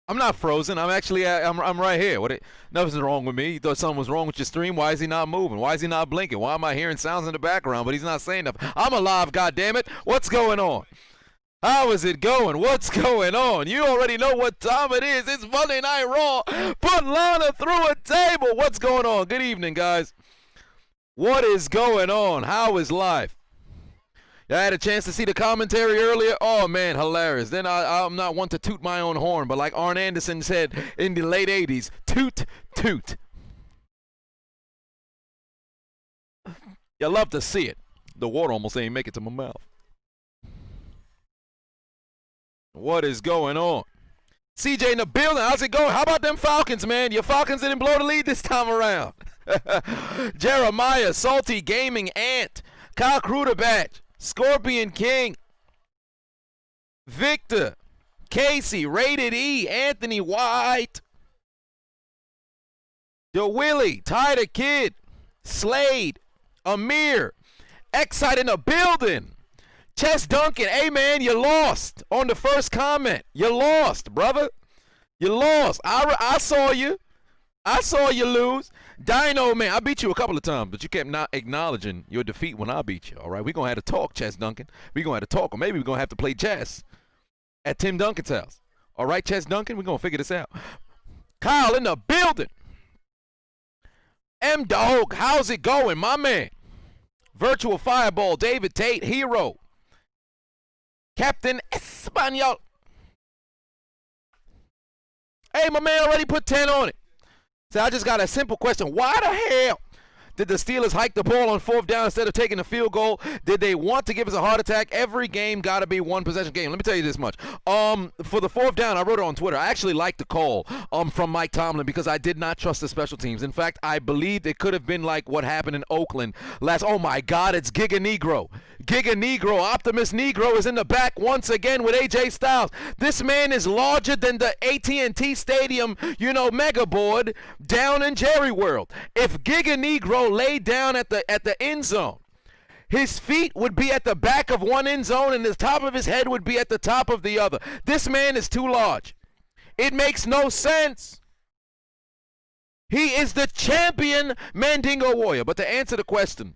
I'm not frozen. I'm actually, I'm right here. Nothing's wrong with me. You thought something was wrong with your stream? Why is he not moving? Why is he not blinking? Why am I hearing sounds in the background, but he's not saying nothing? I'm alive, goddammit. What's going on? How is it going? What's going on? You already know what time it is. It's Monday Night Raw. Put Lana through a table. What's going on? Good evening, guys. What is going on? How is life? I had a chance to see the commentary earlier. Oh, man, hilarious. Then I'm not one to toot my own horn, but like Arn Anderson said in the late 80s, toot, toot. You love to see it. The water almost ain't make it to my mouth. What is going on? CJ in the building. How's it going? How about them Falcons, man? Your Falcons didn't blow the lead this time around. Jeremiah, Salty Gaming, Ant, Kyle Kruderbatch, Scorpion King, Victor, Casey, Rated E, Anthony White, Joe Willie, Tyler Kid, Slade, Amir, Excite in the building, Chess Duncan. Hey man, you lost on the first comment. You lost, brother. You lost. I saw you. I saw you lose. Dino, man, I beat you a couple of times, but you kept not acknowledging your defeat when I beat you, all right? We're going to have to talk, Chess Duncan. We're going to have to talk, or maybe we're going to have to play chess at Tim Duncan's house. All right, Chess Duncan, we're going to figure this out. Kyle in the building. M-Dog, how's it going, my man? Virtual Fireball, David Tate, Hero. Captain Espanol. Hey, my man already put 10 on it. So I just got a simple question. Why the hell did the Steelers hike the ball on 4th down instead of taking the field goal? Did they want to give us a heart attack? Every game got to be one possession game. Let me tell you this much. For the 4th down, I wrote it on Twitter. I actually liked the call from Mike Tomlin because I did not trust the special teams. In fact, I believed it could have been like what happened in Oakland last. Oh my God, it's Giga Negro. Giga Negro, Optimus Negro is in the back once again with AJ Styles. This man is larger than the AT&T Stadium, mega board down in Jerry World. If Giga Negro laid down at the end zone, his feet would be at the back of one end zone and the top of his head would be at the top of the other. This man is too large. It makes no sense. He is the champion Mandingo Warrior. But to answer the question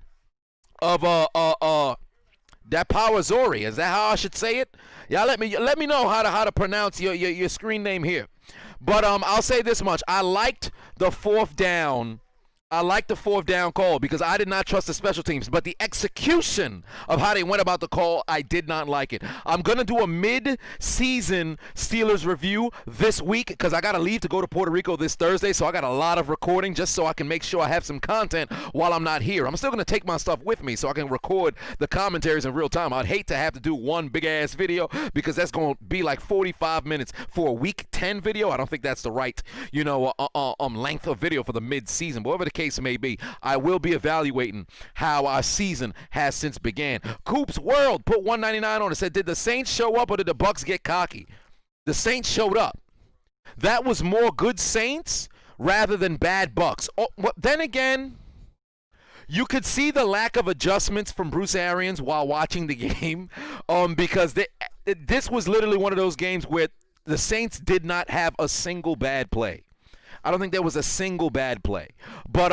of that Power Zori, is that how I should say it? Yeah, let me know how to pronounce your screen name here. But I'll say this much. I liked the 4th down. I liked the 4th down call because I did not trust the special teams. But the execution of how they went about the call, I did not like it. I'm going to do a mid-season Steelers review this week because I got to leave to go to Puerto Rico this Thursday. So I got a lot of recording just so I can make sure I have some content while I'm not here. I'm still going to take my stuff with me so I can record the commentaries in real time. I'd hate to have to do one big-ass video because that's going to be like 45 minutes for a week 10 video. I don't think that's the right, length of video for the mid-season. But whatever the case may be, I will be evaluating how our season has since began. Coop's World put 199 on it. Said, did the Saints show up or did the Bucs get cocky? The Saints showed up. That was more good Saints rather than bad Bucs. Oh, well, then again, you could see the lack of adjustments from Bruce Arians while watching the game, because this was literally one of those games where the Saints did not have a single bad play. I don't think there was a single bad play. But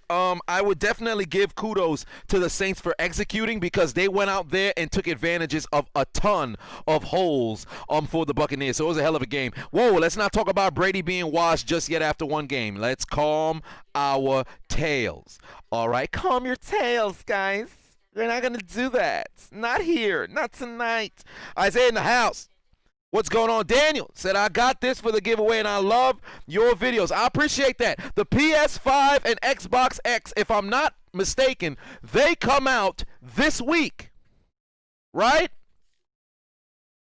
I would definitely give kudos to the Saints for executing because they went out there and took advantages of a ton of holes for the Buccaneers. So it was a hell of a game. Whoa, let's not talk about Brady being washed just yet after one game. Let's calm our tails. All right, calm your tails, guys. We're not going to do that. Not here. Not tonight. Isaiah in the house. What's going on? Daniel said, I got this for the giveaway, and I love your videos. I appreciate that. The PS5 and Xbox X, if I'm not mistaken, they come out this week, right?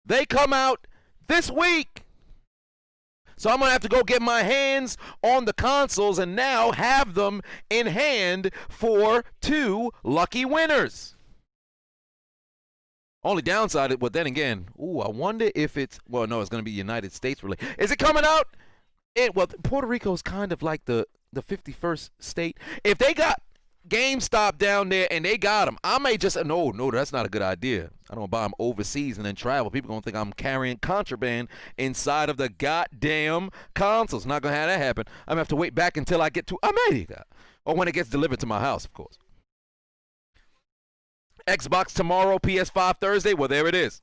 They come out this week. So I'm going to have to go get my hands on the consoles and now have them in hand for 2 lucky winners. Only downside, but then again, I wonder if it's, well, no, it's going to be United States related. Is it coming out? Well, Puerto Rico is kind of like the 51st state. If they got GameStop down there and they got them, I may just, no, that's not a good idea. I don't buy them overseas and then travel. People going to think I'm carrying contraband inside of the goddamn consoles. Not going to have that happen. I'm going to have to wait back until I get to America. Or when it gets delivered to my house, of course. Xbox tomorrow, PS5 Thursday. Well, there it is.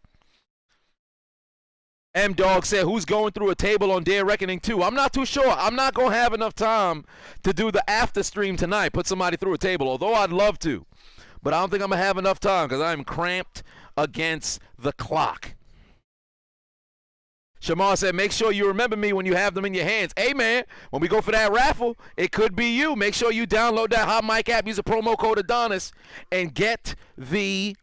M-Dog said, who's going through a table on Dare Reckoning 2? I'm not too sure. I'm not going to have enough time to do the after stream tonight, put somebody through a table, although I'd love to. But I don't think I'm going to have enough time because I'm cramped against the clock. Shamar said, make sure you remember me when you have them in your hands. Hey, man, when we go for that raffle, it could be you. Make sure you download that Hot Mic app, use the promo code Adonis, and get the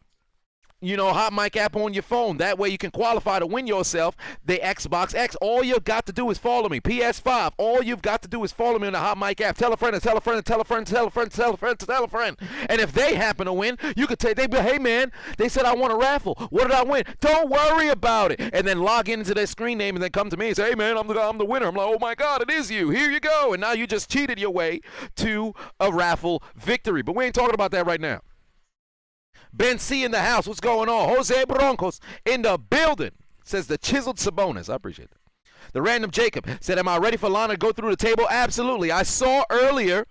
Hot Mic app on your phone. That way you can qualify to win yourself the Xbox X. All you've got to do is follow me. PS5, all you've got to do is follow me on the Hot Mic app. Tell a friend and tell a friend and tell a friend and tell a friend and tell a friend and tell a friend. And if they happen to win, you could they be, hey man, they said I won a raffle. What did I win? Don't worry about it. And then log into their screen name and then come to me and say, hey man, I'm the winner. I'm like, oh my God, it is you. Here you go. And now you just cheated your way to a raffle victory. But we ain't talking about that right now. Ben C in the house. What's going on? Jose Broncos in the building. Says the Chiseled Adonis. I appreciate that. The Random Jacob said, am I ready for Lana to go through the table? Absolutely. I saw earlier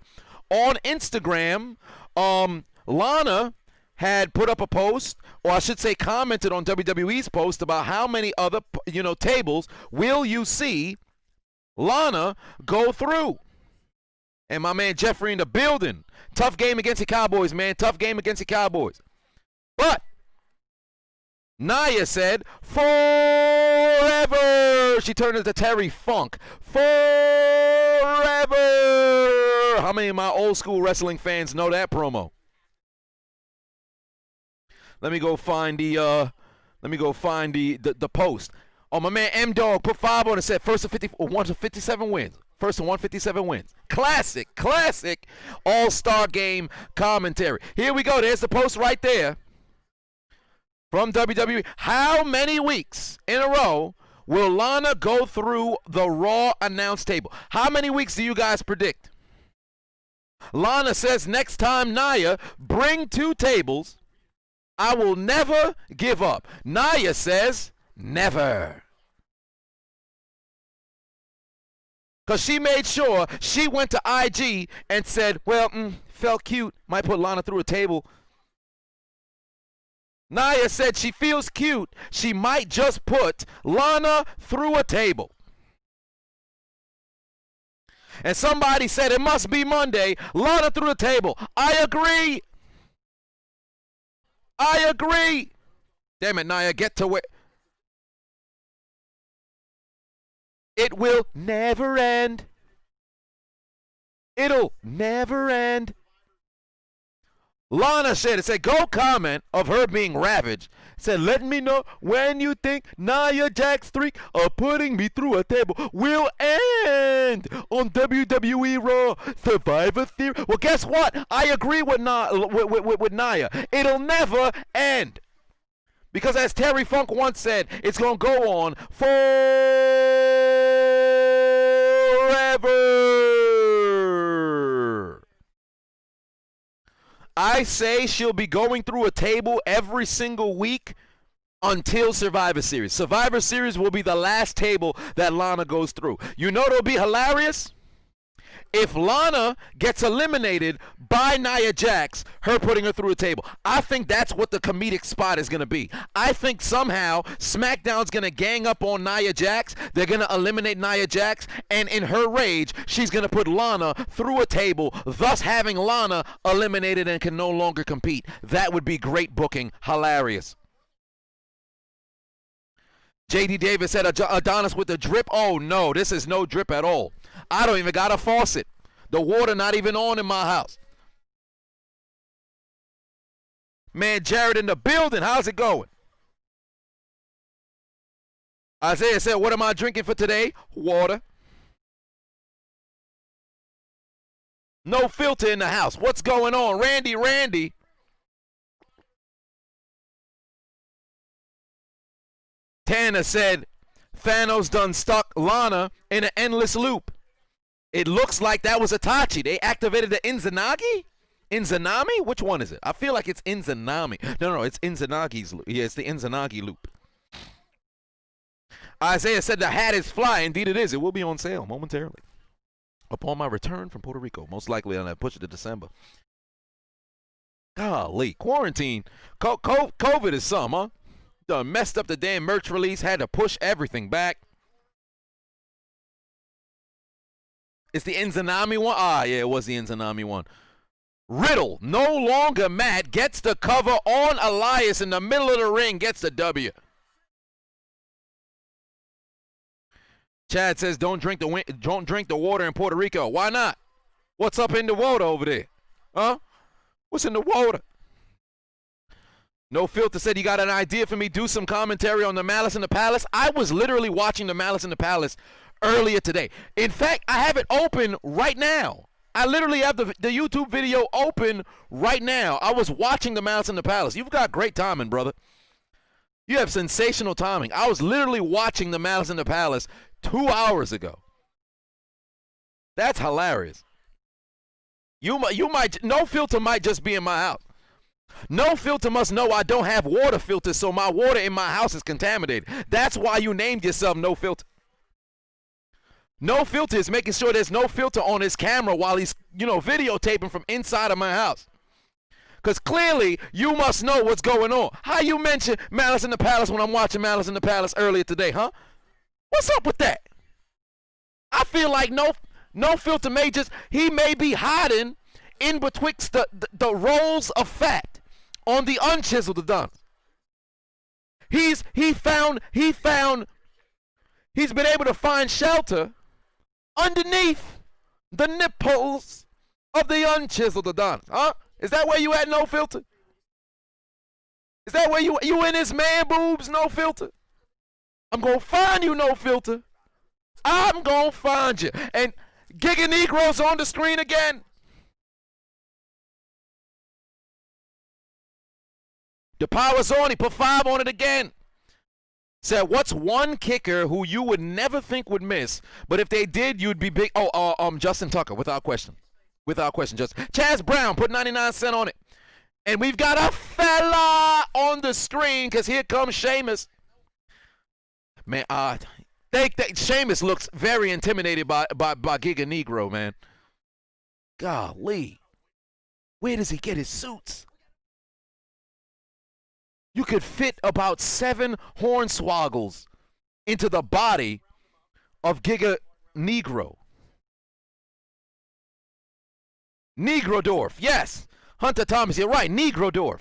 on Instagram, Lana had put up a post, or I should say commented on WWE's post about how many other, tables will you see Lana go through. And my man Jeffrey in the building. Tough game against the Cowboys, man. Tough game against the Cowboys. But Nia said, forever. She turned into Terry Funk. Forever. How many of my old school wrestling fans know that promo? Let me go find the post. Oh, my man M-Dog put 5 on and said first to 57 wins. First to 157 wins. Classic all-star game commentary. Here we go. There's the post right there. From WWE, how many weeks in a row will Lana go through the Raw announce table? How many weeks do you guys predict? Lana says next time, Nia, bring 2 tables. I will never give up. Nia says never. Because she made sure she went to IG and said, well, felt cute, might put Lana through a table. Nia said she feels cute. She might just put Lana through a table. And somebody said it must be Monday. Lana through the table. I agree. Damn it, Nia, get to it. It will never end. It'll never end. Lana said, go comment of her being ravaged. Said, let me know when you think Nia Jax streak of putting me through a table will end on WWE Raw Survivor Series. Well, guess what? I agree with Nia. It'll never end. Because as Terry Funk once said, it's going to go on forever. I say she'll be going through a table every single week until Survivor Series. Survivor Series will be the last table that Lana goes through. You know it'll be hilarious? If Lana gets eliminated by Nia Jax, her putting her through a table. I think that's what the comedic spot is going to be. I think somehow SmackDown's going to gang up on Nia Jax. They're going to eliminate Nia Jax. And in her rage, she's going to put Lana through a table, thus having Lana eliminated and can no longer compete. That would be great booking. Hilarious. J.D. Davis said Adonis with the drip. Oh, no, this is no drip at all. I don't even got a faucet. The water not even on in my house. Man, Jared in the building. How's it going? Isaiah said, what am I drinking for today? Water. No filter in the house. What's going on? Randy. Tanner said, Thanos done stuck Lana in an endless loop. It looks like that was Itachi. They activated the Inzanagi? Inzanami? Which one is it? I feel like it's Inzanami. No, it's Inzanagi's loop. Yeah, it's the Inzanagi loop. Isaiah said the hat is fly. Indeed it is. It will be on sale momentarily. Upon my return from Puerto Rico. Most likely I'll push it to December. Golly. Quarantine. COVID is some, huh? Done messed up the damn merch release. Had to push everything back. It's the Inzanami one? Ah, yeah, it was the Inzanami one. Riddle, no longer Matt, gets the cover on Elias in the middle of the ring, gets the W. Chad says, don't drink the water in Puerto Rico. Why not? What's up in the water over there? Huh? What's in the water? No Filter said, you got an idea for me? Do some commentary on the Malice in the Palace. I was literally watching the Malice in the Palace earlier today. In fact, I have it open right now. I literally have the YouTube video open right now. I was watching the Malice in the Palace. You've got great timing, brother. You have sensational timing. I was literally watching the Malice in the Palace 2 hours ago. That's hilarious. You might, No Filter might just be in my house. No Filter must know I don't have water filters, so my water in my house is contaminated. That's why you named yourself No Filter. No Filter is making sure there's no filter on his camera while he's, videotaping from inside of my house. Because clearly, you must know what's going on. How you mention Malice in the Palace when I'm watching Malice in the Palace earlier today, huh? What's up with that? I feel like No Filter he may be hiding in betwixt the rolls of fat on the unchiseled Adonis. He's been able to find shelter underneath the nipples of the unchiseled Adonis, huh? Is that where you at, No Filter? Is that where you in his man boobs, No Filter? I'm gonna find you, No Filter. I'm gonna find you. And Giga Negro's on the screen again. The power's on. He put 5 on it again. Said, what's one kicker who you would never think would miss, but if they did, you'd be big? Justin Tucker, without question. Without question, Justin. Chaz Brown put 99 cents on it. And we've got a fella on the screen, because here comes Sheamus. Man, Sheamus looks very intimidated by Giga Negro, man. Golly. Where does he get his suits? You could fit about 7 hornswoggles into the body of Giga Negro. Negrodorf, yes. Hunter Thomas, you're right, Negrodorf.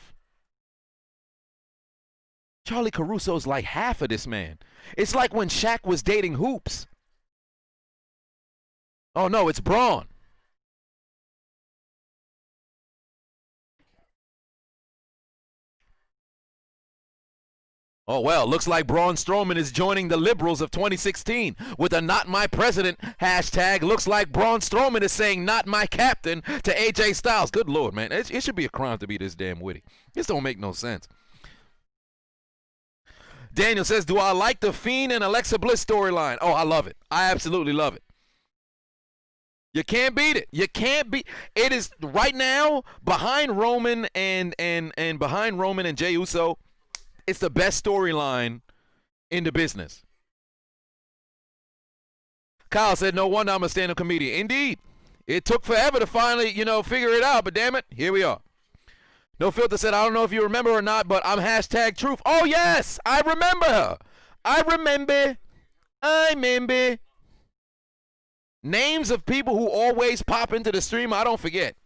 Charlie Caruso's like half of this man. It's like when Shaq was dating Hoops. Oh no, it's Braun. Oh, well, looks like Braun Strowman is joining the liberals of 2016 with a not my president hashtag. Looks like Braun Strowman is saying not my captain to AJ Styles. Good Lord, man. It should be a crime to be this damn witty. This don't make no sense. Daniel says, do I like the Fiend and Alexa Bliss storyline? Oh, I love it. I absolutely love it. You can't beat it. You can't beat it. Is right now behind Roman and Jey Uso. It's the best storyline in the business. Kyle said, no wonder I'm a stand-up comedian. Indeed. It took forever to finally, figure it out, but damn it, here we are. No Filter said, I don't know if you remember or not, but I'm hashtag truth. Oh, yes, I remember her. I remember. Names of people who always pop into the stream, I don't forget.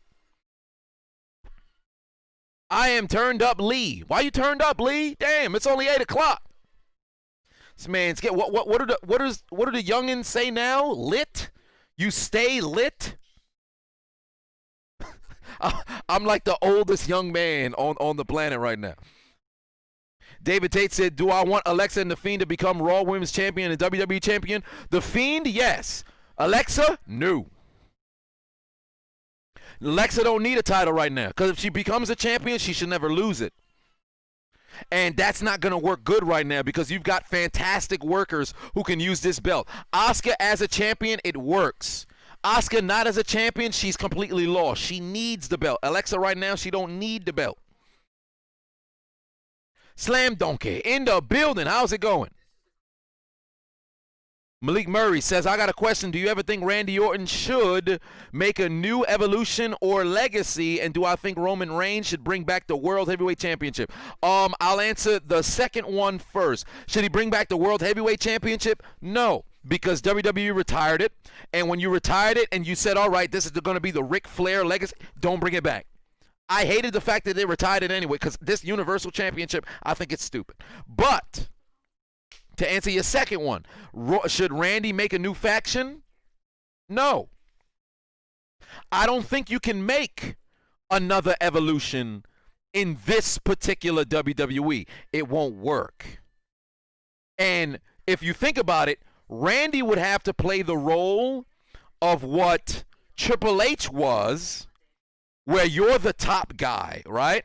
I am turned up Lee. Why you turned up, Lee? Damn, it's only 8 o'clock. This man's get what do the youngins say now? Lit? You stay lit? I'm like the oldest young man on the planet right now. David Tate said, do I want Alexa and The Fiend to become Raw Women's Champion and WWE Champion? The Fiend, yes. Alexa, no. Alexa don't need a title right now, because if she becomes a champion, she should never lose it. And that's not going to work good right now, because you've got fantastic workers who can use this belt. Asuka as a champion, it works. Asuka not as a champion, she's completely lost. She needs the belt. Alexa right now, she don't need the belt. Slam Donkey in the building. How's it going? Malik Murray says, I got a question. Do you ever think Randy Orton should make a new evolution or legacy? And do I think Roman Reigns should bring back the World Heavyweight Championship? I'll answer the second one first. Should he bring back the World Heavyweight Championship? No, because WWE retired it. And when you retired it and you said, all right, this is going to be the Ric Flair legacy, don't bring it back. I hated the fact that they retired it anyway, because this Universal Championship, I think it's stupid. But to answer your second one, should Randy make a new faction? No. I don't think you can make another evolution in this particular WWE. It won't work. And if you think about it, Randy would have to play the role of what Triple H was, where you're the top guy, right?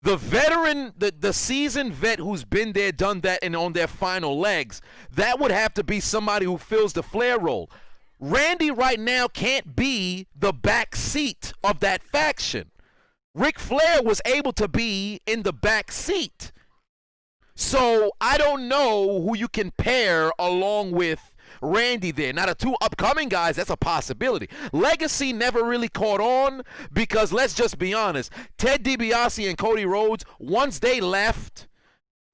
The veteran, the seasoned vet who's been there, done that, and on their final legs, that would have to be somebody who fills the Flair role. Randy right now can't be the back seat of that faction. Ric Flair was able to be in the back seat. So I don't know who you can pair along with Randy there. Now, the two upcoming guys, that's a possibility. Legacy never really caught on because, let's just be honest, Ted DiBiase and Cody Rhodes, once they left,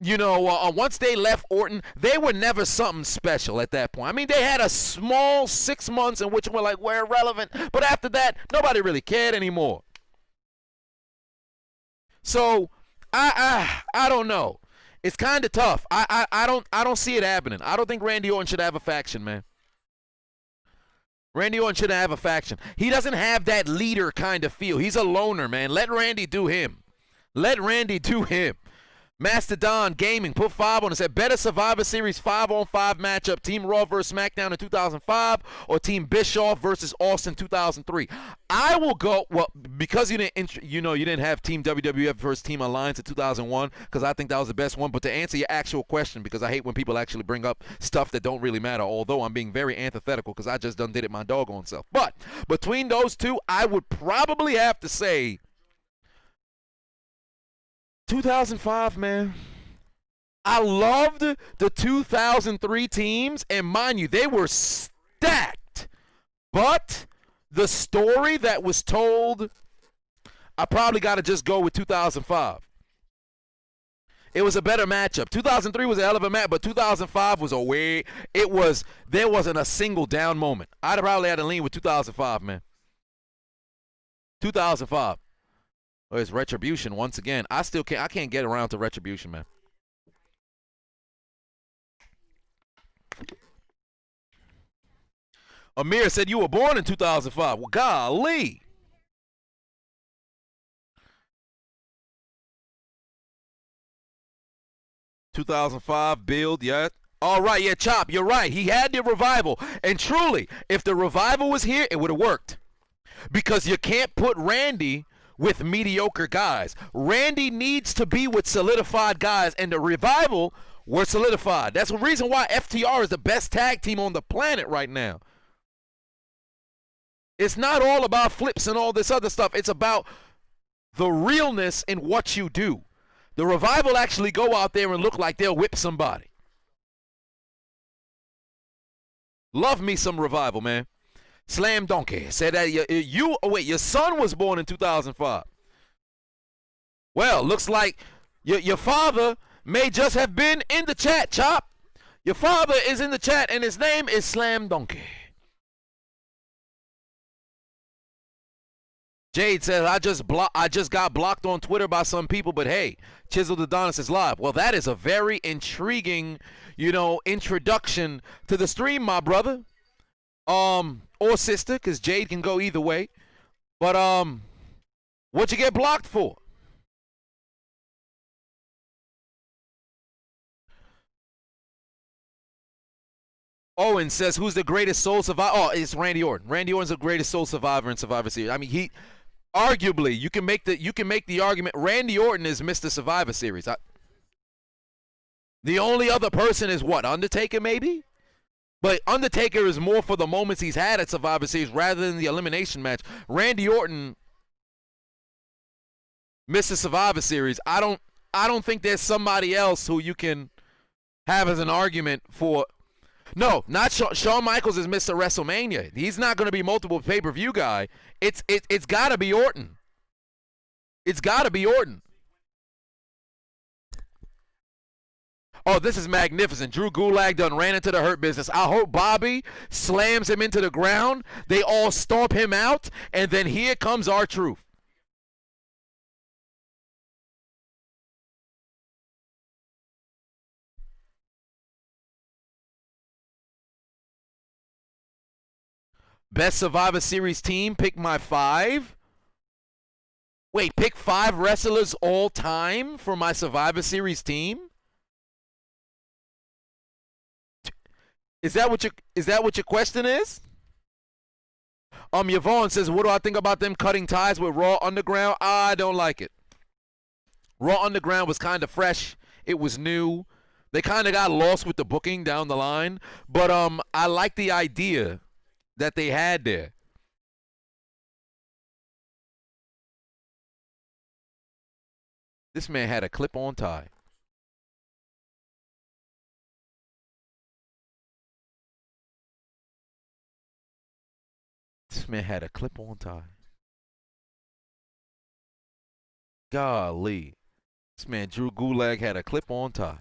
once they left Orton, they were never something special at that point. I mean, they had a small 6 months in which we're irrelevant, but after that, nobody really cared anymore. So, I don't know. It's kind of tough. I don't see it happening. I don't think Randy Orton should have a faction, man. Randy Orton shouldn't have a faction. He doesn't have that leader kind of feel. He's a loner, man. Let Randy do him. Let Randy do him. Mastodon Gaming put 5 on it. Said, better Survivor Series 5-on-5 matchup, Team Raw versus SmackDown in 2005 or Team Bischoff versus Austin 2003. I will go, well, because you didn't have Team WWF versus Team Alliance in 2001, because I think that was the best one. But to answer your actual question, because I hate when people actually bring up stuff that don't really matter, although I'm being very antithetical because I just done did it my doggone self. But between those two, I would probably have to say 2005, man. I loved the 2003 teams, and mind you, they were stacked. But the story that was told, I probably got to just go with 2005. It was a better matchup. 2003 was a hell of a match, but 2005 was there wasn't a single down moment. I'd probably had to lean with 2005, man. 2005. Oh, it's Retribution once again. I can't get around to Retribution, man. Amir said you were born in 2005. Well, golly. $2005 build, yeah. All right, yeah, Chop, you're right. He had the revival. And truly, if the revival was here, it would have worked. Because you can't put Randy with mediocre guys. Randy needs to be with solidified guys, and the revival were solidified. That's the reason why FTR is the best tag team on the planet right now. It's not all about flips and all this other stuff. It's about the realness in what you do. The revival actually go out there and look like they'll whip somebody. Love me some revival, man. Slam Donkey said that your son was born in 2005. Well, looks like your father may just have been in the chat, Chop. Your father is in the chat, and his name is Slam Donkey. Jade says, I just got blocked on Twitter by some people, but hey, Chiseled Adonis is live. Well, that is a very intriguing, introduction to the stream, my brother. Or sister, because Jade can go either way. But, what'd you get blocked for? Owen says, who's the greatest soul survivor? Oh, it's Randy Orton. Randy Orton's the greatest soul survivor in Survivor Series. I mean, arguably, you can make the argument, Randy Orton is Mr. Survivor Series. The only other person is what, Undertaker maybe? But Undertaker is more for the moments he's had at Survivor Series rather than the elimination match. Randy Orton misses Survivor Series. I don't think there's somebody else who you can have as an argument for. No, not Shawn Michaels is Mr. WrestleMania. He's not going to be multiple pay-per-view guy. It's got to be Orton. It's got to be Orton. Oh, this is magnificent. Drew Gulak done ran into the Hurt Business. I hope Bobby slams him into the ground. They all stomp him out, and then here comes R-Truth. Best Survivor Series team, pick my 5. Wait, pick 5 wrestlers all time for my Survivor Series team? Is that what your question is? Yvonne says, what do I think about them cutting ties with Raw Underground? I don't like it. Raw Underground was kind of fresh. It was new. They kind of got lost with the booking down the line. But I like the idea that they had there. This man had a clip-on tie. This man had a clip-on tie. Golly. This man, Drew Gulak, had a clip-on tie.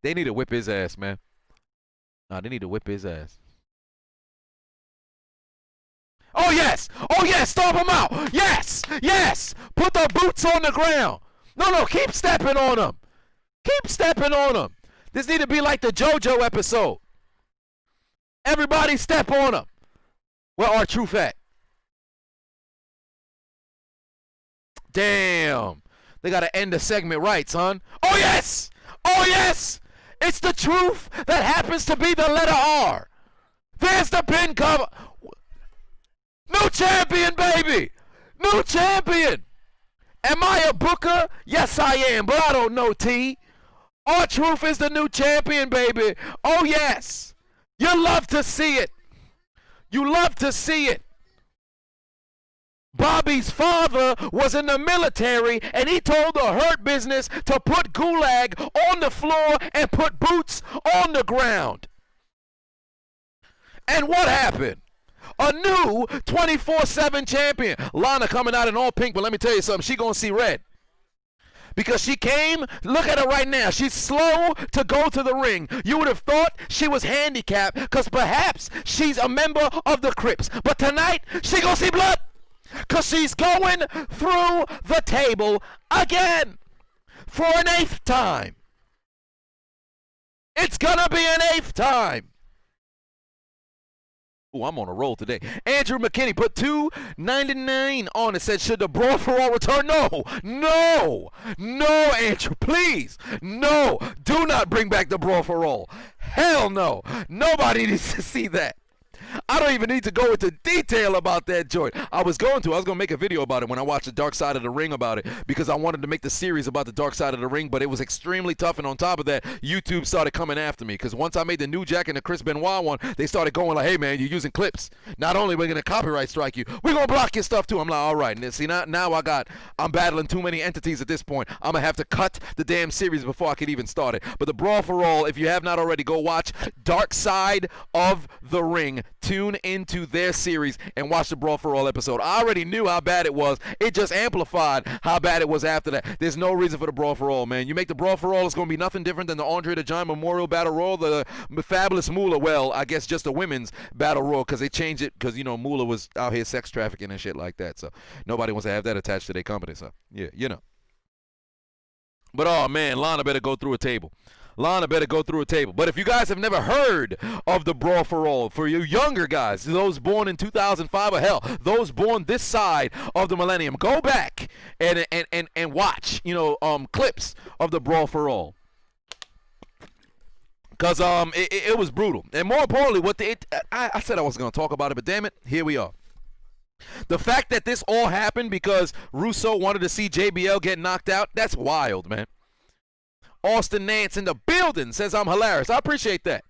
They need to whip his ass, man. Nah, they need to whip his ass. Oh, yes! Oh, yes! Stomp him out! Yes! Yes! Put the boots on the ground! No, keep stepping on them! Keep stepping on them! This need to be like the JoJo episode. Everybody step on them. Where R-Truth at? Damn. They got to end the segment right, son. Oh, yes! Oh, yes! It's the truth that happens to be the letter R. There's the pin cover. New champion, baby! New champion! Am I a booker? Yes, I am, but I don't know, T. R-Truth is the new champion, baby. Oh, yes. You love to see it. You love to see it. Bobby's father was in the military, and he told the Hurt Business to put Gulag on the floor and put boots on the ground. And what happened? A new 24/7 champion. Lana coming out in all pink, but let me tell you something. She gonna see red. Because she came, look at her right now. She's slow to go to the ring. You would have thought she was handicapped because perhaps she's a member of the Crips. But tonight, she gonna see blood because she's going through the table again for an 8th time. It's gonna be an 8th time. Ooh, I'm on a roll today. Andrew McKinney put $2.99 on it. Said, should the Brawl for All return? No, Andrew, please. No, do not bring back the Brawl for All. Hell no. Nobody needs to see that. I don't even need to go into detail about that joint. I was going to make a video about it when I watched the Dark Side of the Ring about it because I wanted to make the series about the Dark Side of the Ring, but it was extremely tough, and on top of that, YouTube started coming after me because once I made the New Jack and the Chris Benoit one, they started going like, hey man, you're using clips. Not only are we going to copyright strike you, we're going to block your stuff too. I'm like, all right. And see, now I'm battling too many entities at this point. I'm going to have to cut the damn series before I could even start it. But the Brawl for All, if you have not already, go watch Dark Side of the Ring. Tune into their series and watch the Brawl for All episode. I already knew how bad it was. It just amplified how bad it was after that. There's no reason for the Brawl for All, man. You make the Brawl for All, it's going to be nothing different than the Andre the Giant Memorial Battle Royal, the Fabulous Moolah. Well, I guess just the women's Battle Royal because they changed it because, Moolah was out here sex trafficking and shit like that. So nobody wants to have that attached to their company. So, yeah, But, oh, man, Lana better go through a table. But if you guys have never heard of the Brawl for All, for you younger guys, those born in 2005 or hell, those born this side of the millennium, go back and watch, clips of the Brawl for All. Because it was brutal. And more importantly, I said I wasn't going to talk about it, but damn it, here we are. The fact that this all happened because Russo wanted to see JBL get knocked out, that's wild, man. Austin Nance in the building says I'm hilarious. I appreciate that.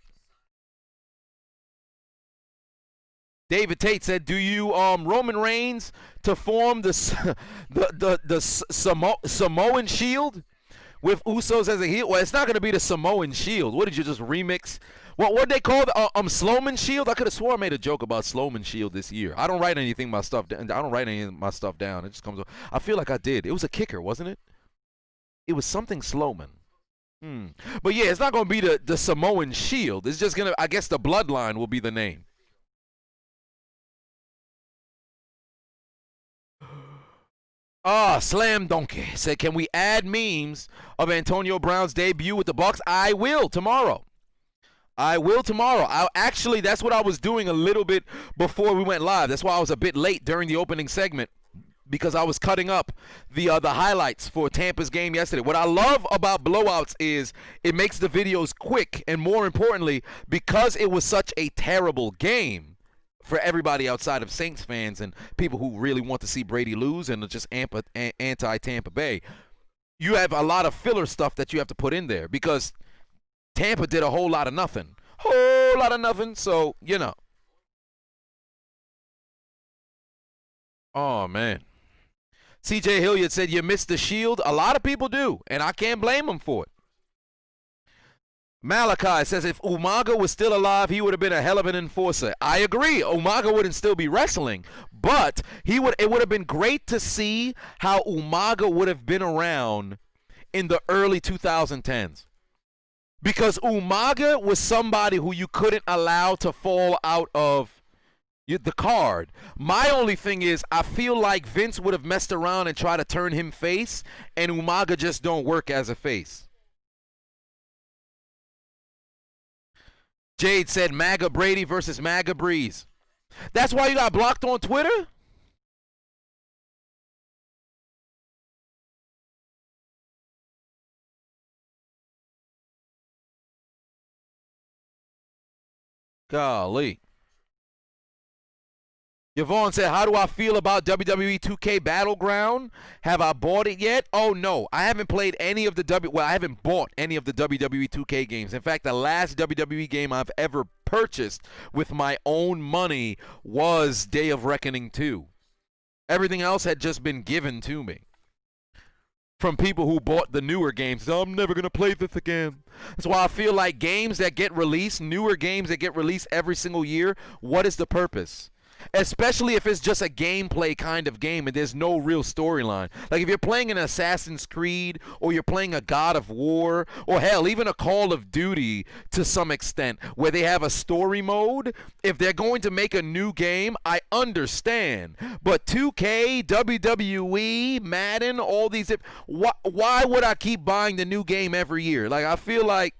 David Tate said, "Do you Roman Reigns to form the Samoan Shield with Usos as a heel?" Well, it's not going to be the Samoan Shield. What did you just remix? What they call the Sloman Shield? I could have swore I made a joke about Sloman Shield this year. I don't write anything my stuff down. I don't write any of my stuff down. It just comes. I feel like I did. It was a kicker, wasn't it? It was something Sloman. But yeah, it's not going to be the Samoan Shield. It's just gonna. I guess the Bloodline will be the name. Slam Donkey said, "Can we add memes of Antonio Brown's debut with the Bucks?" I will tomorrow. Actually, that's what I was doing a little bit before we went live. That's why I was a bit late during the opening segment, because I was cutting up the highlights for Tampa's game yesterday. What I love about blowouts is it makes the videos quick, and more importantly, because it was such a terrible game for everybody outside of Saints fans and people who really want to see Brady lose and are just anti-Tampa Bay, you have a lot of filler stuff that you have to put in there because Tampa did a whole lot of nothing. So, you know. Oh, man. CJ Hilliard said, "You missed the Shield." A lot of people do, and I can't blame them for it. Malachi says, "If Umaga was still alive, he would have been a hell of an enforcer." I agree. Umaga wouldn't still be wrestling, but it would have been great to see how Umaga would have been around in the early 2010s. Because Umaga was somebody who you couldn't allow to fall out of the card. My only thing is, I feel like Vince would have messed around and tried to turn him face, and Umaga just don't work as a face. Jade said, "MAGA Brady versus MAGA Breeze." That's why you got blocked on Twitter? Golly. Yvonne said, "How do I feel about WWE 2K Battleground? Have I bought it yet?" Oh, no. I haven't played any of the I haven't bought any of the WWE 2K games. In fact, the last WWE game I've ever purchased with my own money was Day of Reckoning 2. Everything else had just been given to me from people who bought the newer games. "I'm never going to play this again." That's why I feel like games that get released, newer games that get released every single year, what is the purpose? Especially if it's just a gameplay kind of game and there's no real storyline. Like if you're playing an Assassin's Creed or you're playing a God of War or hell, even a Call of Duty to some extent where they have a story mode, if they're going to make a new game, I understand. But 2K, WWE, Madden, all these, why would I keep buying the new game every year? Like I feel like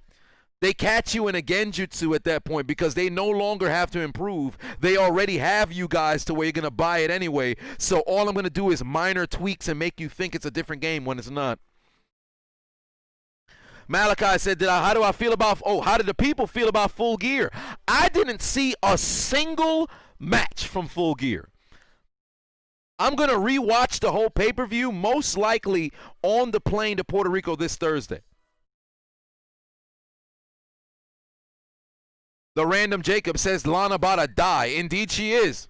they catch you in a genjutsu at that point because they no longer have to improve. They already have you guys to where you're going to buy it anyway. So all I'm going to do is minor tweaks and make you think it's a different game when it's not. Malachi said, how do I feel about, how did the people feel about Full Gear? I didn't see a single match from Full Gear. I'm going to rewatch the whole pay-per-view, most likely on the plane to Puerto Rico this Thursday. The Random Jacob says Lana about to die. Indeed she is.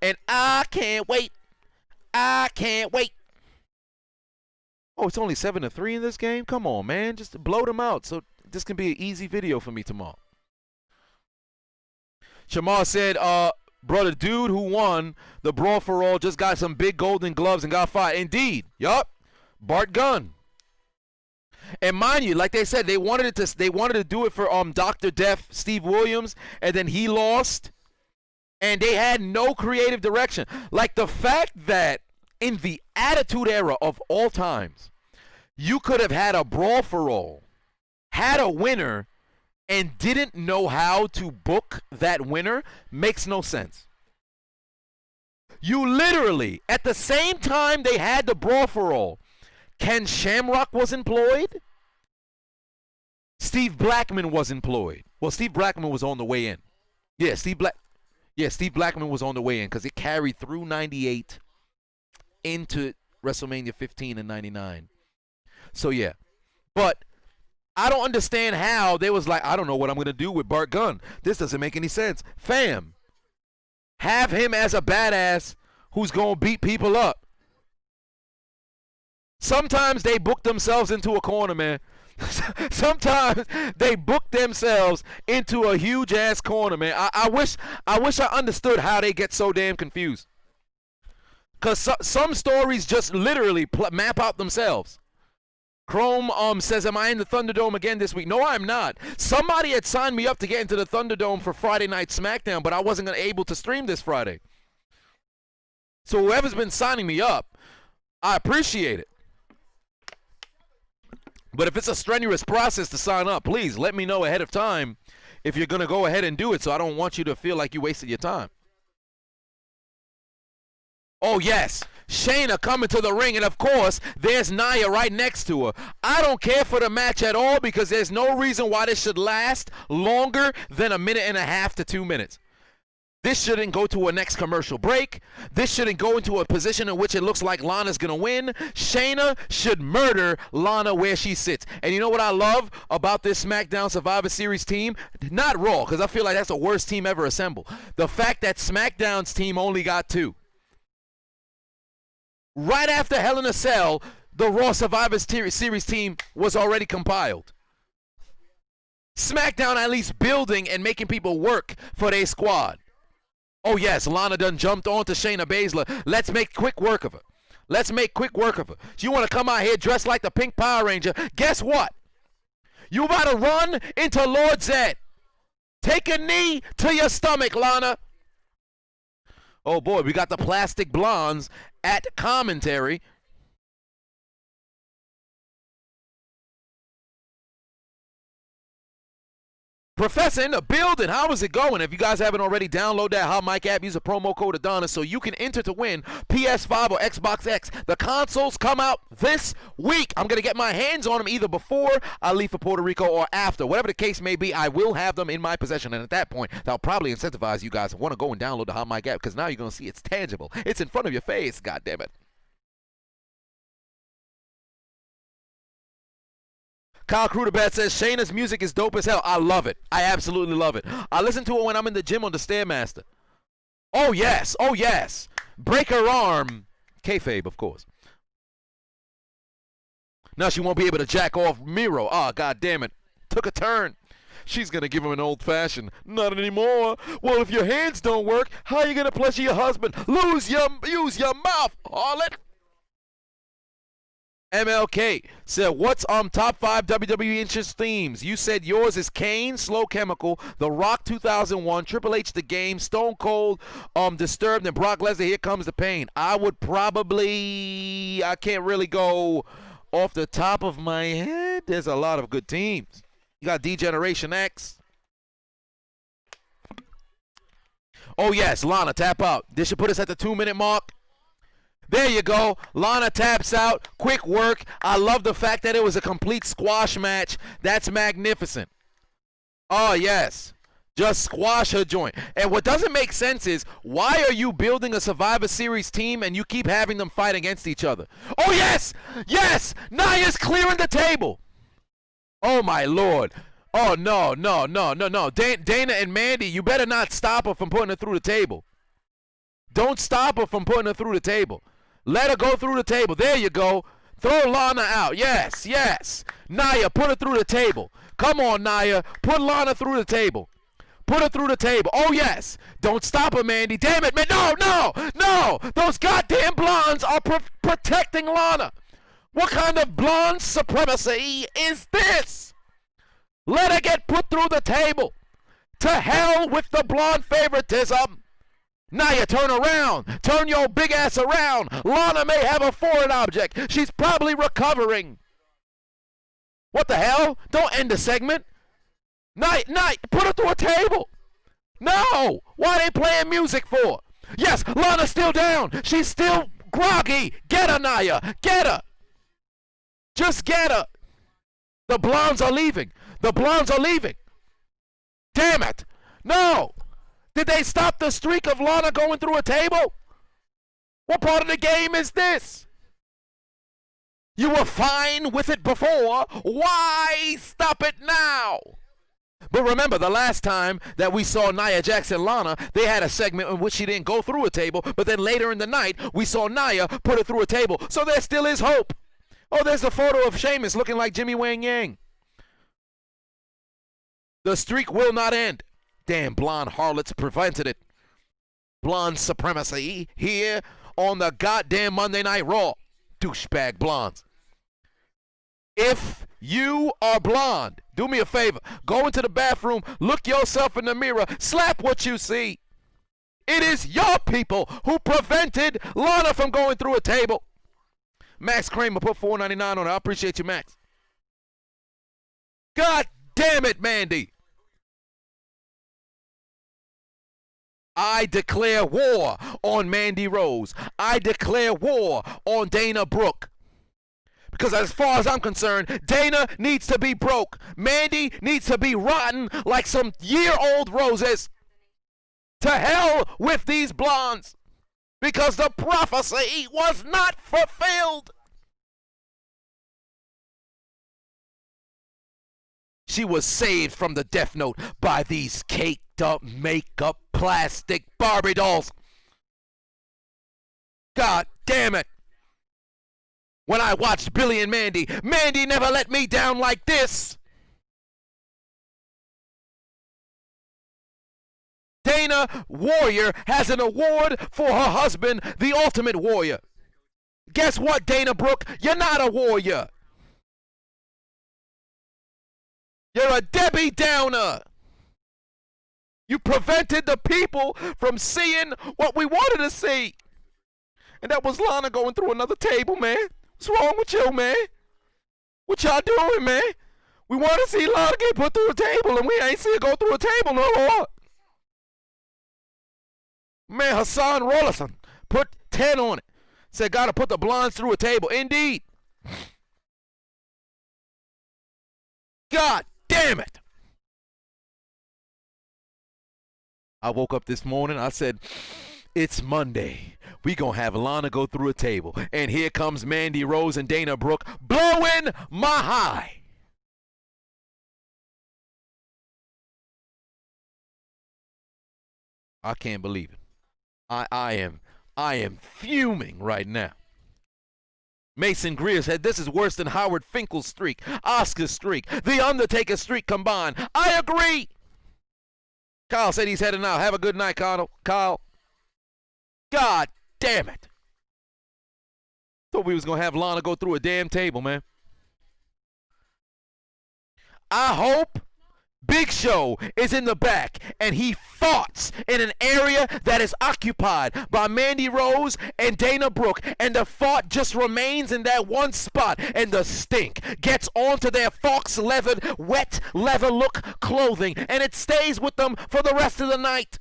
And I can't wait. I can't wait. Oh, it's only 7-3 in this game? Come on, man. Just blow them out so this can be an easy video for me tomorrow. Shamar said, brother, dude who won the Brawl for All just got some big golden gloves and got fired. Indeed. Yup. Bart Gunn. And mind you, like they said, they wanted to do it for Dr. Death, Steve Williams, and then he lost. And they had no creative direction. Like the fact that in the Attitude Era of all times, you could have had a Brawl for All, had a winner, and didn't know how to book that winner makes no sense. You literally, at the same time they had the Brawl for All, Ken Shamrock was employed. Steve Blackman was employed. Well, Steve Blackman was on the way in. Yeah, Steve Blackman was on the way in because it carried through 98 into WrestleMania 15 and 99. So, yeah. But I don't understand how they was like, I don't know what I'm going to do with Bart Gunn. This doesn't make any sense. Fam, Have him as a badass who's going to beat people up. Sometimes they book themselves into a corner, man. Sometimes they book themselves into a huge ass corner, man. I wish I understood how they get so damn confused. Cause some stories just literally map out themselves. Chrome says, am I in the Thunderdome again this week? No, I'm not. Somebody had signed me up to get into the Thunderdome for Friday Night SmackDown, but I wasn't able to stream this Friday. So whoever's been signing me up, I appreciate it. But if it's a strenuous process to sign up, please let me know ahead of time if you're going to go ahead and do it, so I don't want you to feel like you wasted your time. Oh, yes. Shayna coming to the ring, and of course, there's Nia right next to her. I don't care for the match at all because there's no reason why this should last longer than 1.5 minutes to 2 minutes. This shouldn't go to a next commercial break. This shouldn't go into a position in which it looks like Lana's going to win. Shayna should murder Lana where she sits. And you know what I love about this SmackDown Survivor Series team? Not Raw, because I feel like that's the worst team ever assembled. The fact that SmackDown's team only got 2. Right after Hell in a Cell, the Raw Survivor Series team was already compiled. SmackDown at least building and making people work for their squad. Oh, yes, Lana done jumped onto Shayna Baszler. Let's make quick work of her. Let's make quick work of her. So you want to come out here dressed like the Pink Power Ranger. Guess what? You about to run into Lord Zed. Take a knee to your stomach, Lana. Oh, boy, we got the Plastic Blondes at commentary. Professor in the building. How is it going? If you guys haven't already, download that Hot Mic app. Use a promo code Adonis so you can enter to win PS5 or Xbox X. The consoles come out this week. I'm going to get my hands on them either before I leave for Puerto Rico or after. Whatever the case may be, I will have them in my possession. And at that point, that'll probably incentivize you guys to want to go and download the Hot Mic app because now you're going to see it's tangible. It's in front of your face. God damn it. Kyle Kruderbat says, Shayna's music is dope as hell. I love it. I absolutely love it. I listen to it when I'm in the gym on the Stairmaster. Oh, yes. Oh, yes. Break her arm. Kayfabe, of course. Now she won't be able to jack off Miro. Ah, God damn it. Took a turn. She's going to give him an old-fashioned. Not anymore. Well, if your hands don't work, how are you going to pleasure your husband? Use your mouth, harlot. MLK said, what's top 5 WWE interest themes? You said yours is Kane, Slow Chemical, The Rock 2001, Triple H The Game, Stone Cold, Disturbed, and Brock Lesnar, Here Comes the Pain. I would probably, I can't really go off the top of my head. There's a lot of good teams. You got D-Generation X. Oh, yes, Lana, tap out. This should put us at the 2-minute mark. There you go. Lana taps out. Quick work. I love the fact that it was a complete squash match. That's magnificent. Oh, yes. Just squash her joint. And what doesn't make sense is, why are you building a Survivor Series team and you keep having them fight against each other? Oh, yes. Yes. Nia's clearing the table. Oh, my Lord. Oh, no. Dana and Mandy, you better not stop her from putting her through the table. Don't stop her from putting her through the table. Let her go through the table. There you go. Throw Lana out. Yes, yes. Nia, put her through the table. Come on, Nia. Put Lana through the table. Put her through the table. Oh, yes. Don't stop her, Mandy. Damn it, man. No. Those goddamn blondes are protecting Lana. What kind of blonde supremacy is this? Let her get put through the table. To hell with the blonde favoritism. Nia, turn around. Turn your big ass around. Lana may have a foreign object. She's probably recovering. What the hell? Don't end the segment. Nia, put her through a table. No. Why are they playing music for? Yes, Lana's still down. She's still groggy. Get her, Nia. Get her. Just get her. The blondes are leaving. The blondes are leaving. Damn it. No. Did they stop the streak of Lana going through a table? What part of the game is this? You were fine with it before. Why stop it now? But remember, the last time that we saw Nia Jax and Lana, they had a segment in which she didn't go through a table, but then later in the night, we saw Nia put it through a table. So there still is hope. Oh, there's a photo of Sheamus looking like Jimmy Wang Yang. The streak will not end. Damn blonde harlots prevented it. Blonde supremacy here on the goddamn Monday Night Raw. Douchebag blondes. If you are blonde, do me a favor. Go into the bathroom, look yourself in the mirror, slap what you see. It is your people who prevented Lana from going through a table. Max Kramer put $4.99 on it. I appreciate you, Max. God damn it, Mandy. I declare war on Mandy Rose. I declare war on Dana Brooke. Because as far as I'm concerned, Dana needs to be broke. Mandy needs to be rotten like some year-old roses. To hell with these blondes. Because the prophecy was not fulfilled. She was saved from the death note by these caked up makeup plastic Barbie dolls. God damn it. When I watched Billy and Mandy, Mandy never let me down like this. Dana Warrior has an award for her husband, the Ultimate Warrior. Guess what, Dana Brooke? You're not a warrior. You're a Debbie Downer. You prevented the people from seeing what we wanted to see. And that was Lana going through another table, man. What's wrong with you, man? What y'all doing, man? We want to see Lana get put through a table, and we ain't see her go through a table no more. Man, Hassan Rollison put 10 on it. Said, gotta put the blondes through a table. Indeed. God damn it. I woke up this morning, I said, it's Monday. We gonna have Lana go through a table. And here comes Mandy Rose and Dana Brooke blowing my high. I can't believe it. I am fuming right now. Mason Greer said this is worse than Howard Finkel's streak, Oscar's streak, The Undertaker's streak combined. I agree. Kyle said he's heading out. Have a good night, Kyle. God damn it. Thought we was going to have Lana go through a damn table, man. I hope Big Show is in the back and he farts in an area that is occupied by Mandy Rose and Dana Brooke, and the fart just remains in that one spot, and the stink gets onto their fox leathered, wet leather look clothing, and it stays with them for the rest of the night.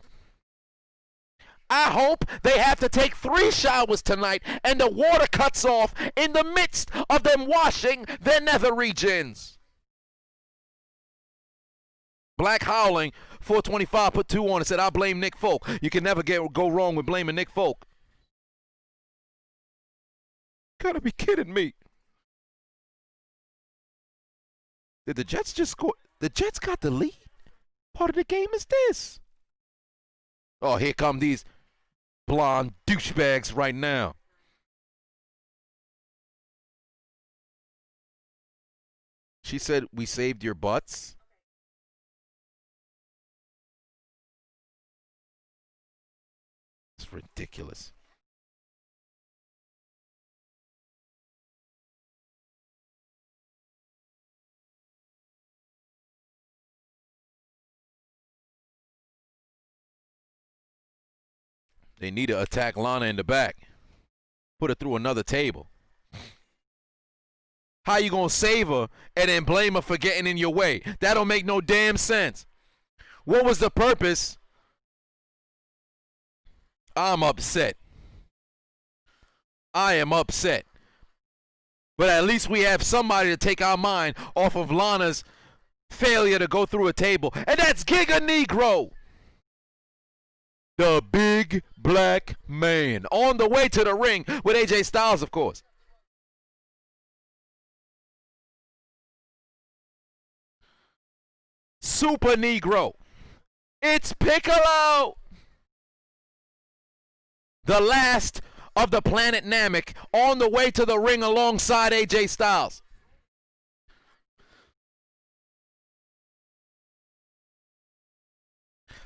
I hope they have to take 3 showers tonight and the water cuts off in the midst of them washing their nether regions. Black Howling 425 put 2 on and said, I blame Nick Folk. You can never go wrong with blaming Nick Folk. Gotta be kidding me. Did the Jets just score? The Jets got the lead? Part of the game is this. Oh, here come these blonde douchebags right now. She said, we saved your butts. It's ridiculous. They need to attack Lana in the back. Put her through another table. How you gonna save her and then blame her for getting in your way? That don't make no damn sense. What was the purpose? I'm upset. I am upset. But at least we have somebody to take our mind off of Lana's failure to go through a table. And that's Giga Negro. The big black man. On the way to the ring with AJ Styles, of course. Super Negro. It's Piccolo. The last of the Planet Namek on the way to the ring alongside AJ Styles.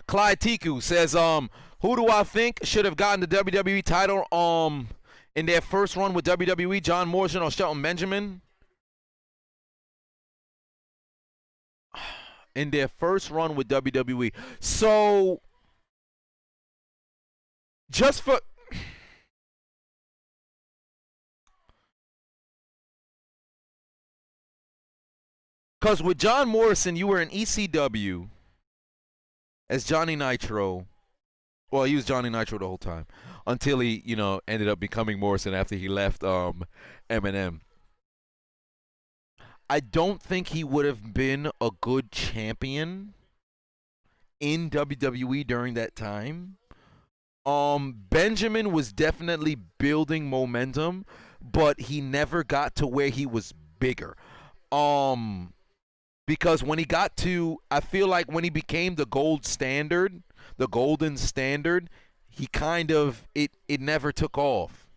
Clyde Tiku says, who do I think should have gotten the WWE title in their first run with WWE, John Morrison or Shelton Benjamin? In their first run with WWE. So, just for... Because with John Morrison, you were in ECW as Johnny Nitro. Well, he was Johnny Nitro the whole time until he, ended up becoming Morrison after he left Eminem. I don't think he would have been a good champion in WWE during that time. Benjamin was definitely building momentum, but he never got to where he was bigger. Because when he got to, I feel like when he became the gold standard, the golden standard, he kind of, it never took off.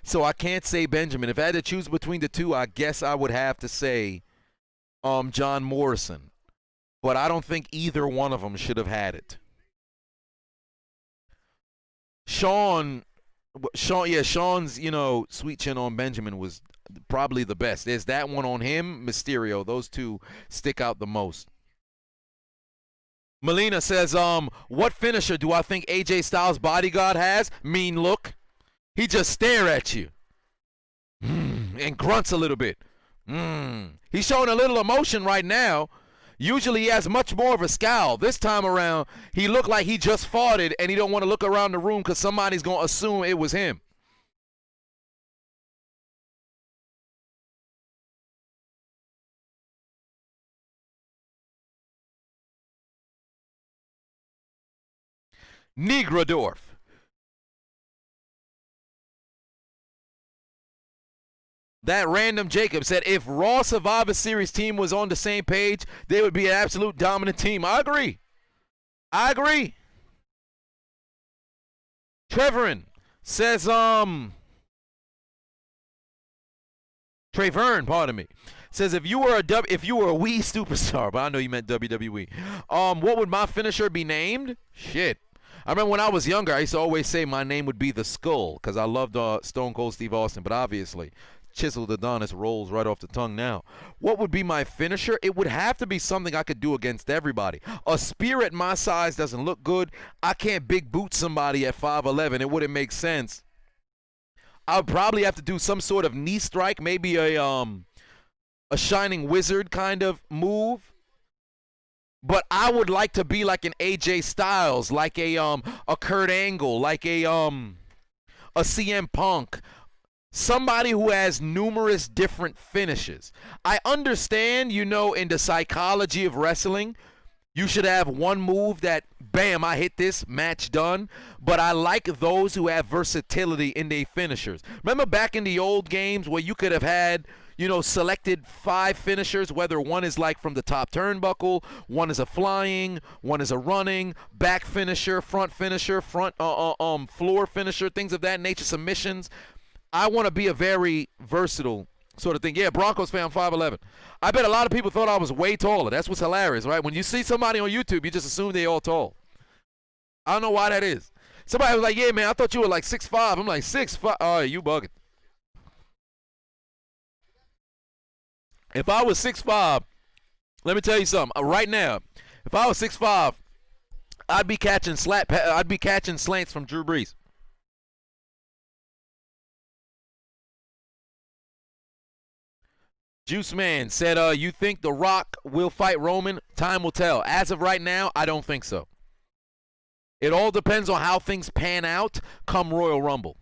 So I can't say Benjamin. If I had to choose between the two, I guess I would have to say John Morrison. But I don't think either one of them should have had it. Sean's, sweet chin on Benjamin was probably the best. There's that one on him, Mysterio. Those two stick out the most. Melina says, what finisher do I think AJ Styles' bodyguard has? Mean look. He just stare at you and grunts a little bit. He's showing a little emotion right now. Usually he has much more of a scowl. This time around, he looked like he just farted and he don't want to look around the room because somebody's going to assume it was him. Negradorf. That random Jacob said, if Raw Survivor Series team was on the same page, they would be an absolute dominant team. I agree. Trevorin says, Trayvern, pardon me, says if you were a Wii superstar, but I know you meant WWE, what would my finisher be named? Shit. I remember when I was younger, I used to always say my name would be the Skull because I loved Stone Cold Steve Austin, but obviously Chiseled Adonis rolls right off the tongue now. What would be my finisher? It would have to be something I could do against everybody. A spear at my size doesn't look good. I can't big boot somebody at 5'11". It wouldn't make sense. I would probably have to do some sort of knee strike, maybe a Shining Wizard kind of move. But I would like to be like an AJ Styles, like a Kurt Angle, like a CM Punk. Somebody who has numerous different finishes. I understand, in the psychology of wrestling, you should have one move that, bam, I hit this, match done. But I like those who have versatility in their finishers. Remember back in the old games where you could have had, selected 5 finishers, whether one is like from the top turnbuckle, one is a flying, one is a running, back finisher, front floor finisher, things of that nature, submissions. I want to be a very versatile sort of thing. Yeah, Broncos fan, 5'11". I bet a lot of people thought I was way taller. That's what's hilarious, right? When you see somebody on YouTube, you just assume they all tall. I don't know why that is. Somebody was like, yeah, man, I thought you were like 6'5". I'm like, 6'5". Oh, you bugging. If I was 6'5", let me tell you something. Right now, if I was 6'5", I'd be catching slants from Drew Brees. Juice Man said, you think The Rock will fight Roman? Time will tell. As of right now, I don't think so. It all depends on how things pan out come Royal Rumble.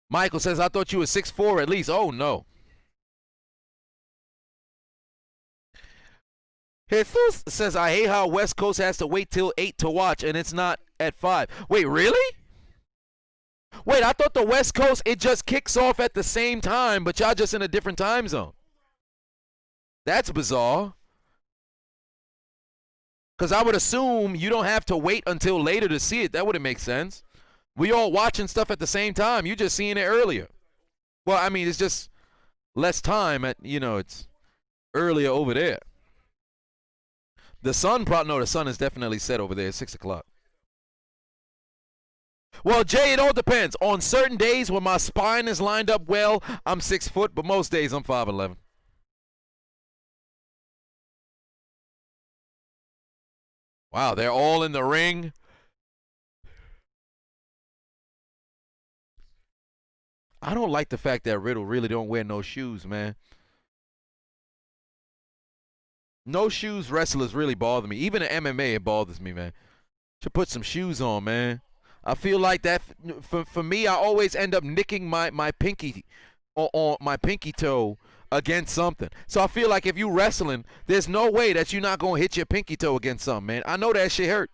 Michael says, I thought you were 6'4" at least. Oh, no. Jesus says, I hate how West Coast has to wait till 8 to watch, and it's not at 5. Wait, really? Wait, I thought the West Coast, it just kicks off at the same time, but y'all just in a different time zone. That's bizarre. Because I would assume you don't have to wait until later to see it. That wouldn't make sense. We all watching stuff at the same time. You just seeing it earlier. Well, I mean, it's just less time at, it's earlier over there. The sun, no, the sun is definitely set over there at 6 o'clock. Well, Jay, it all depends. On certain days when my spine is lined up well, I'm 6 foot, but most days I'm 5'11". Wow, they're all in the ring. I don't like the fact that Riddle really don't wear no shoes, man. No shoes wrestlers really bother me. Even in MMA, it bothers me, man. Should put some shoes on, man. I feel like that for me, I always end up nicking my pinky on my pinky toe against something. So I feel like if you wrestling, there's no way that you're not gonna hit your pinky toe against something, man. I know that shit hurt.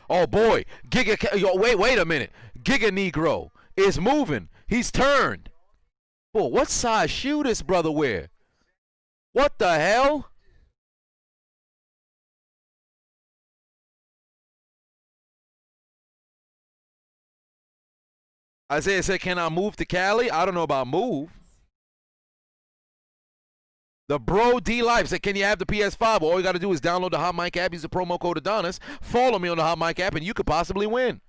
Oh boy, wait a minute. Giga Negro is moving. He's turned. Boy, what size shoe this brother wear? What the hell? Isaiah said, can I move to Cali? I don't know about move. The Bro D Life said, can you have the PS5? All you got to do is download the Hot Mic app, use the promo code Adonis, follow me on the Hot Mic app, and you could possibly win.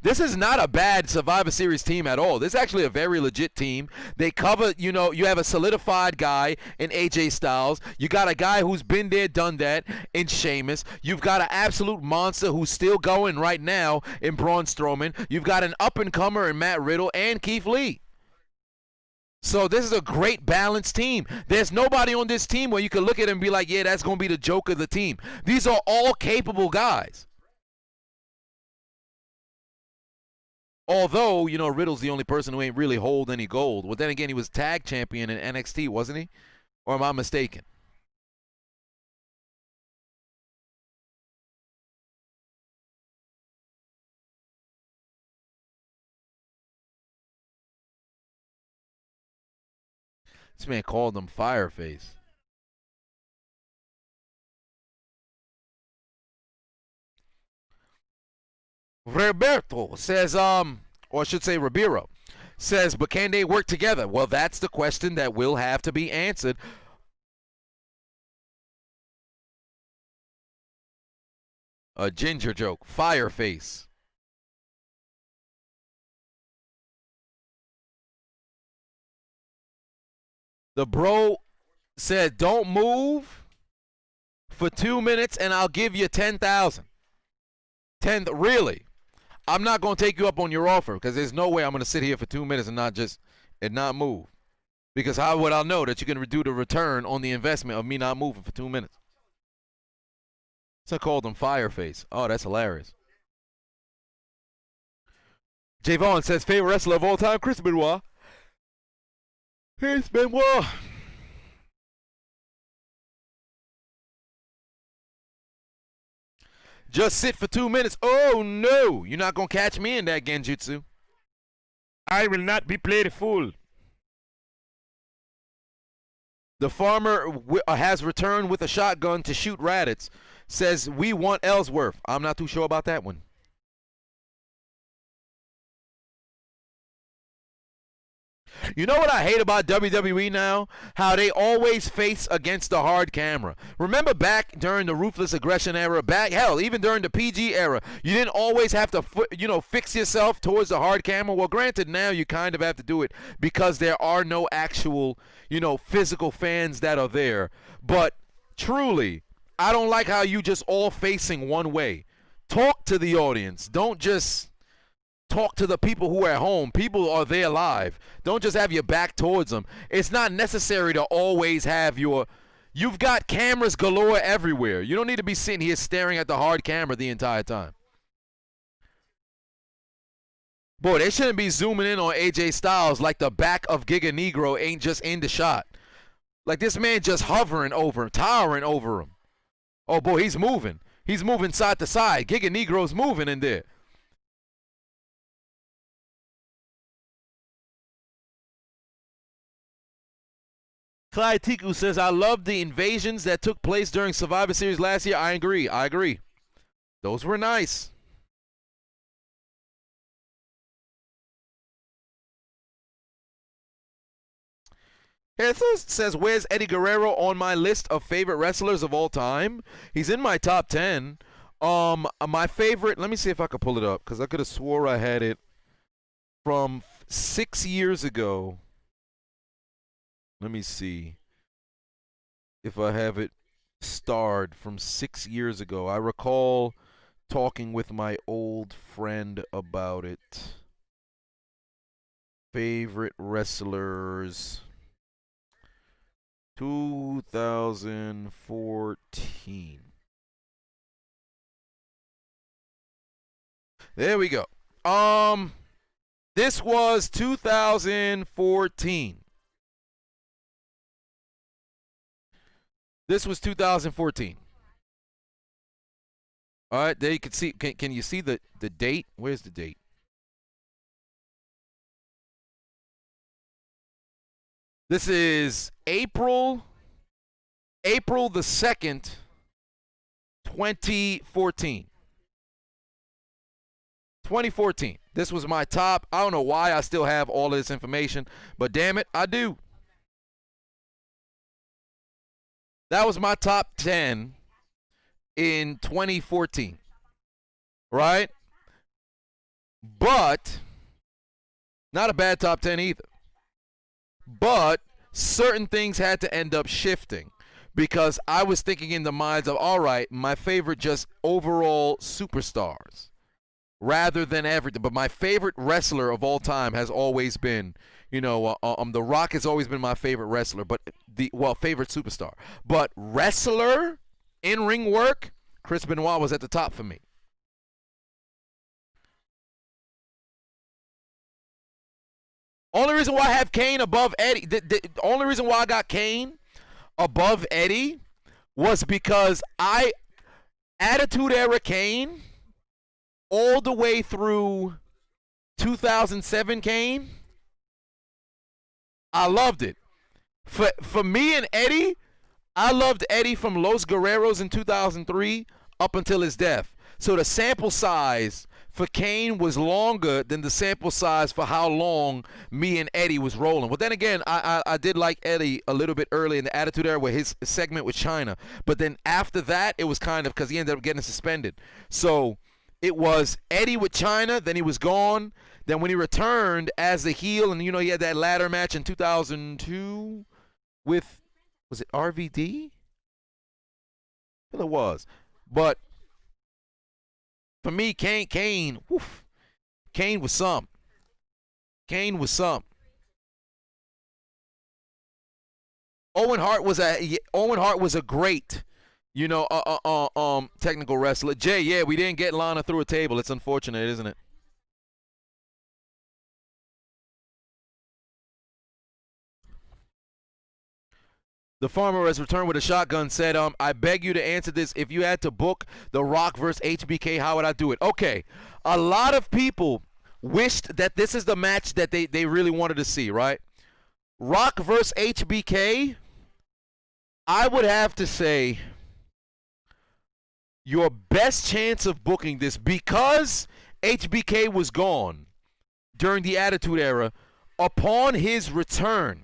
This is not a bad Survivor Series team at all. This is actually a very legit team. They cover, you have a solidified guy in AJ Styles. You got a guy who's been there, done that in Sheamus. You've got an absolute monster who's still going right now in Braun Strowman. You've got an up-and-comer in Matt Riddle and Keith Lee. So this is a great balanced team. There's nobody on this team where you can look at it and be like, yeah, that's going to be the joke of the team. These are all capable guys. Although, Riddle's the only person who ain't really hold any gold. Well, then again, he was tag champion in NXT, wasn't he? Or am I mistaken? This man called him Fireface. Roberto says, or I should say Ribeiro, says, but can they work together? Well, that's the question that will have to be answered. A ginger joke. Fireface. The bro said, don't move for 2 minutes and I'll give you 10,000. 10, really? I'm not going to take you up on your offer because there's no way I'm going to sit here for 2 minutes and not move. Because how would I know that you're going to do the return on the investment of me not moving for 2 minutes? So I called him Fireface. Oh, that's hilarious. Javon says, favorite wrestler of all time, Chris Benoit. Chris Benoit. Just sit for 2 minutes. Oh, no. You're not going to catch me in that genjutsu. I will not be played a fool. The farmer has returned with a shotgun to shoot rabbits. Says, we want Ellsworth. I'm not too sure about that one. You know what I hate about WWE now? How they always face against the hard camera. Remember back during the Ruthless Aggression era, hell, even during the PG era, you didn't always have to, fix yourself towards the hard camera. Well, granted, now you kind of have to do it because there are no actual, physical fans that are there. But truly, I don't like how you just all facing one way. Talk to the audience. Don't just talk to the people who are at home. People are there live. Don't just have your back towards them. It's not necessary to always have you've got cameras galore everywhere. You don't need to be sitting here staring at the hard camera the entire time. Boy, they shouldn't be zooming in on AJ Styles like the back of Giga Negro ain't just in the shot. Like this man just hovering over him, towering over him. Oh boy, he's moving. He's moving side to side. Giga Negro's moving in there. Clyde Tiku says, I love the invasions that took place during Survivor Series last year. I agree. Those were nice. Jesus says, where's Eddie Guerrero on my list of favorite wrestlers of all time? He's in my top 10. My favorite, let me see if I can pull it up, because I could have swore I had it from 6 years ago. Let me see if I have it starred from 6 years ago. I recall talking with my old friend about it. Favorite wrestlers 2014. There we go. This was 2014. This was 2014. All right, there you can see. Can you see the date? Where's the date? This is April the 2nd, 2014. 2014. This was my top. I don't know why I still have all of this information, but damn it, I do. That was my top 10 in 2014. Right? But not a bad top 10 either. But certain things had to end up shifting because I was thinking in the minds of, all right, my favorite just overall superstars rather than everything. But my favorite wrestler of all time has always been, The Rock has always been my favorite wrestler, but favorite superstar. But wrestler, in-ring work, Chris Benoit was at the top for me. Only reason why I have Kane above Eddie, the only reason why I got Kane above Eddie was because Attitude Era Kane, all the way through 2007 Kane, I loved it. For me and Eddie, I loved Eddie from Los Guerreros in 2003 up until his death. So the sample size for Kane was longer than the sample size for how long me and Eddie was rolling. But then again, I did like Eddie a little bit early in the Attitude Era with his segment with China. But then after that, it was kind of because he ended up getting suspended. So it was Eddie with China, then he was gone. Then when he returned as the heel, and he had that ladder match in 2002 with, was it RVD? Well, it was. But for me, Kane was some. Kane was some. Owen Hart was a great, technical wrestler. Jay, yeah, we didn't get Lana through a table. It's unfortunate, isn't it? The farmer has returned with a shotgun, said, I beg you to answer this. If you had to book The Rock versus HBK, how would I do it? Okay, a lot of people wished that this is the match that they really wanted to see, right? Rock versus HBK, I would have to say your best chance of booking this, because HBK was gone during the Attitude Era, upon his return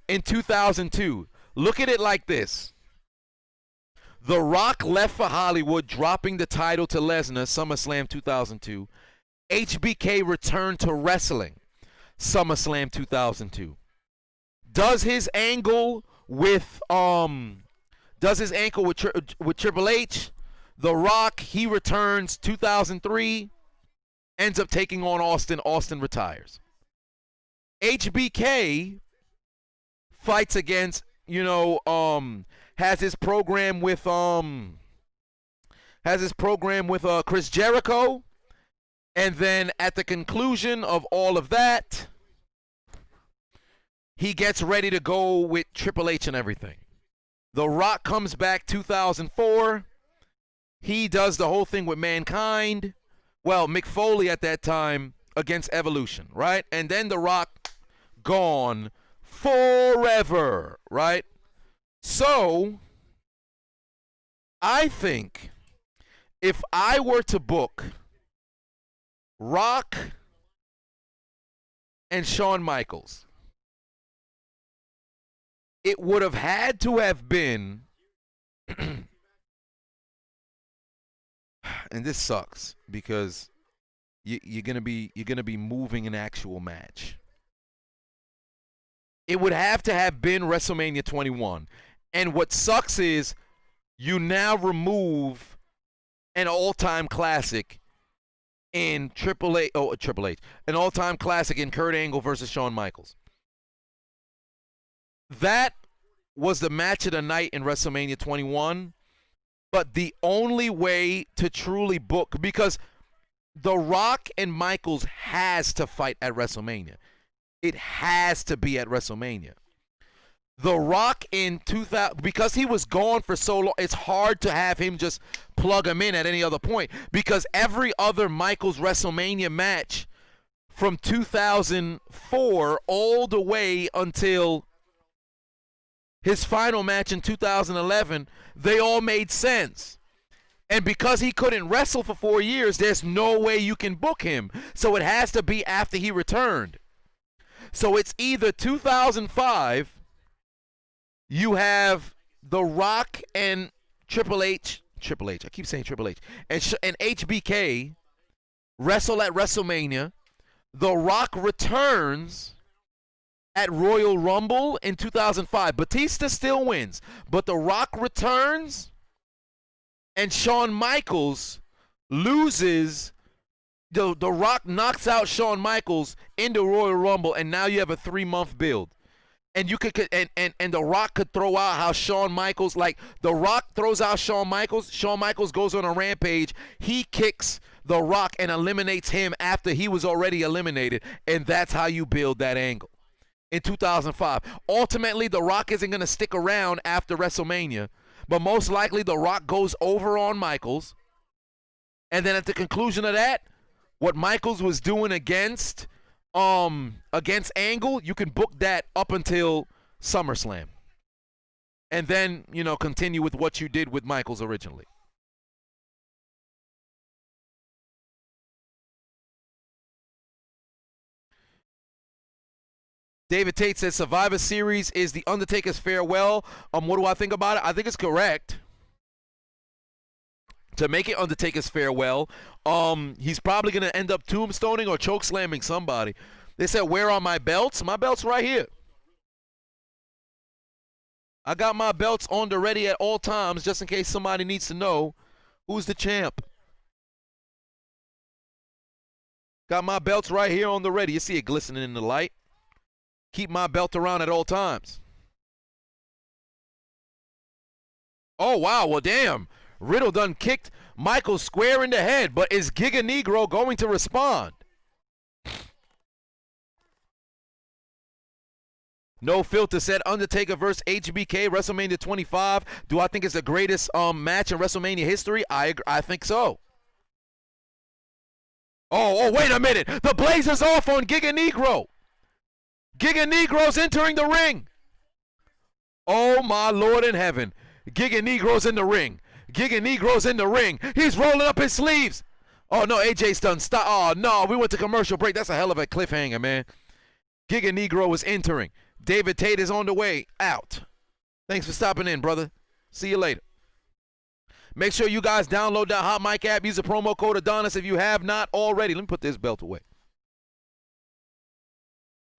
in 2002. Look at it like this. The Rock left for Hollywood, dropping the title to Lesnar, SummerSlam 2002. HBK returned to wrestling, SummerSlam 2002. Does his angle with Triple H. The Rock, he returns 2003, ends up taking on Austin. Austin retires. HBK fights against, has his program with Chris Jericho, and then at the conclusion of all of that, he gets ready to go with Triple H and everything. The Rock comes back 2004. He does the whole thing with Mankind. Well, Mick Foley at that time against Evolution, right? And then The Rock gone forever, right? So, I think if I were to book Rock and Shawn Michaels, it would have had to have been, and this sucks because you're gonna be moving an actual match. It would have to have been WrestleMania 21, and what sucks is you now remove an all-time classic in Triple H, an all-time classic in Kurt Angle versus Shawn Michaels. That was the match of the night in WrestleMania 21, but the only way to truly book, because The Rock and Michaels has to fight at WrestleMania. It has to be at WrestleMania. The Rock in 2000, because he was gone for so long, it's hard to have him just plug him in at any other point, because every other Michaels WrestleMania match from 2004 all the way until his final match in 2011, they all made sense. And because he couldn't wrestle for 4 years, there's no way you can book him. So it has to be after he returned. So it's either 2005, you have The Rock and Triple H, I keep saying Triple H, and HBK wrestle at WrestleMania. The Rock returns at Royal Rumble in 2005. Batista still wins, but The Rock returns, and Shawn Michaels loses. The Rock knocks out Shawn Michaels in the Royal Rumble, and now you have a 3-month build. And you could and The Rock could throw out how Shawn Michaels, like The Rock throws out Shawn Michaels goes on a rampage, he kicks The Rock and eliminates him after he was already eliminated, and that's how you build that angle. In 2005. Ultimately, The Rock isn't going to stick around after WrestleMania, but most likely The Rock goes over on Michaels, and then at the conclusion of that, what Michaels was doing against Angle, you can book that up until SummerSlam. And then, continue with what you did with Michaels originally. David Tate says Survivor Series is the Undertaker's farewell. What do I think about it? I think it's correct to make it Undertaker's farewell. He's probably going to end up tombstoning or choke slamming somebody. They said, where are my belts? My belt's right here. I got my belts on the ready at all times, just in case somebody needs to know who's the champ. Got my belts right here on the ready. You see it glistening in the light. Keep my belt around at all times. Oh, wow. Well, damn. Riddle done kicked Michael square in the head, but is Giga Negro going to respond? No Filter said Undertaker versus HBK, WrestleMania 25. Do I think it's the greatest match in WrestleMania history? I think so. Oh, wait a minute. The Blazers off on Giga Negro. Giga Negro's entering the ring. Oh, my Lord in heaven. Giga Negro's in the ring. Giga Negro's in the ring. He's rolling up his sleeves. Oh, no, AJ's done. Stop. Oh, no, we went to commercial break. That's a hell of a cliffhanger, man. Giga Negro is entering. David Tate is on the way out. Thanks for stopping in, brother. See you later. Make sure you guys download that Hot Mic app. Use the promo code Adonis if you have not already. Let me put this belt away.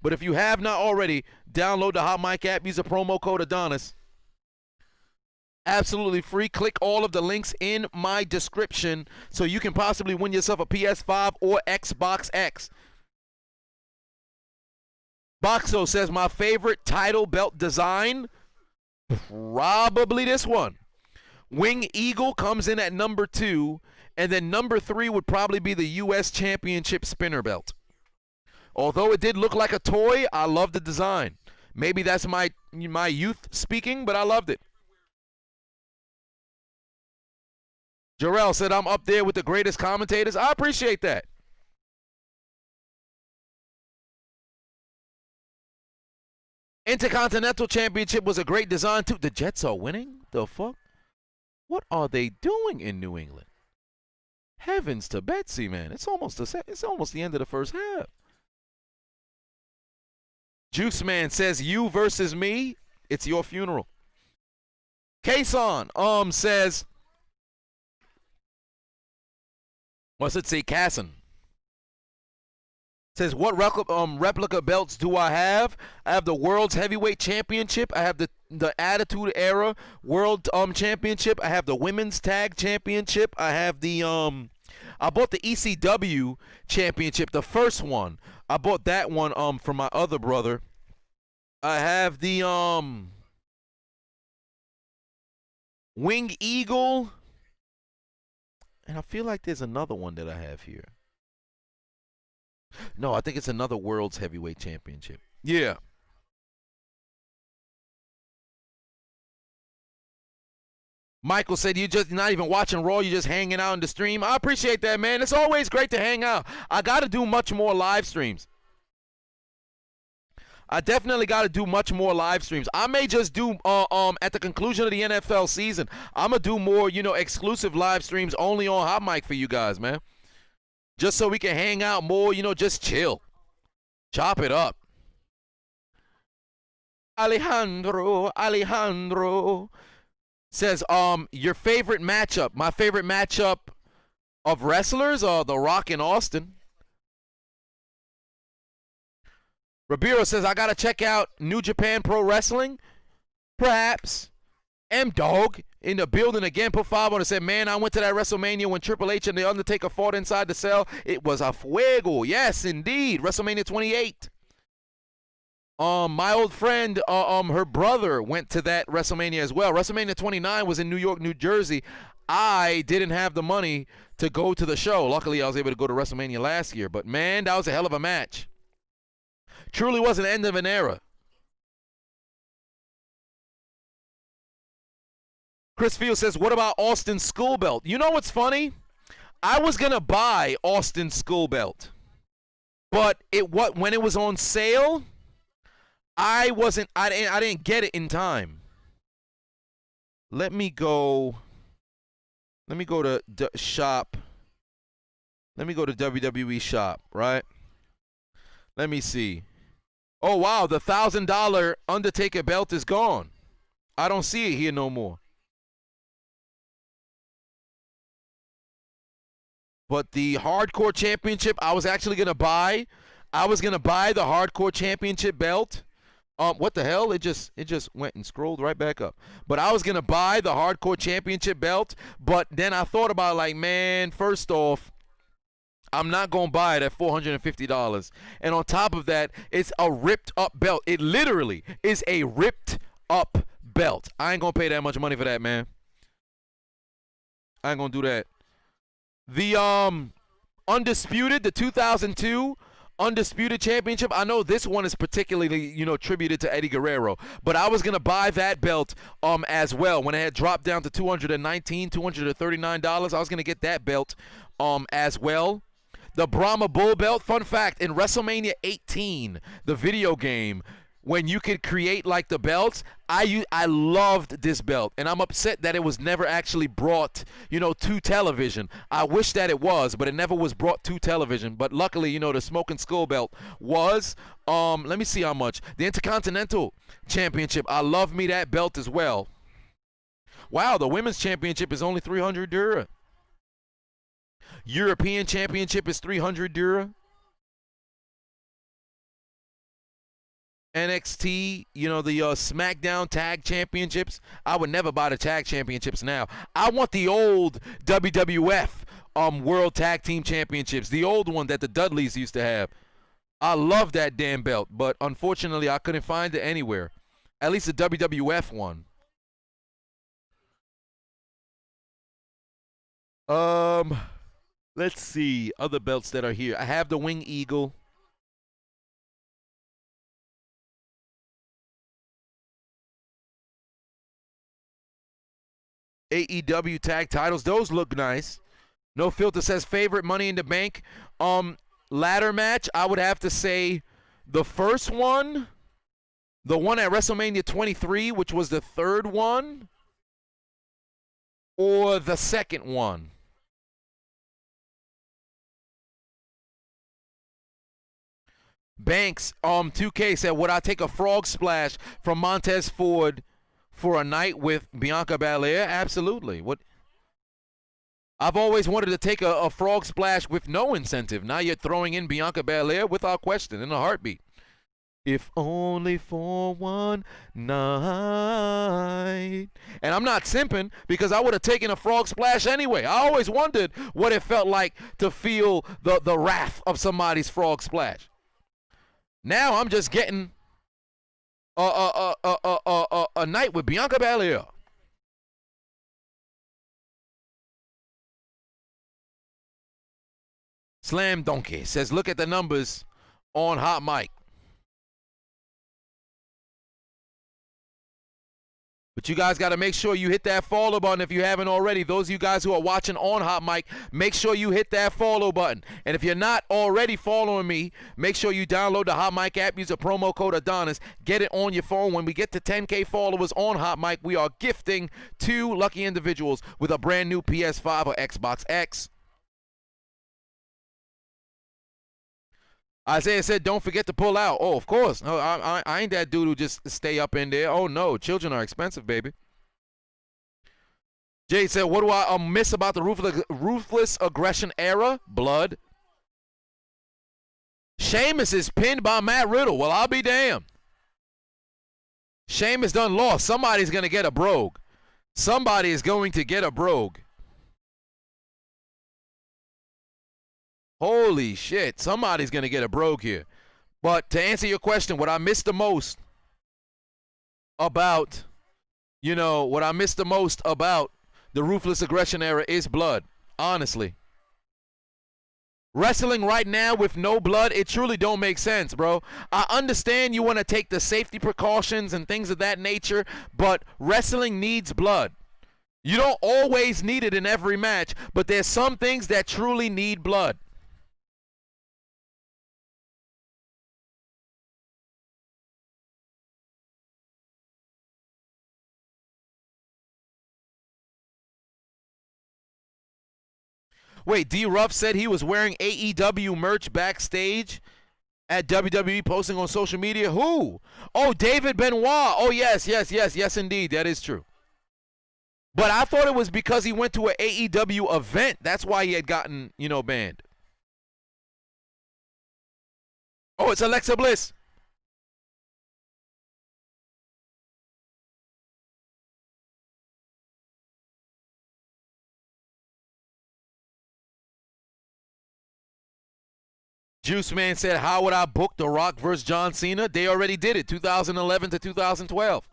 But if you have not already, download the Hot Mic app. Use the promo code Adonis. Absolutely free. Click all of the links in my description so you can possibly win yourself a PS5 or Xbox X. Boxo says my favorite title belt design, probably this one. Wing Eagle comes in at number 2, and then number 3 would probably be the U.S. Championship spinner belt. Although it did look like a toy, I love the design. Maybe that's my youth speaking, but I loved it. Jarrell said I'm up there with the greatest commentators. I appreciate that. Intercontinental Championship was a great design too. The Jets are winning? The fuck? What are they doing in New England? Heavens to Betsy, man. It's almost the end of the first half. Juice Man says, you versus me, it's your funeral. Kason says, what's it say? Casson says, what replica belts do I have? I have the World's Heavyweight Championship. I have the Attitude Era World Championship. I have the Women's Tag Championship. I have the I bought the ECW Championship, the first one. I bought that one from my other brother. I have the Wing Eagle. And I feel like there's another one that I have here. No, I think it's another World's Heavyweight Championship. Yeah. Michael said, you're just not even watching Raw, you're just hanging out in the stream. I appreciate that, man. It's always great to hang out. I got to do much more live streams. I definitely got to do much more live streams. I may just do, at the conclusion of the NFL season, I'm going to do more, exclusive live streams only on Hot Mic for you guys, man. Just so we can hang out more, just chill. Chop it up. Alejandro says, your favorite matchup. My favorite matchup of wrestlers are The Rock and Austin. Rabiro says, I got to check out New Japan Pro Wrestling. Perhaps. M-Dog in the building again. Put 5 on it. Said, man, I went to that WrestleMania when Triple H and The Undertaker fought inside the cell. It was a fuego. Yes, indeed. WrestleMania 28. My old friend, her brother went to that WrestleMania as well. WrestleMania 29 was in New York, New Jersey. I didn't have the money to go to the show. Luckily, I was able to go to WrestleMania last year. But, man, that was a hell of a match. Truly was an end of an era. Chris Field says, what about Austin's school belt? You know what's funny? I was going to buy Austin's school belt. But when it was on sale, I didn't get it in time. Let me go to shop. Let me go to WWE shop, right? Let me see. Oh, wow, the $1,000 Undertaker belt is gone. I don't see it here no more. But the Hardcore Championship, I was actually going to buy. I was going to buy the Hardcore Championship belt. What the hell? It just went and scrolled right back up. But I was going to buy the Hardcore Championship belt. But then I thought about it like, man, first off, I'm not going to buy it at $450. And on top of that, it's a ripped up belt. It literally is a ripped up belt. I ain't going to pay that much money for that, man. I ain't going to do that. The Undisputed, the 2002 Undisputed Championship, I know this one is particularly, tributed to Eddie Guerrero, but I was going to buy that belt as well. When it had dropped down to $239, $239, I was going to get that belt as well. The Brahma Bull belt, fun fact, in WrestleMania 18, the video game, when you could create like the belts, I loved this belt, and I'm upset that it was never actually brought, to television. I wish that it was, but it never was brought to television. But luckily, the Smoking Skull belt was. Let me see how much. The Intercontinental Championship, I love me that belt as well. Wow, the Women's Championship is only 300 Dura. European Championship is 300 Dura. NXT, the SmackDown Tag Championships. I would never buy the Tag Championships now. I want the old WWF World Tag Team Championships, the old one that the Dudleys used to have. I love that damn belt, but unfortunately I couldn't find it anywhere. At least the WWF one. Let's see other belts that are here. I have the Wing Eagle. AEW tag titles, those look nice. No Filter says favorite Money in the Bank ladder match. I would have to say the first one, The one at WrestleMania 23, which was the third one, or the second one? Banks 2K said, would I take a frog splash from Montez Ford for a night with Bianca Belair? Absolutely. What? I've always wanted to take a frog splash with no incentive. Now you're throwing in Bianca Belair without question, in a heartbeat. If only for one night. And I'm not simping, because I would have taken a frog splash anyway. I always wondered what it felt like to feel the wrath of somebody's frog splash. Now I'm just getting a night with Bianca Belair. Slam Donkey says, look at the numbers on Hot Mic. But you guys got to make sure you hit that follow button if you haven't already. Those of you guys who are watching on Hot Mic, make sure you hit that follow button. And if you're not already following me, make sure you download the Hot Mic app. Use a promo code Adonis. Get it on your phone. When we get to 10K followers on Hot Mic, we are gifting 2 lucky individuals with a brand new PS5 or Xbox X. Isaiah said, don't forget to pull out. Oh, of course. No, I ain't that dude who just stay up in there. Oh, no. Children are expensive, baby. Jay said, what do I miss about the ruthless aggression era? Blood. Sheamus is pinned by Matt Riddle. Well, I'll be damned. Sheamus done lost. Somebody's going to get a brogue. Somebody is going to get a brogue. Holy shit, somebody's going to get a brogue here. But to answer your question, what I missed the most about, what I missed the most about the ruthless aggression era is blood, honestly. Wrestling right now with no blood, it truly don't make sense, bro. I understand you want to take the safety precautions and things of that nature, but wrestling needs blood. You don't always need it in every match, but there's some things that truly need blood. Wait, D-Ruff said he was wearing AEW merch backstage at WWE, posting on social media. Who? Oh, David Benoit. Oh, yes, indeed. That is true. But I thought it was because he went to an AEW event. That's why he had gotten, banned. Oh, it's Alexa Bliss. Juice Man said, how would I book The Rock versus John Cena? They already did it, 2011 to 2012.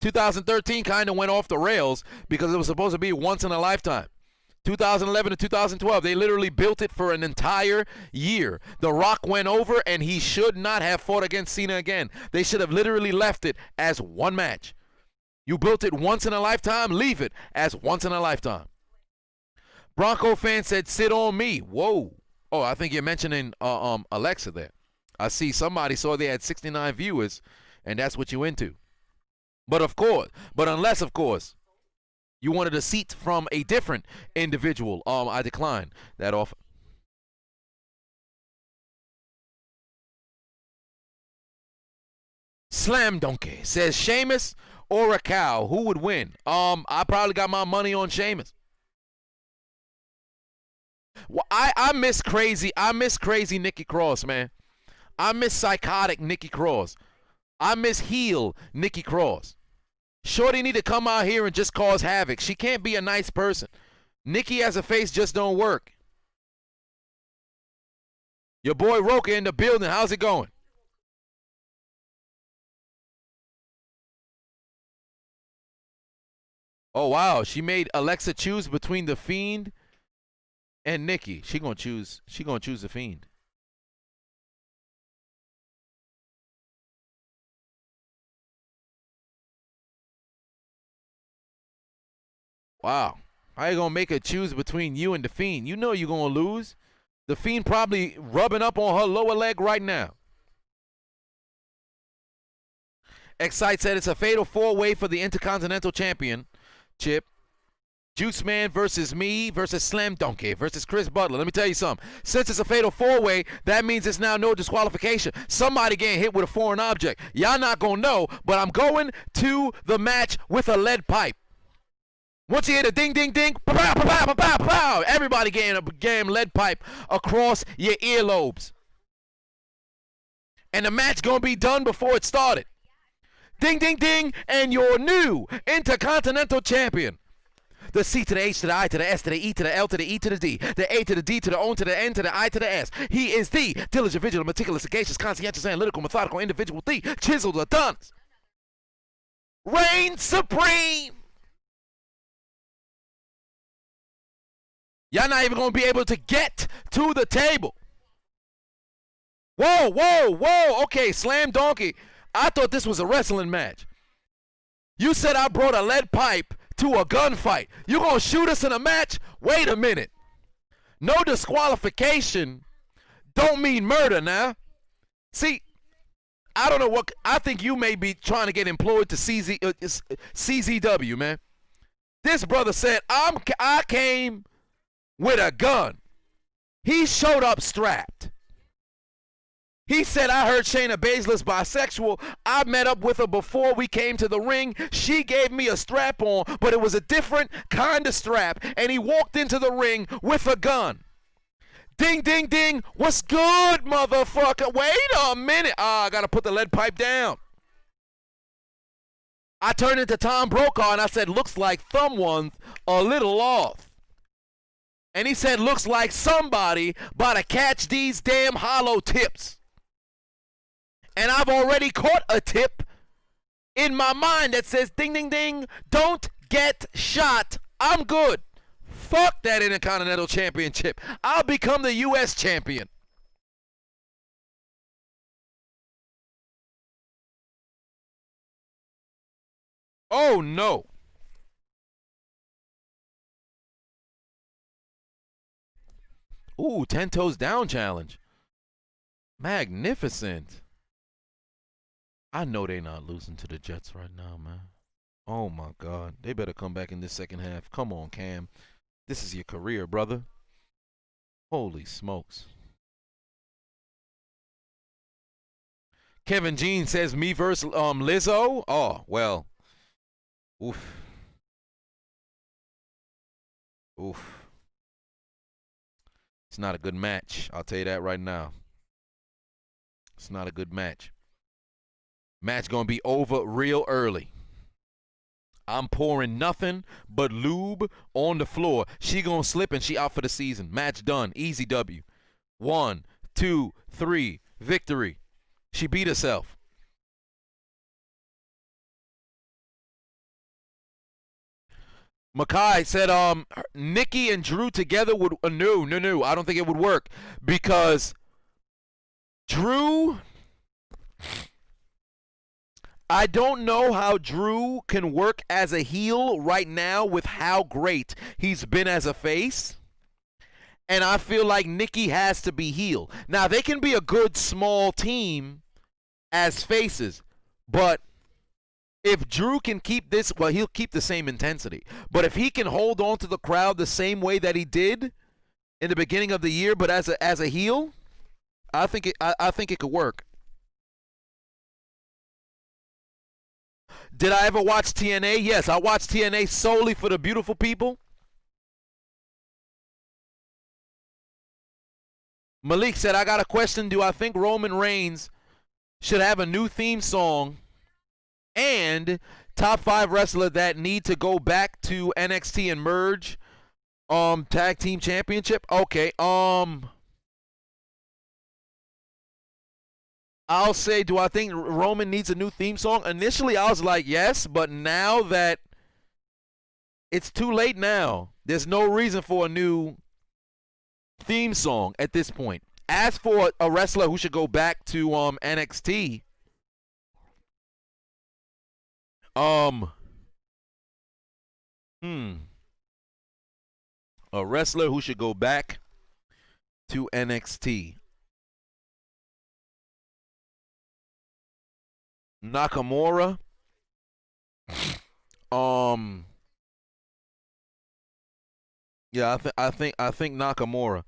2013 kind of went off the rails because it was supposed to be once in a lifetime. 2011 to 2012, they literally built it for an entire year. The Rock went over, and he should not have fought against Cena again. They should have literally left it as one match. You built it once in a lifetime, leave it as once in a lifetime. Bronco fan said, sit on me. Whoa. Oh, I think you're mentioning Alexa there. I see somebody saw they had 69 viewers, and that's what you into. But unless, of course, you wanted a seat from a different individual, I decline that offer. Slam Donkey says, Sheamus or a cow, who would win? I probably got my money on Sheamus. Well, I miss crazy Nikki Cross, man. I miss psychotic Nikki Cross. I miss heel Nikki Cross. Shorty need to come out here and just cause havoc. She can't be a nice person. Nikki as a face just don't work. Your boy Roka in the building. How's it going? Oh, wow. She made Alexa choose between The Fiend and Nikki. She gonna choose The Fiend. Wow. How you gonna make her choose between you and The Fiend? You know you're gonna lose. The Fiend probably rubbing up on her lower leg right now. Excite said it's a fatal 4-way for the Intercontinental Championship. Juice Man versus me versus Slam Donkey versus Chris Butler. Let me tell you something. Since it's a fatal 4-way, that means it's now no disqualification. Somebody getting hit with a foreign object. Y'all not going to know, but I'm going to the match with a lead pipe. Once you hear the ding, ding, ding, pow, pow, pow, pow, pow, pow, everybody getting a damn lead pipe across your earlobes. And the match going to be done before it started. Ding, ding, ding, and your new Intercontinental Champion. The C to the H to the I to the S to the E to the L to the E to the D. The A to the D to the O to the N to the I to the S. He is the diligent, vigilant, meticulous, sagacious, conscientious, analytical, methodical individual. The Chiseled Adonis. Reign supreme. Y'all not even going to be able to get to the table. Whoa, whoa, whoa. Okay, Slam Donkey. I thought this was a wrestling match. You said I brought a lead pipe to a gunfight. You gonna shoot us in a match? Wait a minute. No disqualification don't mean murder now. See, I don't know what, I think you may be trying to get employed to CZW, man. This brother said, I came with a gun. He showed up strapped. He said, I heard Shayna Baszler's bisexual. I met up with her before we came to the ring. She gave me a strap on, but it was a different kind of strap. And he walked into the ring with a gun. Ding, ding, ding. What's good, motherfucker? Wait a minute. I got to put the lead pipe down. I turned into Tom Brokaw and I said, looks like someone's a little off. And he said, looks like somebody about to catch these damn hollow tips. And I've already caught a tip in my mind that says, ding, ding, ding, don't get shot. I'm good. Fuck that Intercontinental Championship. I'll become the U.S. champion. Oh, no. Ooh, 10 toes down challenge. Magnificent. I know they not losing to the Jets right now, man. Oh, my God. They better come back in this second half. Come on, Cam. This is your career, brother. Holy smokes. Kevin Jean says, me versus Lizzo. Oh, well. Oof. Oof. It's not a good match. I'll tell you that right now. It's not a good match. Match gonna be over real early. I'm pouring nothing but lube on the floor. She gonna slip and she out for the season. Match done. Easy W. 1, 2, 3. Victory. She beat herself. Makai said, Nikki and Drew together would, no. I don't think it would work because Drew, I don't know how Drew can work as a heel right now with how great he's been as a face. And I feel like Nikki has to be heel. Now, they can be a good small team as faces, but if Drew can keep this, well, he'll keep the same intensity. But if he can hold on to the crowd the same way that he did in the beginning of the year, but as a heel, I think it could work. Did I ever watch TNA? Yes, I watched TNA solely for the beautiful people. Malik said, I got a question. Do I think Roman Reigns should have a new theme song and top 5 wrestler that need to go back to NXT and merge tag team championship? Okay, I'll say, do I think Roman needs a new theme song? Initially, I was like, yes, but now that it's too late now, there's no reason for a new theme song at this point. As for a wrestler who should go back to NXT, a wrestler who should go back to NXT. Nakamura. Yeah, I think Nakamura.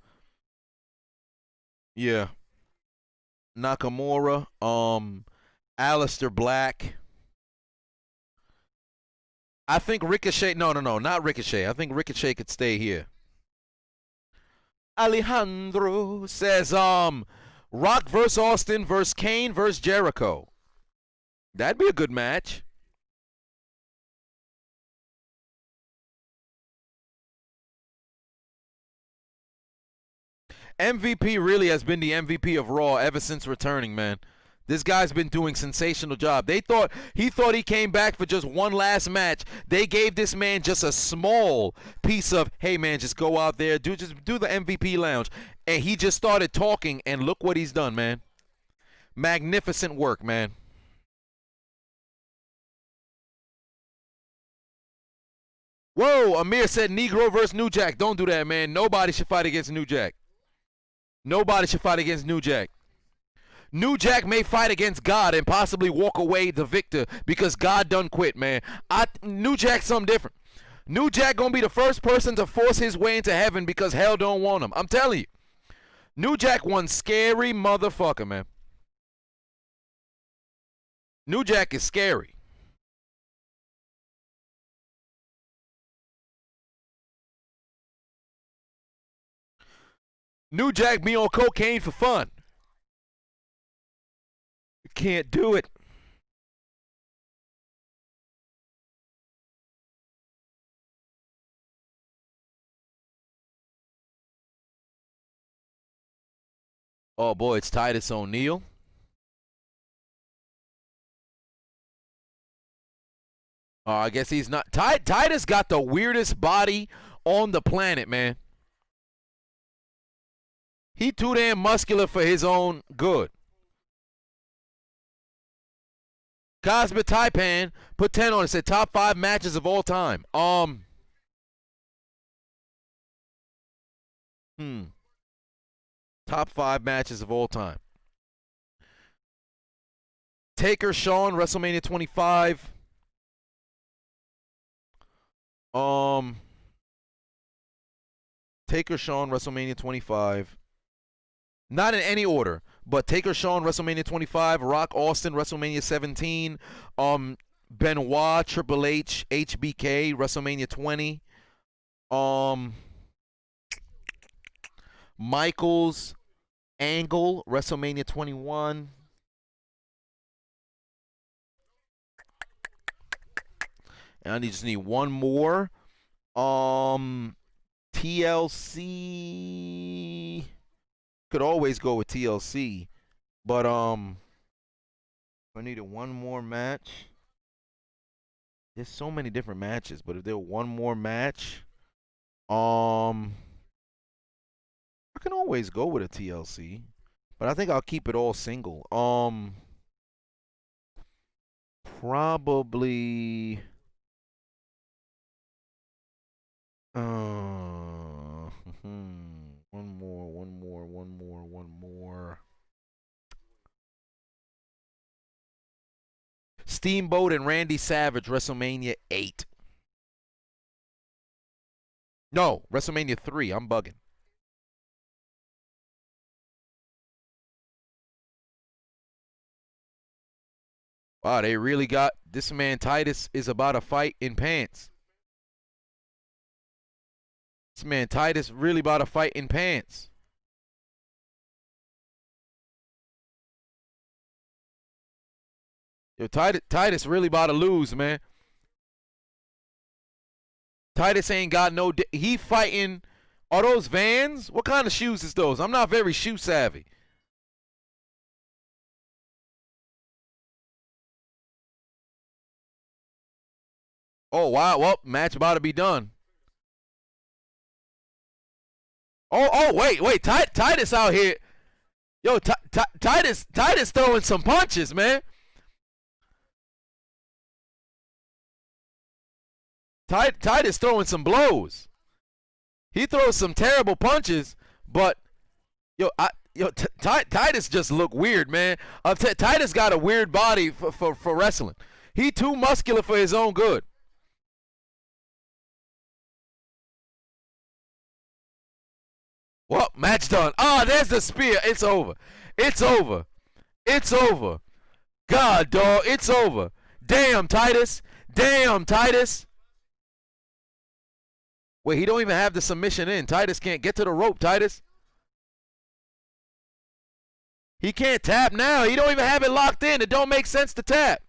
Yeah. Nakamura. Aleister Black. I think Ricochet. No, not Ricochet. I think Ricochet could stay here. Alejandro says, Rock versus Austin versus Kane versus Jericho. That'd be a good match. MVP really has been the MVP of Raw ever since returning, man. This guy's been doing sensational job. He thought he came back for just one last match. They gave this man just a small piece of, hey man, just go out there, do the MVP lounge. And he just started talking, and look what he's done, man. Magnificent work, man. Whoa, Amir said Negro versus New Jack. Don't do that, man. Nobody should fight against New Jack. Nobody should fight against New Jack. New Jack may fight against God and possibly walk away the victor because God done quit, man. New Jack's something different. New Jack gonna be the first person to force his way into heaven because hell don't want him. I'm telling you. New Jack one scary motherfucker, man. New Jack is scary. New Jack be on cocaine for fun. You can't do it. Oh boy, it's Titus O'Neil. I guess he's not. Titus got the weirdest body on the planet, man. He too damn muscular for his own good. Cosmic Taipan put 10 on it. Said top 5 matches of all time. Top 5 matches of all time. Taker Shawn, WrestleMania 25. Taker Shawn, WrestleMania 25. Not in any order, but Taker Shawn, WrestleMania 25, Rock Austin, WrestleMania 17, Benoit, Triple H, HBK, WrestleMania 20, Michaels, Angle, WrestleMania 21. And I just need one more. TLC. Could always go with TLC, but I needed one more match. There's so many different matches, but if there one more match, I can always go with a TLC, but I think I'll keep it all single. Probably. One more. Steamboat and Randy Savage, WrestleMania 8. No, WrestleMania 3. I'm bugging. Wow, they really got this man. Titus is about a fight in pants. This man Titus really about a fight in pants. Yo, Titus really about to lose, man. Titus ain't got no. He fighting. Are those Vans? What kind of shoes is those? I'm not very shoe savvy. Oh wow! Well, match about to be done. Oh wait! Titus out here. Yo, Titus throwing some punches, man. Titus throwing some blows. He throws some terrible punches, but yo, Yo, Titus just look weird, man. Titus got a weird body for wrestling. He too muscular for his own good. Well, match done. Ah, there's the spear. It's over. It's over. It's over. God, dog, it's over. Damn, Titus. Damn, Titus. Wait, he don't even have the submission in. Titus can't get to the rope, Titus. He can't tap now. He don't even have it locked in. It don't make sense to tap.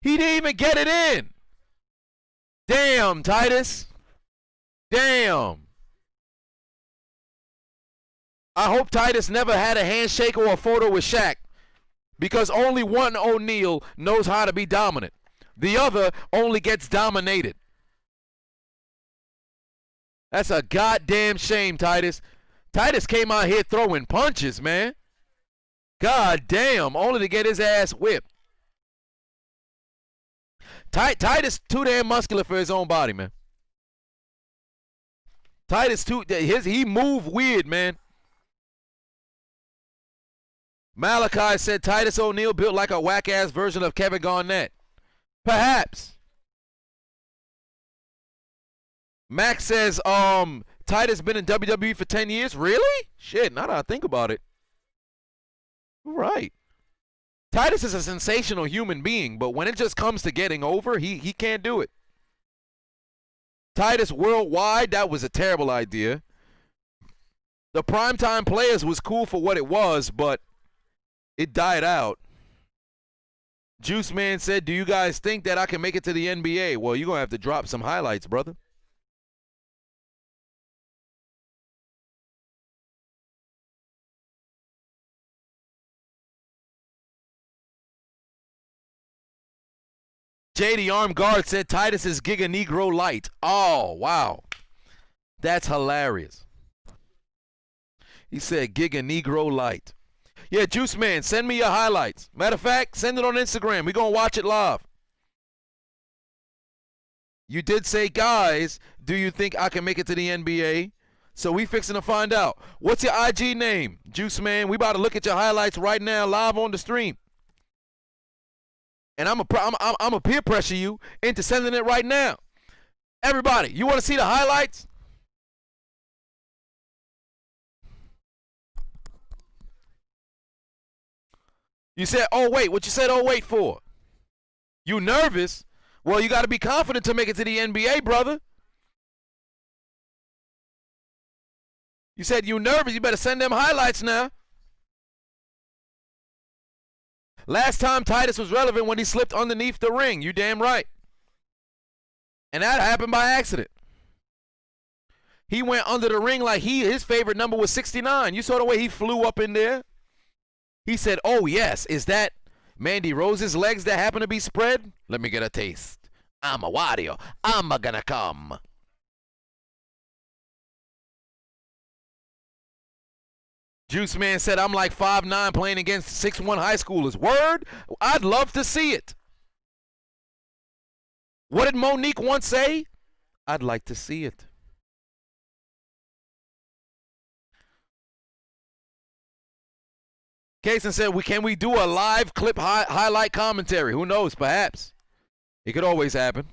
He didn't even get it in. Damn, Titus. Damn. I hope Titus never had a handshake or a photo with Shaq, because only one O'Neal knows how to be dominant. The other only gets dominated. That's a goddamn shame, Titus. Titus came out here throwing punches, man. God damn, only to get his ass whipped. Titus too damn muscular for his own body, man. Titus he move weird, man. Malachi said Titus O'Neal built like a whack-ass version of Kevin Garnett. Perhaps. Max says, Titus been in WWE for 10 years? Really? Shit, now that I think about it. Right. Titus is a sensational human being, but when it just comes to getting over, he can't do it. Titus worldwide, that was a terrible idea. The Primetime Players was cool for what it was, but it died out. Juice Man said, do you guys think that I can make it to the NBA? Well, you're going to have to drop some highlights, brother. JD Arm Guard said Titus is Giga Negro light. Oh, wow. That's hilarious. He said Giga Negro light. Yeah, Juice Man, send me your highlights. Matter of fact, send it on Instagram. We're going to watch it live. You did say, guys, do you think I can make it to the NBA? So we fixing to find out. What's your IG name, Juice Man? We about to look at your highlights right now live on the stream. And I'm a peer pressure you into sending it right now. Everybody, you want to see the highlights? You said, oh, wait. What you said, oh, wait for? You nervous? Well, you got to be confident to make it to the NBA, brother. You said you nervous. You better send them highlights now. Last time Titus was relevant when he slipped underneath the ring. You damn right. And that happened by accident. He went under the ring like his favorite number was 69. You saw the way he flew up in there? He said, oh, yes, is that Mandy Rose's legs that happen to be spread? Let me get a taste. I'm a warrior. I'm a gonna come. Juice Man said, I'm like 5'9" playing against 6'1" high schoolers. Word? I'd love to see it. What did Monique once say? I'd like to see it. Kaysen said, can we do a live clip highlight commentary? Who knows? Perhaps. It could always happen.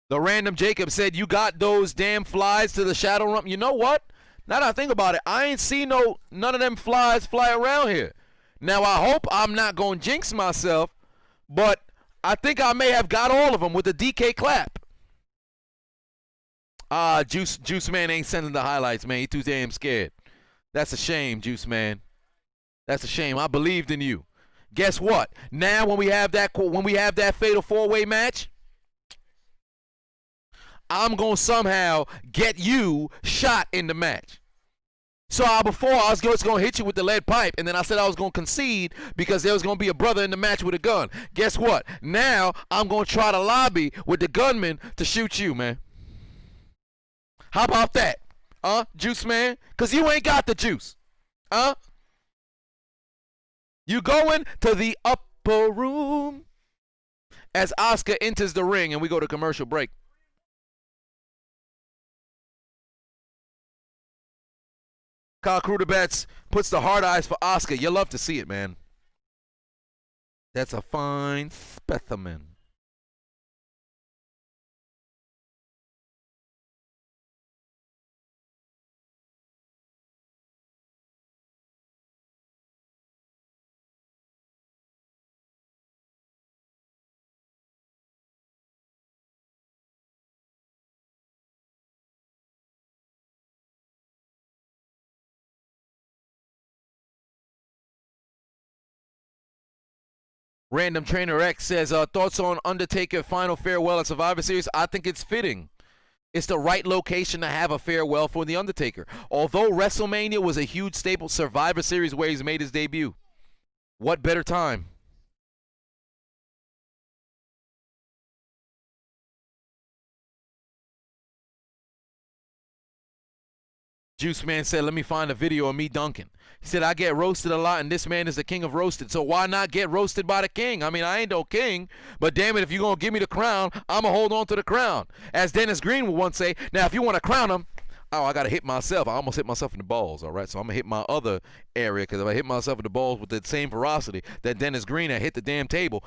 The Random Jacob said, you got those damn flies to the Shadow Rump. You know what? Now that I think about it, I ain't seen none of them flies fly around here. Now, I hope I'm not going to jinx myself, but I think I may have got all of them with the DK clap. Juice Man ain't sending the highlights, man. He too damn scared. That's a shame, Juice Man. That's a shame. I believed in you. Guess what? Now when we have that fatal four-way match, I'm going to somehow get you shot in the match. So before I was just going to hit you with the lead pipe, and then I said I was going to concede because there was going to be a brother in the match with a gun. Guess what? Now I'm going to try to lobby with the gunman to shoot you, man. How about that? Juice Man? Because you ain't got the juice. You going to the upper room as Oscar enters the ring and we go to commercial break. Kyle Kruderbets puts the hard eyes for Oscar. You love to see it, man. That's a fine specimen. Random Trainer X says, thoughts on Undertaker final farewell at Survivor Series? I think it's fitting. It's the right location to have a farewell for The Undertaker. Although WrestleMania was a huge staple, Survivor Series where he's made his debut. What better time? Juice Man said, let me find a video of me dunking. He said, I get roasted a lot, and this man is the king of roasted. So why not get roasted by the king? I mean, I ain't no king, but damn it, if you're going to give me the crown, I'm going to hold on to the crown. As Dennis Green would once say, now, if you want to crown him, oh, I got to hit myself. I almost hit myself in the balls, all right? So I'm going to hit my other area, because if I hit myself in the balls with the same ferocity that Dennis Green had hit the damn table,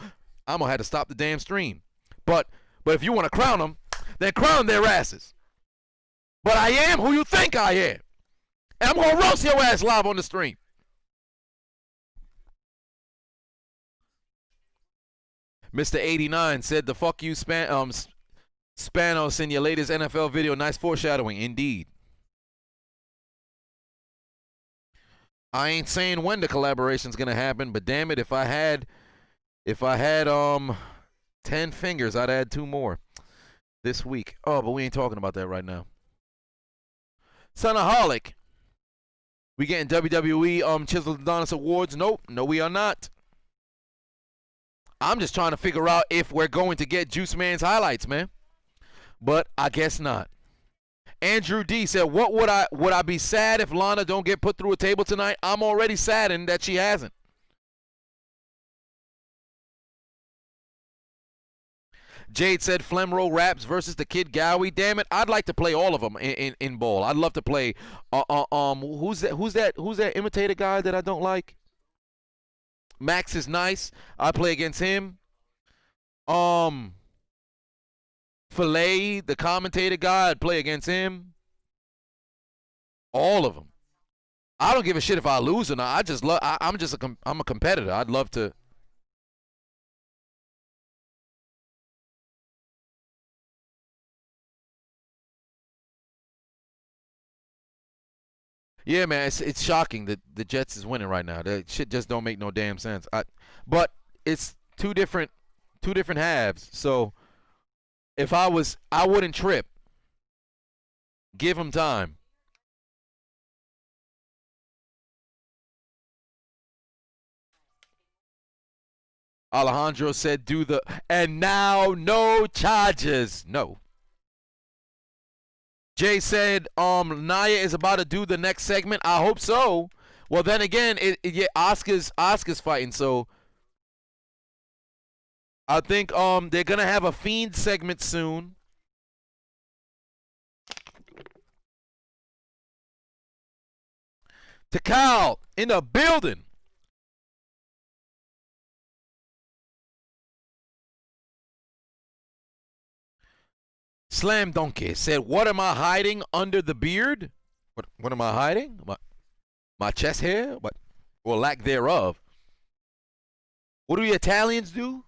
I'm going to have to stop the damn stream. But if you want to crown them, then crown their asses. But I am who you think I am. And I'm going to roast your ass live on the stream. Mr. 89 said, the fuck you Spanos in your latest NFL video. Nice foreshadowing. Indeed. I ain't saying when the collaboration's going to happen, but damn it, if I had 10 fingers, I'd add 2 more this week. Oh, but we ain't talking about that right now. Sonaholic. We getting WWE Chiseled Adonis awards? Nope. No, we are not. I'm just trying to figure out if we're going to get Juice Man's highlights, man. But I guess not. Andrew D said, "What would I be sad if Lana don't get put through a table tonight? I'm already saddened that she hasn't." Jade said Flemro Raps versus the Kid Gowie. Damn it, I'd like to play all of them in Brawl. I'd love to play. Who's that imitator guy that I don't like? Max is nice. I play against him. Filet, the commentator guy, I'd play against him. All of them. I don't give a shit if I lose or not. I just love. I'm a competitor. I'd love to. Yeah, man, it's shocking that the Jets is winning right now. That shit just don't make no damn sense. But it's two different halves. So if I wouldn't trip. Give him time. Alejandro said, and now no charges. No. Jay said, Nia is about to do the next segment. I hope so. Well, then again, Oscar's fighting, so I think they're gonna have a Fiend segment soon. Takal in the building. Slam Donkey said, what am I hiding under the beard? What am I hiding? My chest hair? What? Or lack thereof. What do the Italians do?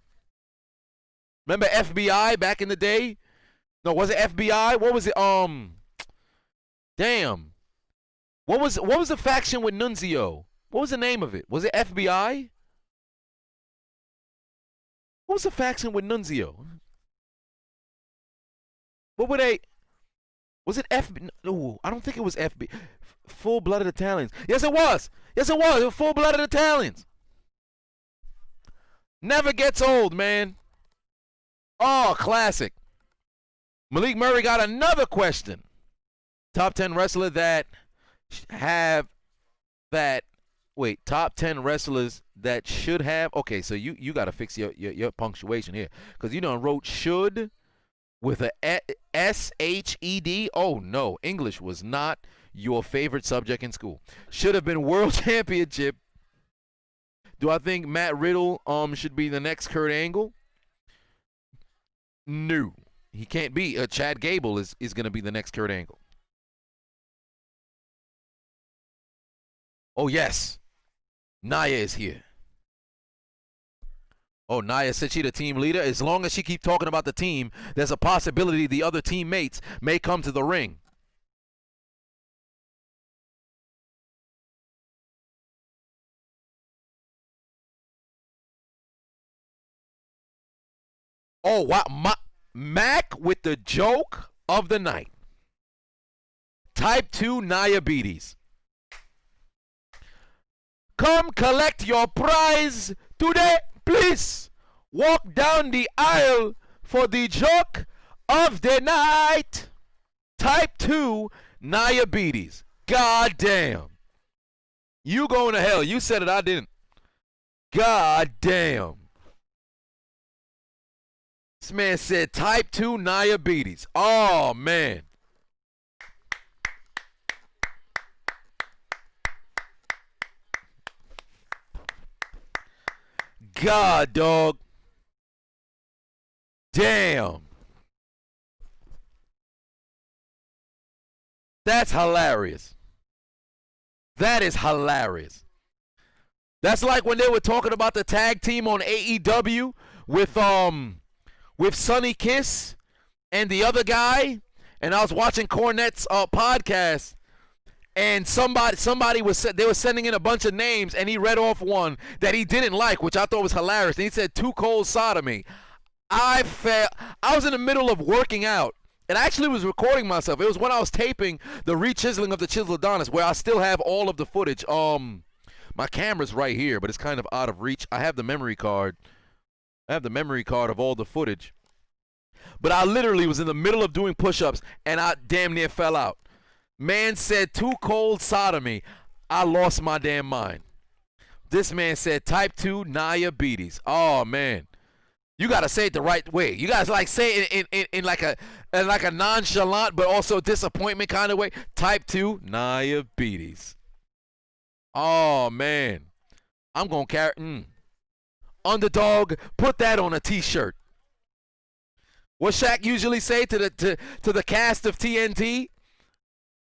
Remember FBI back in the day? No, was it FBI? What was it? Damn. What was the faction with Nunzio? What was the name of it? Was it FBI? What was the faction with Nunzio? What were they? Was it FB? No, I don't think it was FB. Full-blooded Italians. Yes, it was. Yes, it was. It was full-blooded Italians. Never gets old, man. Oh, classic. Malik Murray got another question. Top 10 wrestler that have that. Wait, top 10 wrestlers that should have. Okay, so you got to fix your punctuation here, because you done wrote should with a S-H-E-D. Oh, no. English was not Your favorite subject in school. Should have been world championship. Do I think Matt Riddle should be the next Kurt Angle? No. He can't be. Chad Gable is going to be the next Kurt Angle. Oh, yes. Nia is here. Oh, Nia said she's the team leader. As long as she keeps talking about the team, there's a possibility the other teammates may come to the ring. Oh, wow. Mac with the joke of the night. Type 2 diabetes. Come collect your prize today, please. Walk down the aisle for the joke of the night. Type 2 diabetes. God damn. You going to hell. You said it, I didn't. God damn. This man said type 2 diabetes. Oh, man. God, dog. Damn. That's hilarious. That is hilarious. That's like when they were talking about the tag team on AEW with Sonny Kiss and the other guy, and I was watching Cornette's podcast, and somebody they were sending in a bunch of names, and he read off one that he didn't like, which I thought was hilarious. And he said Too Cold Sodomy. I was in the middle of working out, and I actually was recording myself. It was when I was taping the re-chiseling of the Chiseled Adonis, where I still have all of the footage. My camera's right here, but it's kind of out of reach. I have the memory card. I have the memory card of all the footage. But I literally was in the middle of doing push-ups, and I damn near fell out. Man said Too Cold Sodomy. I lost my damn mind. This man said type 2 diabetes. Oh, man. You got to say it the right way. You guys like say it in like a nonchalant but also disappointment kind of way. Type 2 diabetes. Oh, man. I'm going to carry... Underdog, put that on a t-shirt. What Shaq usually say to the cast of TNT?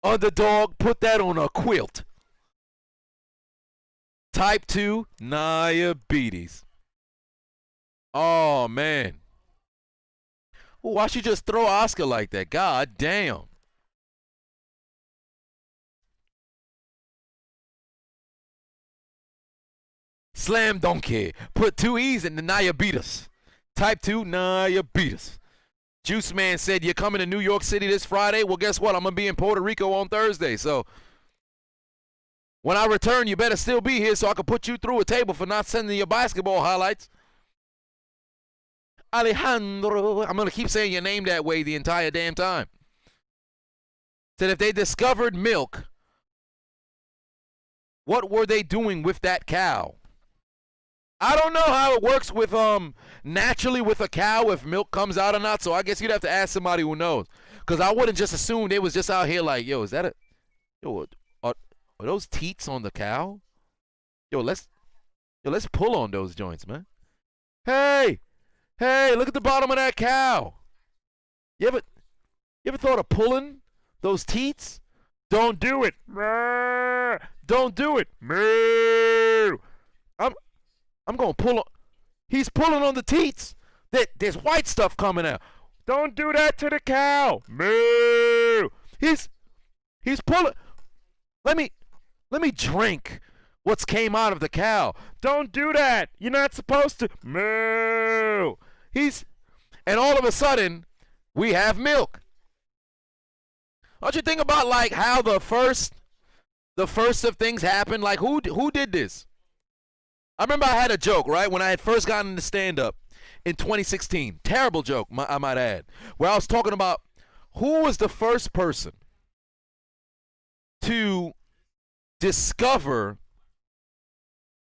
Underdog, put that on a quilt. Type 2 diabetes. Oh, man. Ooh, why should you just throw Oscar like that? God damn. Slam donkey. Put 2 E's in the diabetes. Type 2 diabetes. Juice Man said, you're coming to New York City this Friday? Well, guess what? I'm going to be in Puerto Rico on Thursday. So when I return, you better still be here so I can put you through a table for not sending your basketball highlights. Alejandro. I'm going to keep saying your name that way the entire damn time. Said if they discovered milk, what were they doing with that cow? I don't know how it works with naturally with a cow if milk comes out or not, so I guess you'd have to ask somebody who knows. Because I wouldn't just assume they was just out here like, yo, is that are those teats on the cow? Yo, let's pull on those joints, man. Hey, look at the bottom of that cow. You ever thought of pulling those teats? Don't do it. Don't do it. I'm going to pull on. He's pulling on the teats. There's white stuff coming out. Don't do that to the cow. Moo. He's pulling. Let me drink what's came out of the cow. Don't do that. You're not supposed to. Moo. And all of a sudden, we have milk. Don't you think about like how the first of things happened? Like who did this? I remember I had a joke, right, when I had first gotten into stand-up in 2016. Terrible joke, I might add, where I was talking about who was the first person to discover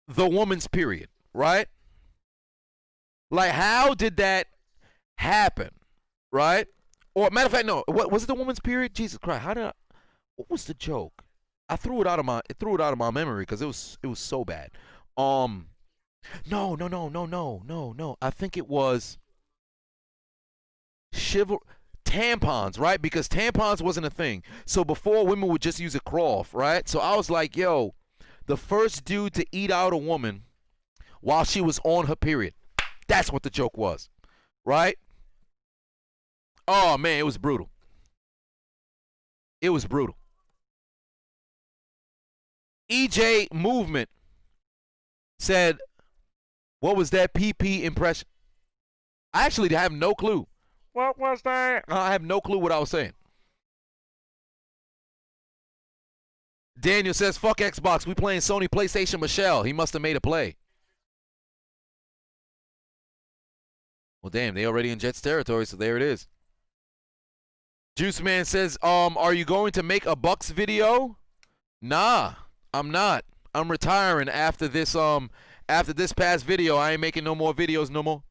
the woman's period, right? Like, how did that happen, right? Or, matter of fact, no, what was it the woman's period? Jesus Christ, What was the joke? I threw it out of my memory because it was so bad. No. I think it was tampons, right? Because tampons wasn't a thing. So before, women would just use a cloth, right? So I was like, yo, the first dude to eat out a woman while she was on her period. That's what the joke was, right? Oh, man, it was brutal. It was brutal. EJ Movement said, what was that PP impression? I actually have no clue. What was that? I have no clue what I was saying. Daniel says, fuck Xbox. We playing Sony PlayStation Michelle. He must have made a play. Well, damn, they already in Jets territory, so there it is. Juice Man says, are you going to make a Bucks video? Nah, I'm not. I'm retiring after this past video. I ain't making no more videos no more.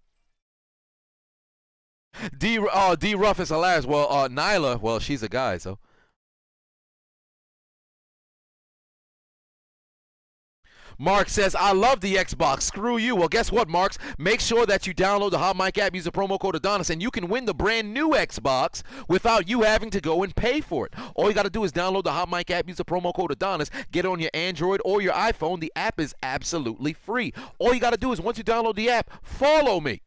D Ruff is hilarious. Well, Nyla, well, she's a guy, so. Mark says, I love the Xbox. Screw you. Well, guess what, Marks? Make sure that you download the Hot Mic app, use the promo code Adonis, and you can win the brand new Xbox without you having to go and pay for it. All you got to do is download the Hot Mic app, use the promo code Adonis, get it on your Android or your iPhone. The app is absolutely free. All you got to do is, once you download the app, follow me.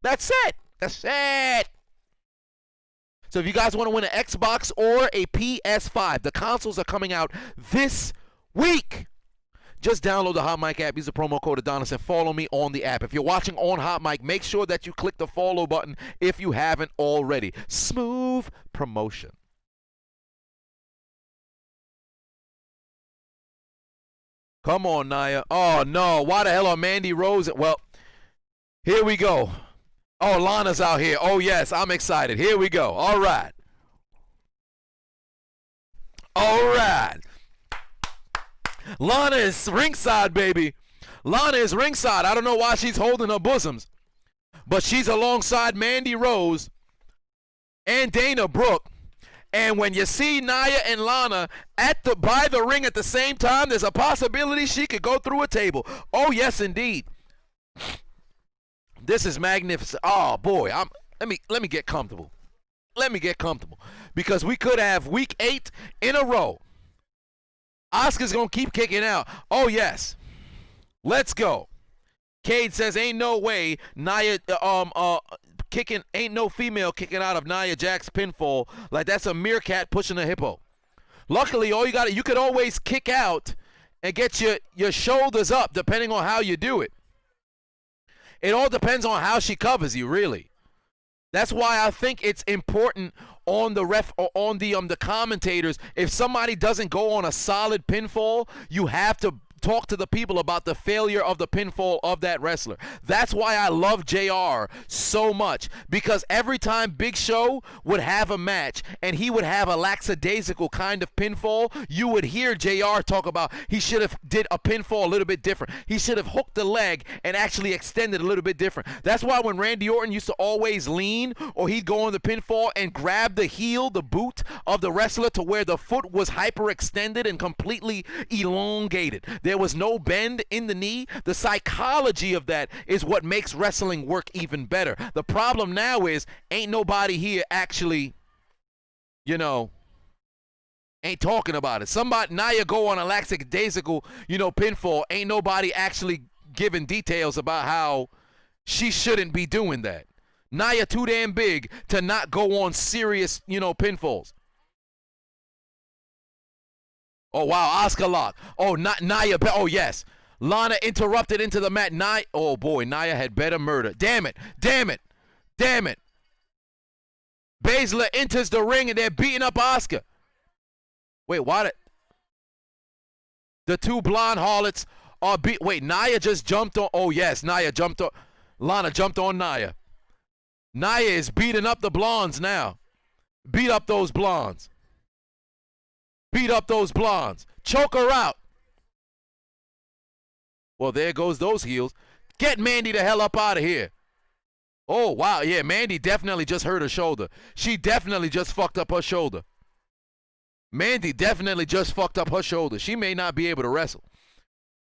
That's it. That's it. So if you guys want to win an Xbox or a PS5, the consoles are coming out this week. Just download the Hot Mic app, use the promo code Adonis, and follow me on the app. If you're watching on Hot Mic, make sure that you click the follow button if you haven't already. Smooth promotion. Come on, Nia. Oh, no. Why the hell are Mandy Rose? Well, here we go. Oh, Lana's out here. Oh, yes. I'm excited. Here we go. All right. All right. Lana is ringside, baby. Lana is ringside. I don't know why she's holding her bosoms, but she's alongside Mandy Rose and Dana Brooke. And when you see Nia and Lana by the ring at the same time, there's a possibility she could go through a table. Oh, yes, indeed. This is magnificent. Oh, boy. Let me get comfortable. Let me get comfortable. Because we could have week 8 in a row. Asuka's going to keep kicking out. Oh, yes. Let's go. Cade says, ain't no way Nia, ain't no female kicking out of Nia Jax pinfall. Like that's a meerkat pushing a hippo. Luckily, you could always kick out and get your shoulders up depending on how you do it. It all depends on how she covers you, really. That's why I think it's important on the the commentators. If somebody doesn't go on a solid pinfall, you have to talk to the people about the failure of the pinfall of that wrestler. That's why I love JR so much, because every time Big Show would have a match and he would have a lackadaisical kind of pinfall, you would hear JR talk about he should have did a pinfall a little bit different. He should have hooked the leg and actually extended a little bit different. That's why when Randy Orton used to always lean, or he'd go on the pinfall and grab the heel, the boot of the wrestler to where the foot was hyperextended and completely elongated. There was no bend in the knee. The psychology of that is what makes wrestling work even better. The problem now is ain't nobody here actually, ain't talking about it. Somebody, Nia go on a lackadaisical, pinfall. Ain't nobody actually giving details about how she shouldn't be doing that. Nia too damn big to not go on serious, pinfalls. Oh, wow, Oscar lock. Oh, not Nia. Oh, yes. Lana interrupted into the mat. Nia. Oh, boy, Nia had better murder. Damn it. Baszler enters the ring, and they're beating up Oscar. Wait, what? The two blonde harlots are Wait, Nia just jumped on. Oh, yes, Nia jumped on. Lana jumped on Nia. Nia is beating up the blondes now. Beat up those blondes. Choke her out. Well, there goes those heels. Get Mandy the hell up out of here. Oh, wow. Yeah, Mandy definitely just hurt her shoulder. She definitely just fucked up her shoulder. Mandy definitely just fucked up her shoulder. She may not be able to wrestle.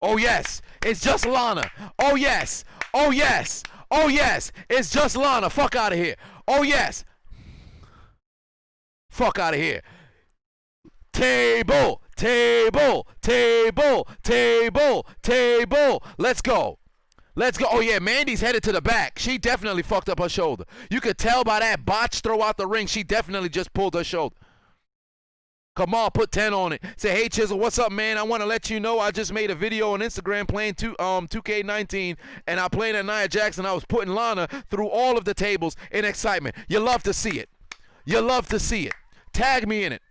Oh, yes. It's just Lana. Oh, yes. Oh, yes. Oh, yes. It's just Lana. Fuck out of here. Oh, yes. Fuck out of here. Table. Table. Table. Table. Table. Let's go. Let's go. Oh, yeah. Mandy's headed to the back. She definitely fucked up her shoulder. You could tell by that botch throw out the ring. She definitely just pulled her shoulder. Come on, put 10 on it. Say, hey, Chisel, what's up, man? I want to let you know I just made a video on Instagram playing 2K19, and I played at Nia Jax, and I was putting Lana through all of the tables in excitement. You love to see it. You love to see it. Tag me in it.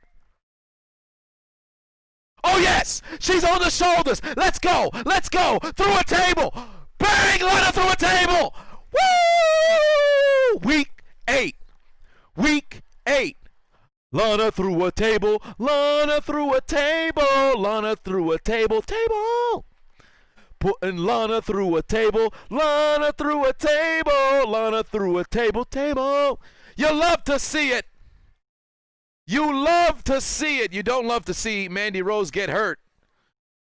Oh, yes! She's on the shoulders. Let's go. Let's go. Through a table. Bang! Lana through a table. Woo! Week 8. Week 8. Lana through a table, Lana through a table, Lana through a table, table. Putting Lana through a table, Lana through a table, Lana through a table, table. You love to see it. You love to see it. You don't love to see Mandy Rose get hurt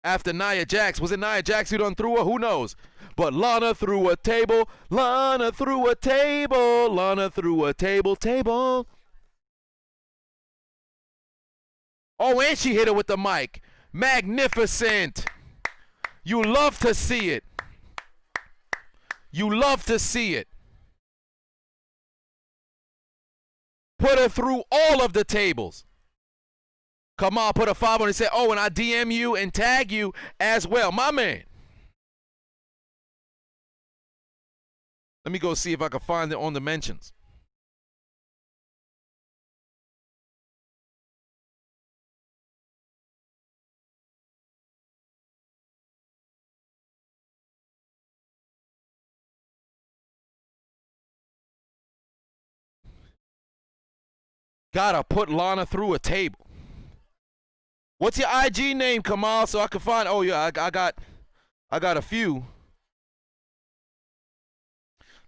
after Nia Jax. Was it Nia Jax who done threw her? Who knows? But Lana through a table, Lana through a table, Lana through a table, table. Oh, and she hit it with the mic. Magnificent. You love to see it. You love to see it. Put her through all of the tables. Come on, put a 5 on it and say, oh, and I DM you and tag you as well. My man. Let me go see if I can find it on the mentions. Gotta put Lana through a table. What's your IG name, Kamal, so I can find? Oh yeah, I got a few.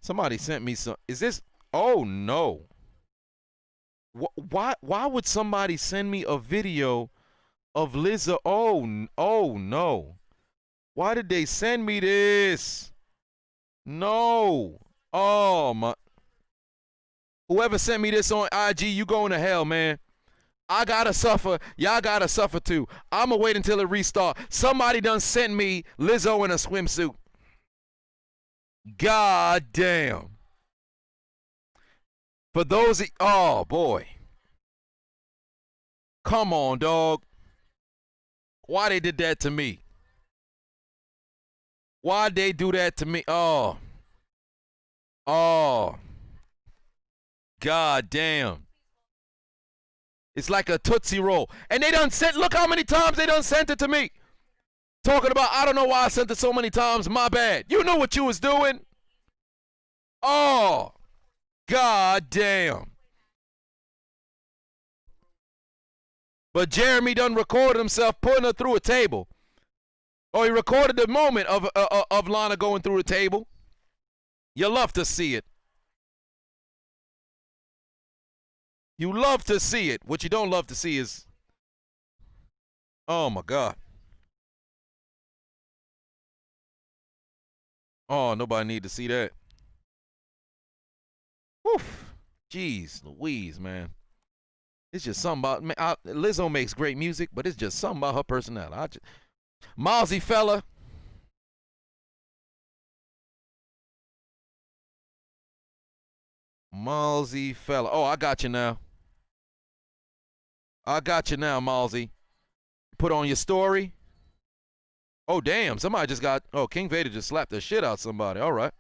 Somebody sent me some. Is this? Oh no. Why would somebody send me a video of Lizzo? Oh no. Why did they send me this? No. Oh my. Whoever sent me this on IG, you going to hell, man. I gotta suffer. Y'all gotta suffer too. I'ma wait until it restart. Somebody done sent me Lizzo in a swimsuit. God damn. For those, oh boy. Come on, dog. Why they did that to me? Why'd they do that to me? Oh. Oh. God damn. It's like a Tootsie Roll. And they done sent, look how many times they done sent it to me. Talking about, I don't know why I sent it so many times. My bad. You knew what you was doing. Oh. God damn. But Jeremy done recorded himself putting her through a table. Oh, he recorded the moment of Lana going through a table. You love to see it. You love to see it. What you don't love to see is, oh my God. Oh, nobody need to see that. Woof. Jeez Louise, man. It's just something about, man, Lizzo makes great music, but it's just something about her personality. Milesy fella. Milesy fella. Oh, I got you now. I got you now, Malsey. Put on your story. Oh, damn. Somebody just got... Oh, King Vader just slapped the shit out somebody. All right.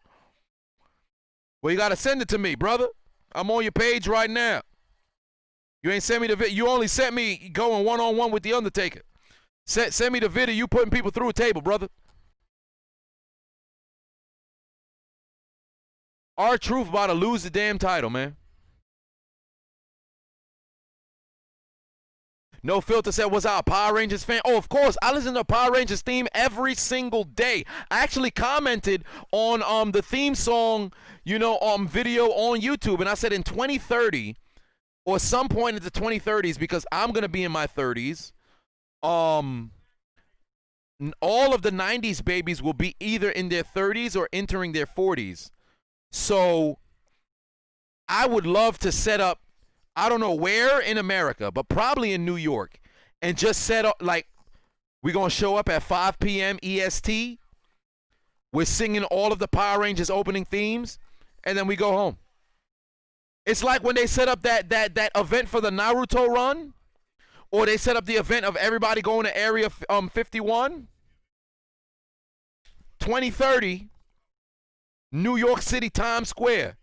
Well, you got to send it to me, brother. I'm on your page right now. You ain't sent me the video. You only sent me going one-on-one with The Undertaker. Send me the video you putting people through a table, brother. R-Truth about to lose the damn title, man. No Filter said, was I a Power Rangers fan? Oh, of course. I listen to Power Rangers theme every single day. I actually commented on the theme song, video on YouTube. And I said in 2030, or some point in the 2030s, because I'm going to be in my 30s, all of the 90s babies will be either in their 30s or entering their 40s. So I would love to set up, I don't know where in America, but probably in New York, and just set up, like, we're going to show up at 5 p.m. EST. We're singing all of the Power Rangers opening themes, and then we go home. It's like when they set up that event for the Naruto run, or they set up the event of everybody going to Area 51. 2030, New York City, Times Square.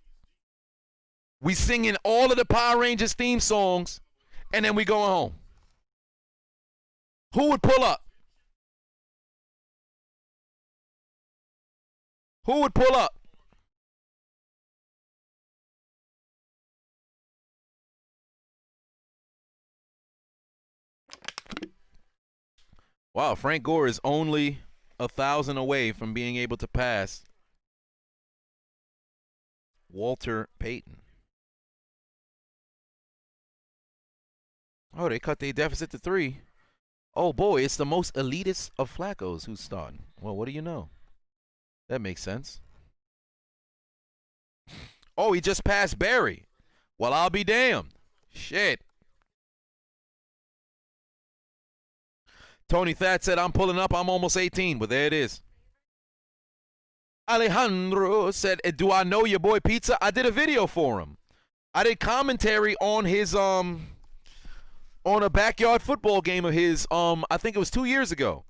We singing all of the Power Rangers theme songs, and then we going home. Who would pull up? Who would pull up? Wow, Frank Gore is only 1,000 away from being able to pass Walter Payton. Oh, they cut their deficit to 3. Oh boy, it's the most elitist of Flaccos who's starting. Well, what do you know? That makes sense. Oh, he just passed Barry. Well, I'll be damned. Shit. Tony That said, I'm pulling up. I'm almost 18, but there it is. Alejandro said, do I know your boy Pizza? I did a video for him. I did commentary on his, on a backyard football game of his, I think it was 2 years ago.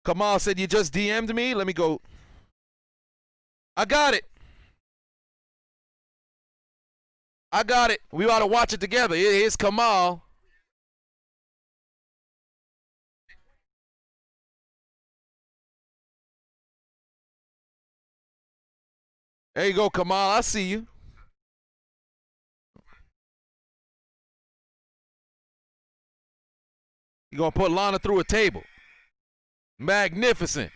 Kamal said, you just DM'd me? Let me go. I got it. I got it. We ought to watch it together. Here's Kamal. There you go, Kamal. I see you. You're going to put Lana through a table. Magnificent.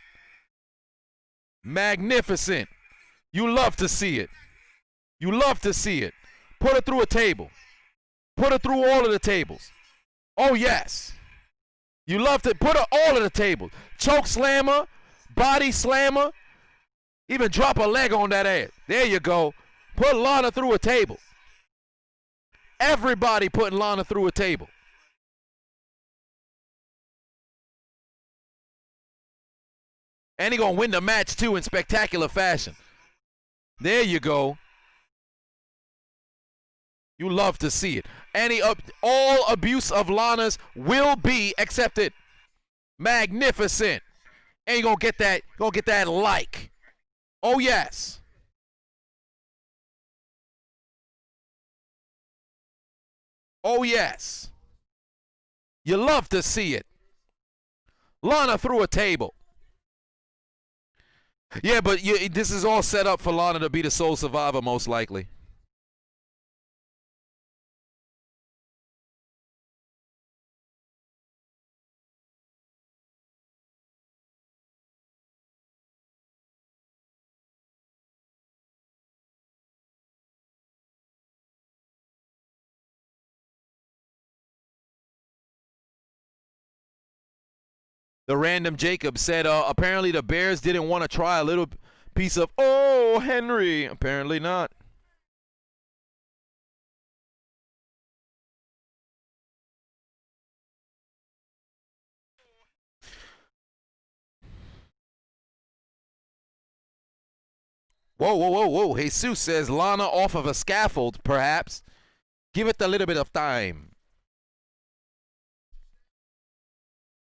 Magnificent. You love to see it. You love to see it. Put her through a table. Put her through all of the tables. Oh, yes. You love to put her all of the tables. Choke slammer, body slammer, even drop a leg on that ass. There you go. Put Lana through a table. Everybody putting Lana through a table. And he going to win the match, too, in spectacular fashion. There you go. You love to see it. All abuse of Lana's will be accepted. Magnificent. And you're going to get that like. Oh, yes. Oh, yes. You love to see it. Lana through a table. Yeah, but this is all set up for Lana to be the sole survivor, most likely. The random Jacob said, apparently the Bears didn't want to try a little piece of, oh, Henry. Apparently not. Whoa, whoa, whoa, whoa. Jesus says Lana off of a scaffold, perhaps. Give it a little bit of time.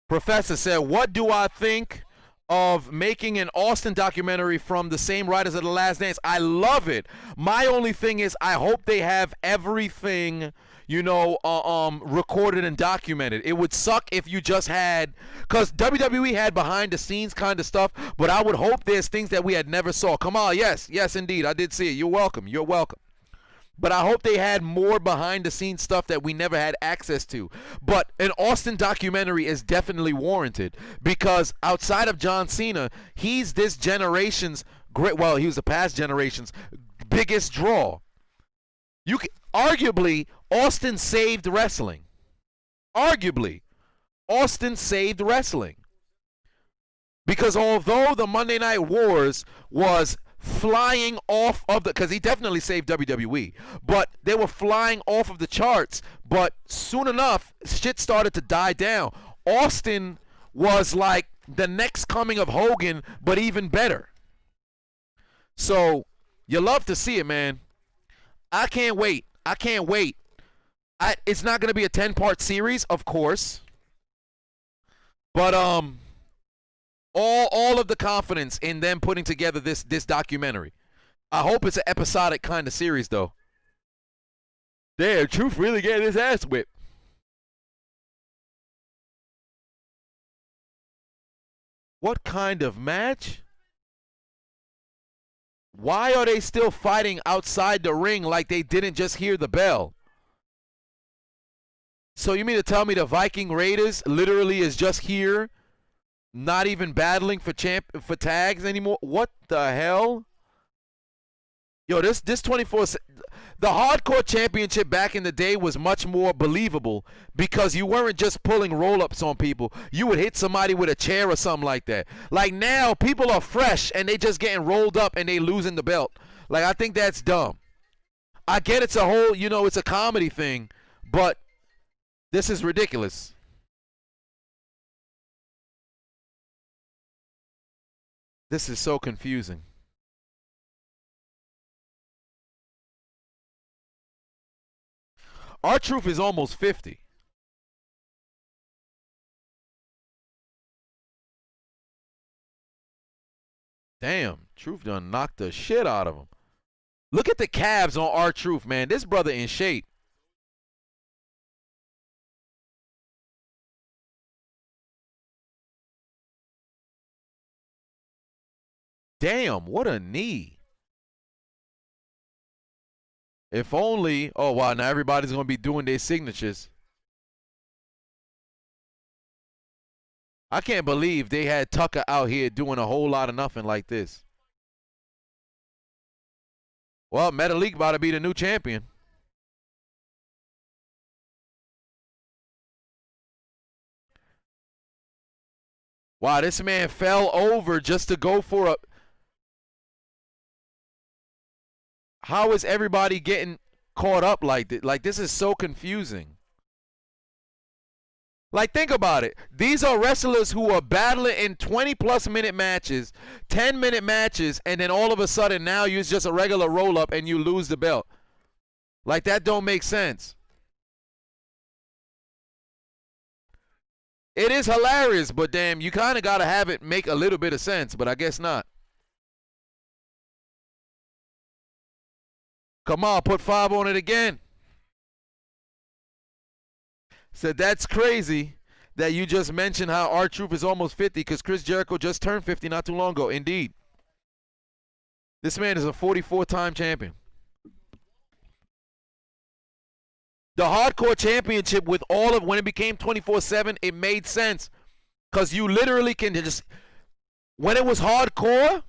Professor said, what do I think of making an Austin documentary from the same writers of The Last Dance? I love it. My only thing is I hope they have everything, recorded and documented. It would suck if you just had, because WWE had behind the scenes kind of stuff, but I would hope there's things that we had never saw. Come on, yes, indeed, I did see it. You're welcome. But I hope they had more behind-the-scenes stuff that we never had access to. But an Austin documentary is definitely warranted because outside of John Cena, he's this generation's great. Well, he was the past generation's biggest draw. Arguably, Austin saved wrestling. Arguably, Austin saved wrestling. Because although the Monday Night Wars was flying off of the, because he definitely saved WWE, but they were flying off of the charts, but soon enough, shit started to die down. Austin was like the next coming of Hogan, but even better. So, you love to see it, man. I can't wait. I can't wait. It's not going to be a 10-part series, of course. But all of the confidence in them putting together this documentary. I hope it's an episodic kind of series, though. Damn, Truth really getting his ass whipped. What kind of match? Why are they still fighting outside the ring like they didn't just hear the bell? So you mean to tell me the Viking Raiders literally is just here, not even battling for tags anymore? What the hell? Yo, this 24, the Hardcore Championship back in the day was much more believable because you weren't just pulling roll-ups on people. You would hit somebody with a chair or something like that. Like now, people are fresh and they just getting rolled up and they losing the belt. Like, I think that's dumb. I get it's a whole, it's a comedy thing, but this is ridiculous. This is so confusing. R-Truth is almost 50. Damn, Truth done knocked the shit out of him. Look at the calves on R-Truth, man. This brother in shape. Damn, what a knee. If only, oh wow, now everybody's going to be doing their signatures. I can't believe they had Tucker out here doing a whole lot of nothing like this. Well, Metalik about to be the new champion. Wow, this man fell over just to go for a... How is everybody getting caught up like this? Like, this is so confusing. Like, think about it. These are wrestlers who are battling in 20-plus minute matches, 10-minute matches, and then all of a sudden now you're just a regular roll-up and you lose the belt. Like, that don't make sense. It is hilarious, but damn, you kind of got to have it make a little bit of sense, but I guess not. Come on, put 5 on it again. Said that's crazy that you just mentioned how R-Truth is almost 50 because Chris Jericho just turned 50 not too long ago. Indeed. This man is a 44-time champion. The Hardcore Championship with all of when it became 24/7, it made sense because you literally can just, when it was hardcore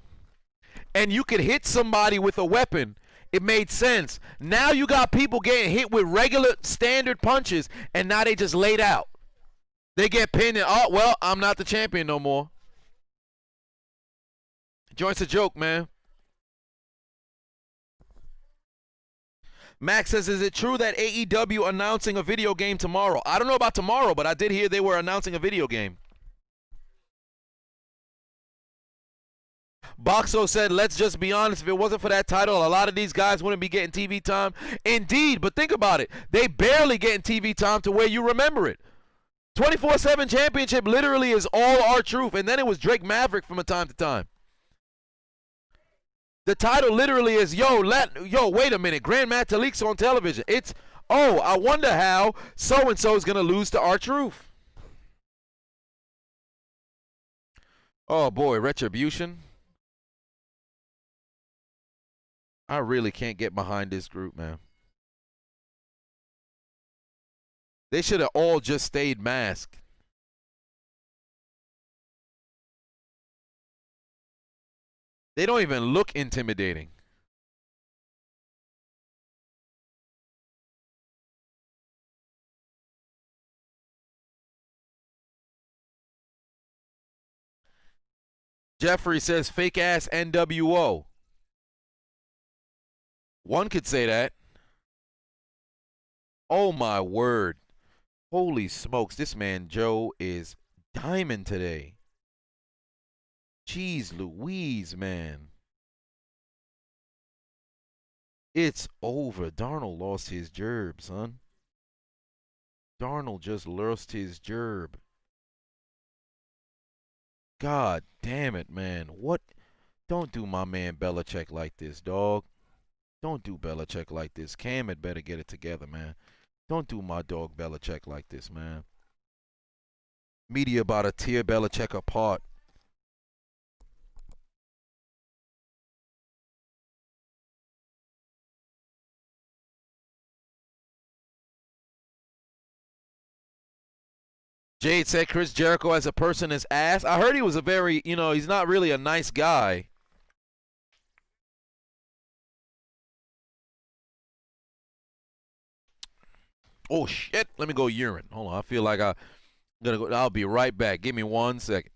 and you could hit somebody with a weapon, it made sense. Now you got people getting hit with regular standard punches, and now they just laid out. They get pinned, and oh, well, I'm not the champion no more. Joint's a joke, man. Max says, is it true that AEW announcing a video game tomorrow? I don't know about tomorrow, but I did hear they were announcing a video game. Boxo said, let's just be honest, if it wasn't for that title, a lot of these guys wouldn't be getting TV time. Indeed, but think about it. They barely getting TV time to where you remember it. 24/7 championship literally is all R-Truth, and then it was Drake Maverick from a time to time. The title literally is, wait a minute, Grand Metalik's on television. It's, oh, I wonder how so-and-so is going to lose to R-Truth. Oh, boy, Retribution. I really can't get behind this group, man. They should have all just stayed masked. They don't even look intimidating. Jeffrey says fake ass NWO. One could say that. Oh my word. Holy smokes, this man Joe is diamond today. Jeez Louise, man. It's over. Darnold lost his gerb, son. Darnold just lost his gerb. God damn it, man. What? Don't do my man Belichick like this, dog. Don't do Belichick like this. Cam had better get it together, man. Don't do my dog Belichick like this, man. Media about to tear Belichick apart. Jade said Chris Jericho as a person is ass. I heard he was a very, he's not really a nice guy. Oh shit! Let me go urine. Hold on. I feel like I'm gonna go. I'll be right back. Give me 1 second.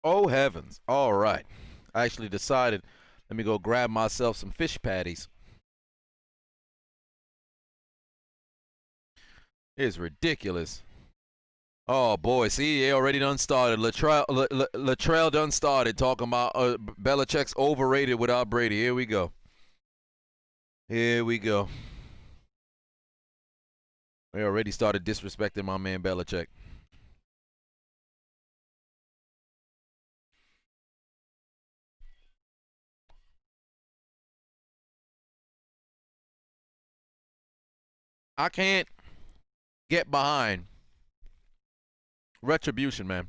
Oh, heavens. All right. I actually decided, let me go grab myself some fish patties. It's ridiculous. Oh, boy. See, they already done started. Latrell done started talking about Belichick's overrated without Brady. Here we go. Here we go. They already started disrespecting my man Belichick. I can't get behind Retribution, man.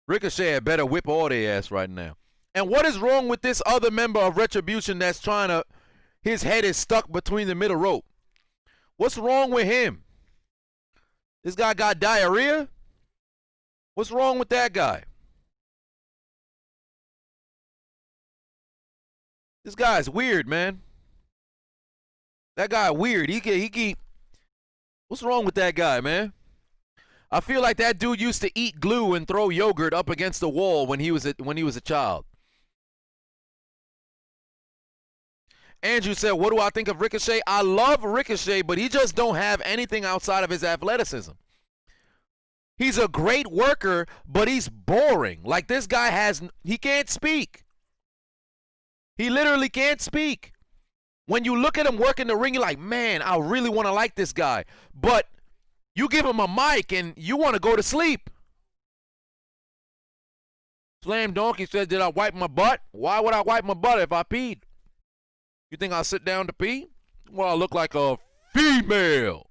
Ricochet had better whip all their ass right now. And what is wrong with this other member of Retribution that's trying to, his head is stuck between the middle rope? What's wrong with him? This guy got diarrhea? What's wrong with that guy? This guy's weird, man. That guy weird. What's wrong with that guy, man? I feel like that dude used to eat glue and throw yogurt up against the wall when he was a child. Andrew said, what do I think of Ricochet? I love Ricochet, but he just don't have anything outside of his athleticism. He's a great worker, but he's boring. Like, this guy he can't speak. He literally can't speak. When you look at him work in the ring, you're like, man, I really want to like this guy. But you give him a mic and you want to go to sleep. Slam Donkey said, did I wipe my butt? Why would I wipe my butt if I peed? You think I'll sit down to pee? Well, I look like a female.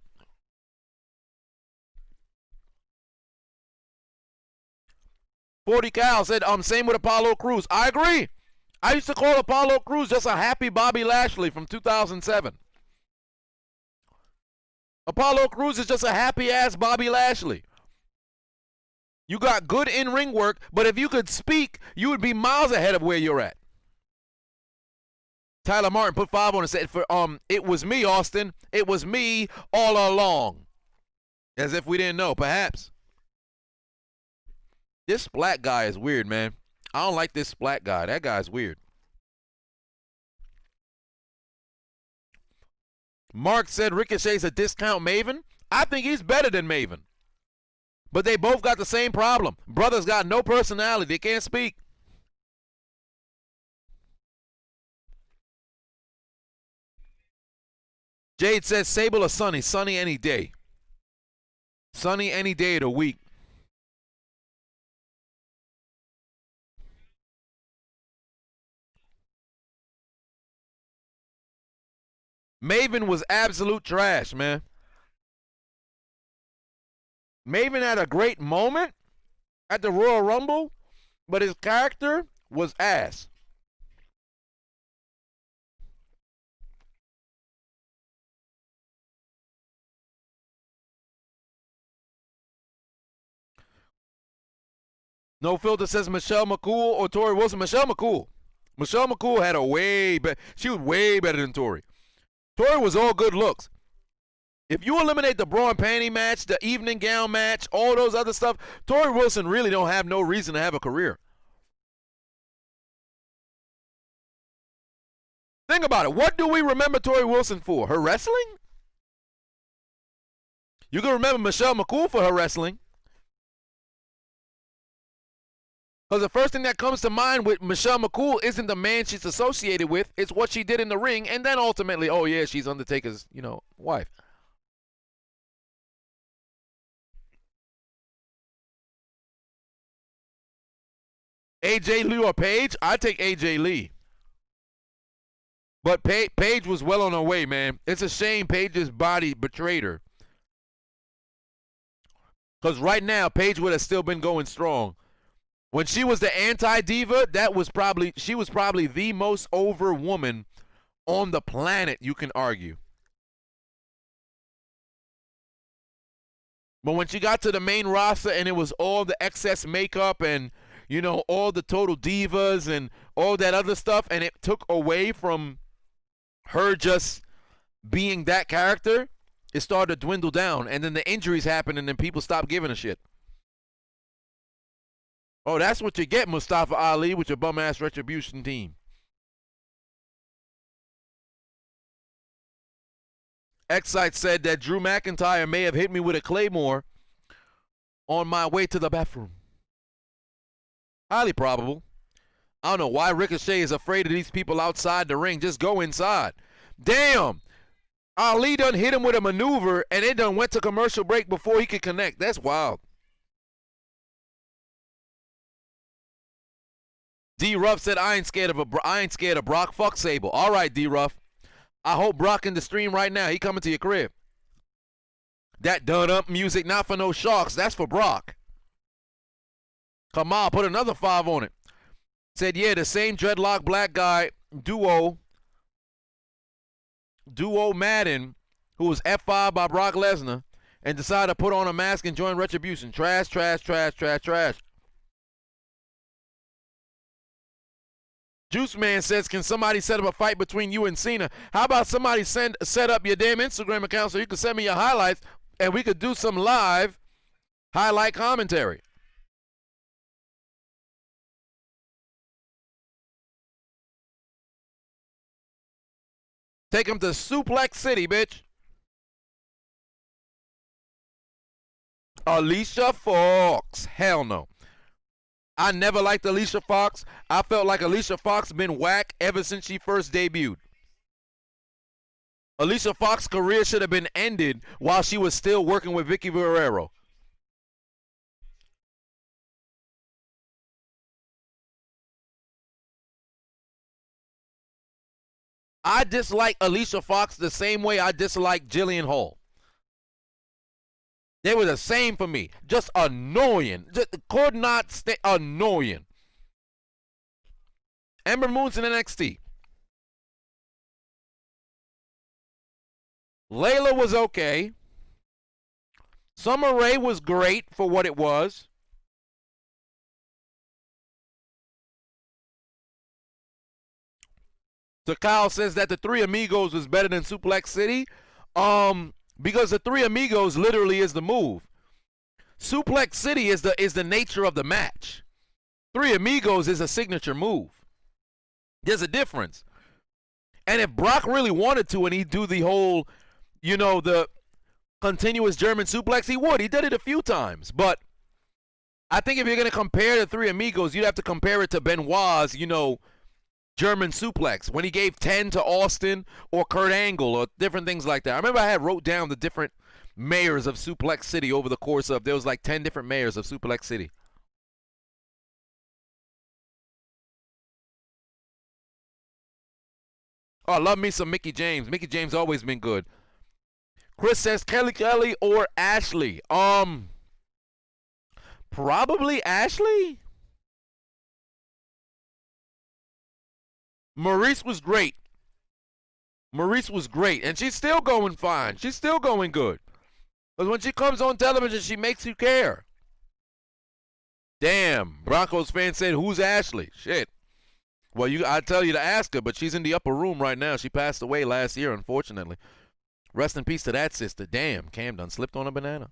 Forty Cal said, same with Apollo Crews. I agree. I used to call Apollo Crews just a happy Bobby Lashley from 2007. Apollo Crews is just a happy-ass Bobby Lashley. You got good in-ring work, but if you could speak, you would be miles ahead of where you're at. Tyler Martin put 5 on and said, it was me, Austin. It was me all along. As if we didn't know, perhaps. This black guy is weird, man. I don't like this black guy. That guy's weird. Mark said Ricochet's a discount Maven. I think he's better than Maven. But they both got the same problem. Brothers got no personality. They can't speak. Jade says Sable or Sunny. Sunny any day. Sunny any day of the week. Maven was absolute trash, man. Maven had a great moment at the Royal Rumble, but his character was ass. No Filter says Michelle McCool or Tori Wilson. Michelle McCool. Michelle McCool had a way better. She was way better than Tori. Tori was all good looks. If you eliminate the bra and panty match, the evening gown match, all those other stuff, Tori Wilson really don't have no reason to have a career. Think about it. What do we remember Tori Wilson for? Her wrestling? You can remember Michelle McCool for her wrestling. Because the first thing that comes to mind with Michelle McCool isn't the man she's associated with. It's what she did in the ring. And then ultimately, oh, yeah, she's Undertaker's, wife. AJ Lee or Paige? I take AJ Lee. But Paige was well on her way, man. It's a shame Paige's body betrayed her. Because right now, Paige would have still been going strong. When she was the anti-diva, she was probably the most over woman on the planet, you can argue. But when she got to the main roster and it was all the excess makeup and, all the total divas and all that other stuff, and it took away from her just being that character, it started to dwindle down. And then the injuries happened and then people stopped giving a shit. Oh, that's what you get, Mustafa Ali, with your bum-ass Retribution team. Excite said that Drew McIntyre may have hit me with a claymore on my way to the bathroom. Highly probable. I don't know why Ricochet is afraid of these people outside the ring. Just go inside. Damn. Ali done hit him with a maneuver, and it done went to commercial break before he could connect. That's wild. D Ruff said, I ain't scared of Brock. Fuck Sable. All right, D Ruff. I hope Brock in the stream right now. He coming to your crib. That done up music, not for no sharks. That's for Brock. Come on, put another 5 on it. Said, yeah, the same dreadlock black guy duo Madden who was F5 by Brock Lesnar and decided to put on a mask and join Retribution. Trash, trash, trash, trash, trash. Juice Man says, can somebody set up a fight between you and Cena? How about somebody set up your damn Instagram account so you can send me your highlights and we could do some live highlight commentary. Take him to Suplex City, bitch. Alicia Fox. Hell no. I never liked Alicia Fox. I felt like Alicia Fox been whack ever since she first debuted. Alicia Fox's career should have been ended while she was still working with Vicky Guerrero. I dislike Alicia Fox the same way I dislike Jillian Hall. They were the same for me. Just annoying. Just could not stay annoying. Ember Moon's in NXT. Layla was okay. Summer Rae was great for what it was. So Kyle says that the Three Amigos was better than Suplex City. Because the Three Amigos literally is the move. Suplex City is the nature of the match. Three Amigos is a signature move. There's a difference. And if Brock really wanted to and he'd do the whole, you know, the continuous German suplex, he would. He did it a few times. But I think if you're going to compare the Three Amigos, you'd have to compare it to Benoit's, you know, German suplex when he gave 10 to Austin or Kurt Angle or different things like that. I remember I had wrote down the different mayors of Suplex City over the course of, there was like 10 different mayors of Suplex City. Oh, I love me some Mickey James. Mickey James always been good. Chris says Kelly or Ashley. Probably Ashley. Maurice was great. Maurice was great. And she's still going fine. She's still going good. Because when she comes on television, she makes you care. Damn. Broncos fan said, who's Ashley? Shit. Well, I tell you to ask her, but she's in the upper room right now. She passed away last year, unfortunately. Rest in peace to that sister. Damn, Cam done slipped on a banana.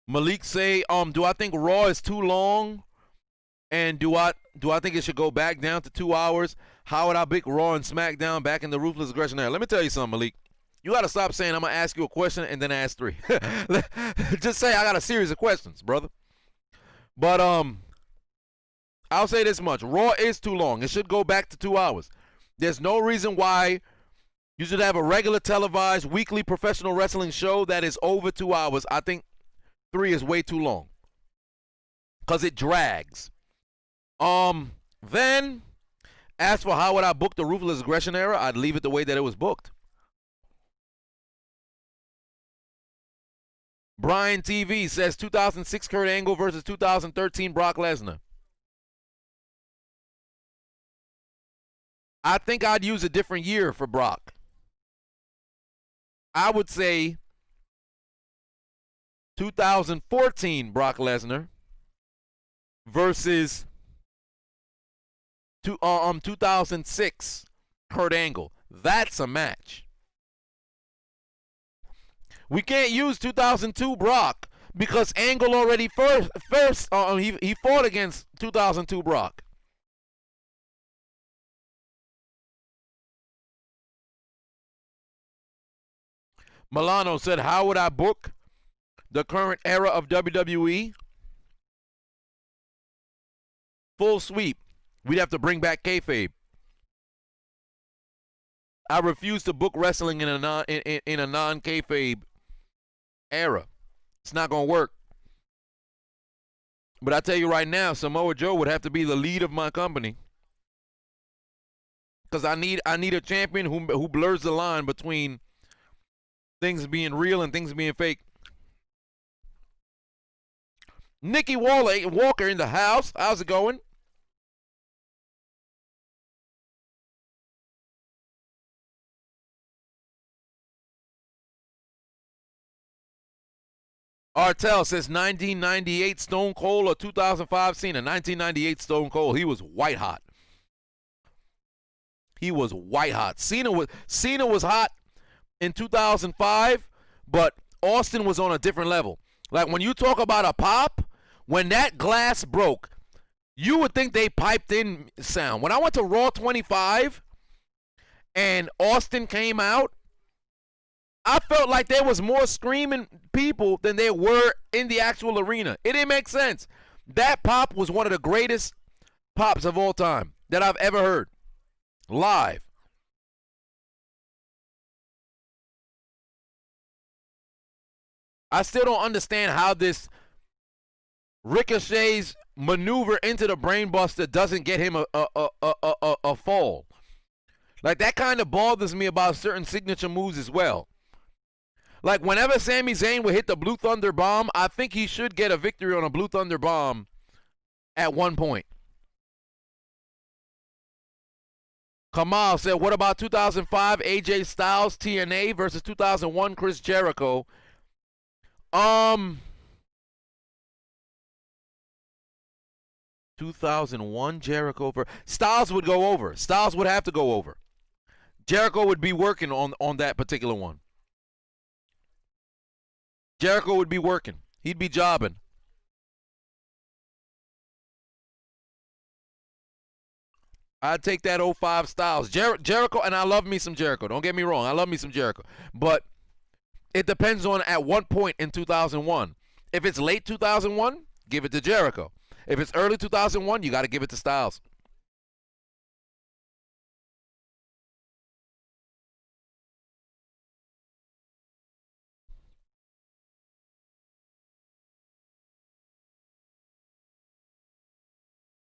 Malik say, do I think Raw is too long? And do I think it should go back down to 2 hours? How would I pick Raw and SmackDown back in the Ruthless Aggression era? Let me tell you something, Malik. You got to stop saying I'm going to ask you a question and then ask three. Just say I got a series of questions, brother. But I'll say this much. Raw is too long. It should go back to 2 hours. There's no reason why you should have a regular televised weekly professional wrestling show that is over 2 hours. I think 3 is way too long because it drags. Then, as for how would I book the Ruthless Aggression era, I'd leave it the way that it was booked. Brian TV says 2006 Kurt Angle versus 2013 Brock Lesnar. I think I'd use a different year for Brock. I would say 2014 Brock Lesnar versus 2006 Kurt Angle. That's a match. We can't use 2002 Brock because Angle already he fought against 2002 Brock. Milano said, how would I book the current era of WWE? Full sweep. We'd have to bring back kayfabe. I refuse to book wrestling in a non-kayfabe era. It's not going to work. But I tell you right now, Samoa Joe would have to be the lead of my company. Because I need a champion who blurs the line between things being real and things being fake. Nikki Walker in the house. How's it going? Artel says 1998 Stone Cold or 2005 Cena. 1998 Stone Cold. He was white hot. He was white hot. Cena was hot in 2005, but Austin was on a different level. Like when you talk about a pop, when that glass broke, you would think they piped in sound. When I went to Raw 25 and Austin came out, I felt like there was more screaming people than there were in the actual arena. It didn't make sense. That pop was one of the greatest pops of all time that I've ever heard. Live. I still don't understand how this Ricochet's maneuver into the brainbuster doesn't get him a fall. Like, that kind of bothers me about certain signature moves as well. Like, whenever Sami Zayn would hit the Blue Thunder Bomb, I think he should get a victory on a Blue Thunder Bomb at one point. Kamal said, what about 2005 AJ Styles TNA versus 2001 Chris Jericho? 2001 Jericho. Styles would go over. Styles would have to go over. Jericho would be working on that particular one. Jericho would be working. He'd be jobbing. I'd take that 05 Styles. Jericho, and I love me some Jericho. Don't get me wrong. I love me some Jericho. But it depends on at what point in 2001. If it's late 2001, give it to Jericho. If it's early 2001, you got to give it to Styles.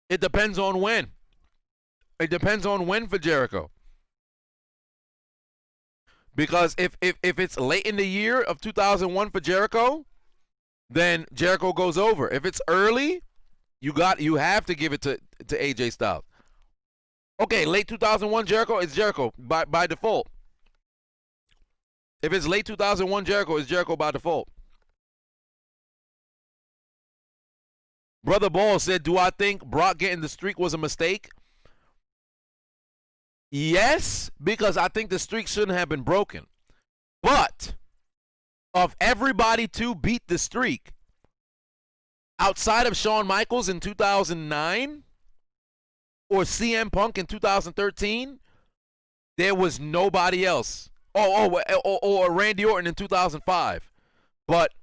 It depends on when. It depends on when for Jericho. Because if it's late in the year of 2001 for Jericho, then Jericho goes over. If it's early, you have to give it to AJ Styles. Okay, late 2001 Jericho is Jericho by default. If it's late 2001 Jericho, it's Jericho by default. Brother Ball said, do I think Brock getting the streak was a mistake? Yes, because I think the streak shouldn't have been broken. But of everybody to beat the streak, outside of Shawn Michaels in 2009 or CM Punk in 2013, there was nobody else. Or Randy Orton in 2005. But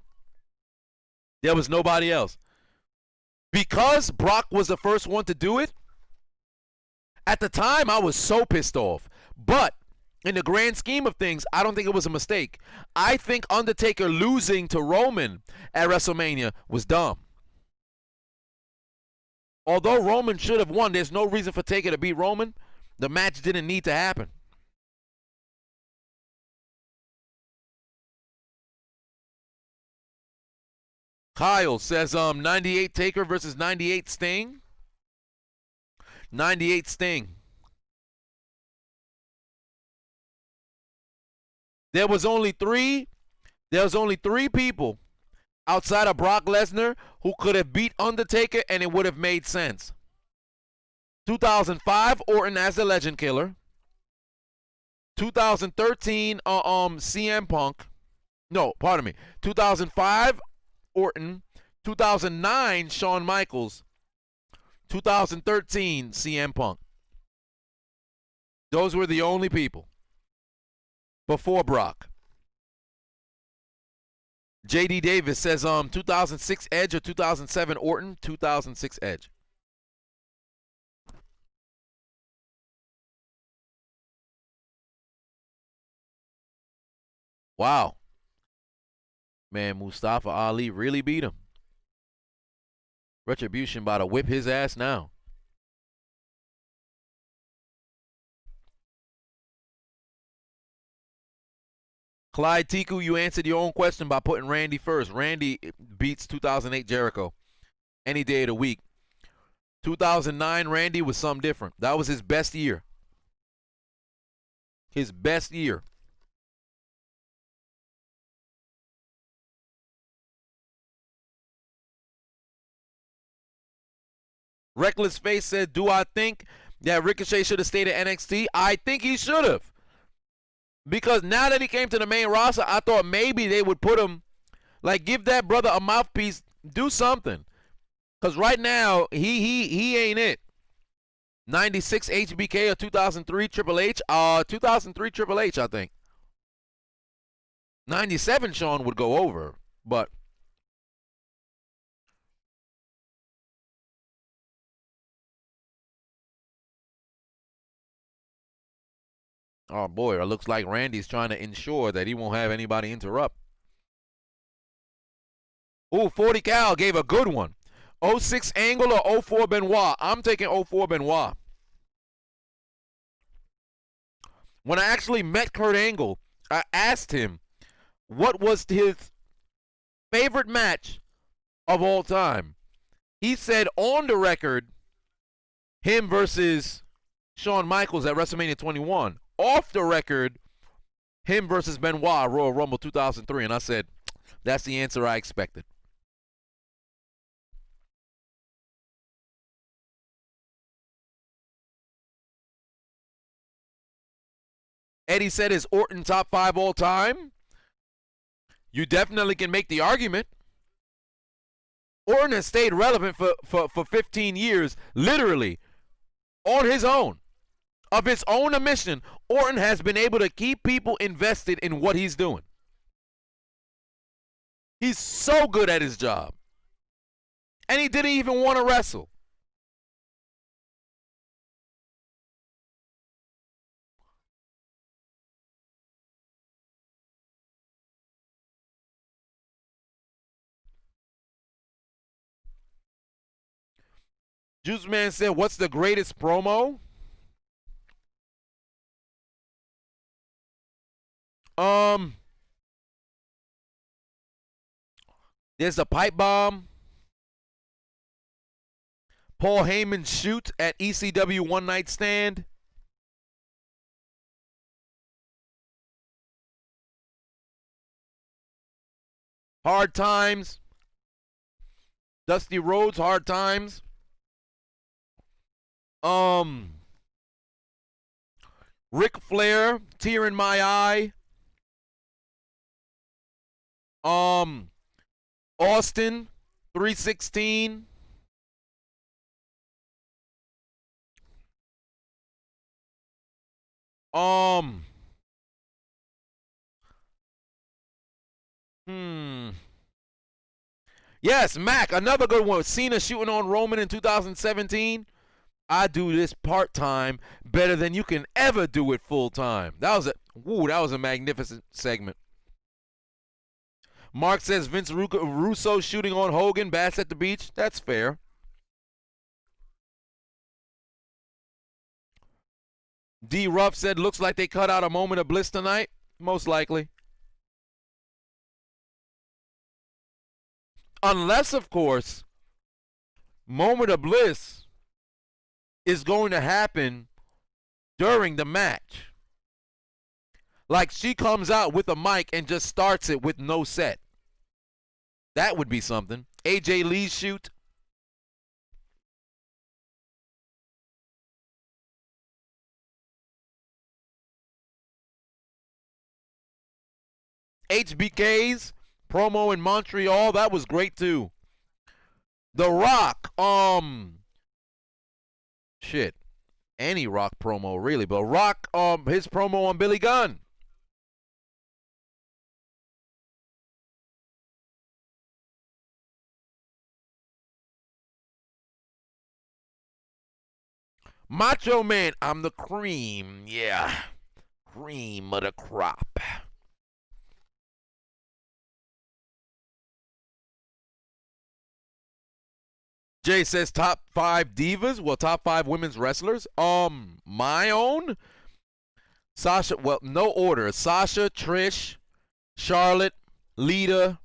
there was nobody else. Because Brock was the first one to do it, at the time I was so pissed off. But in the grand scheme of things, I don't think it was a mistake. I think Undertaker losing to Roman at WrestleMania was dumb. Although Roman should have won, there's no reason for Taker to beat Roman. The match didn't need to happen. Kyle says 98 Taker versus 98 Sting. 98 Sting. There was only three people outside of Brock Lesnar who could have beat Undertaker and it would have made sense. 2005 Orton as the Legend Killer. 2013 CM Punk. No, pardon me. 2005 Orton. 2009 Shawn Michaels. 2013 CM Punk. Those were the only people before Brock. JD Davis says 2006 Edge or 2007 Orton. 2006 Edge. Wow. Man, Mustafa Ali really beat him. Retribution about to whip his ass now. Clyde Tiku, you answered your own question by putting Randy first. Randy beats 2008 Jericho. any day of the week. 2009 Randy was something different. That was his best year. His best year. Reckless Face said, do I think that Ricochet should have stayed at NXT? I think he should have. Because now that he came to the main roster, I thought maybe they would put him, like, give that brother a mouthpiece, do something. Because right now, he ain't it. 96 HBK or 2003 Triple H? 2003 Triple H, I think. 97 Shawn would go over, but oh boy, it looks like Randy's trying to ensure that he won't have anybody interrupt. Ooh, 40 Cal gave a good one. 06 Angle or 04 Benoit? I'm taking 04 Benoit. When I actually met Kurt Angle, I asked him what was his favorite match of all time. He said on the record, him versus Shawn Michaels at WrestleMania 21. Off the record, him versus Benoit, Royal Rumble 2003. And I said, that's the answer I expected. Eddie said, is Orton top 5 all time? You definitely can make the argument. Orton has stayed relevant for 15 years, literally, on his own. Of his own admission, Orton has been able to keep people invested in what he's doing. He's so good at his job. And he didn't even want to wrestle. Juice Man said, what's the greatest promo? There's the pipe bomb. Paul Heyman shoot at ECW One Night Stand. Hard Times. Dusty Rhodes, Hard Times. Ric Flair, Tear in My Eye. Austin, 316. Yes, Mac, another good one. Cena shooting on Roman in 2017. I do this part-time better than you can ever do it full-time. That was a magnificent segment. Mark says Vince Russo shooting on Hogan, Bass at the Beach. That's fair. D. Ruff said, looks like they cut out a moment of bliss tonight. Most likely. Unless, of course, moment of bliss is going to happen during the match. Like she comes out with a mic and just starts it with no set. That would be something. AJ Lee's shoot. HBK's promo in Montreal, that was great too. The Rock, shit, any Rock promo really, but Rock, his promo on Billy Gunn. Macho Man, I'm the cream, yeah, cream of the crop. Jay says top 5 divas. Well, top 5 women's wrestlers. My own. Sasha. Well, no order. Sasha, Trish, Charlotte, Lita,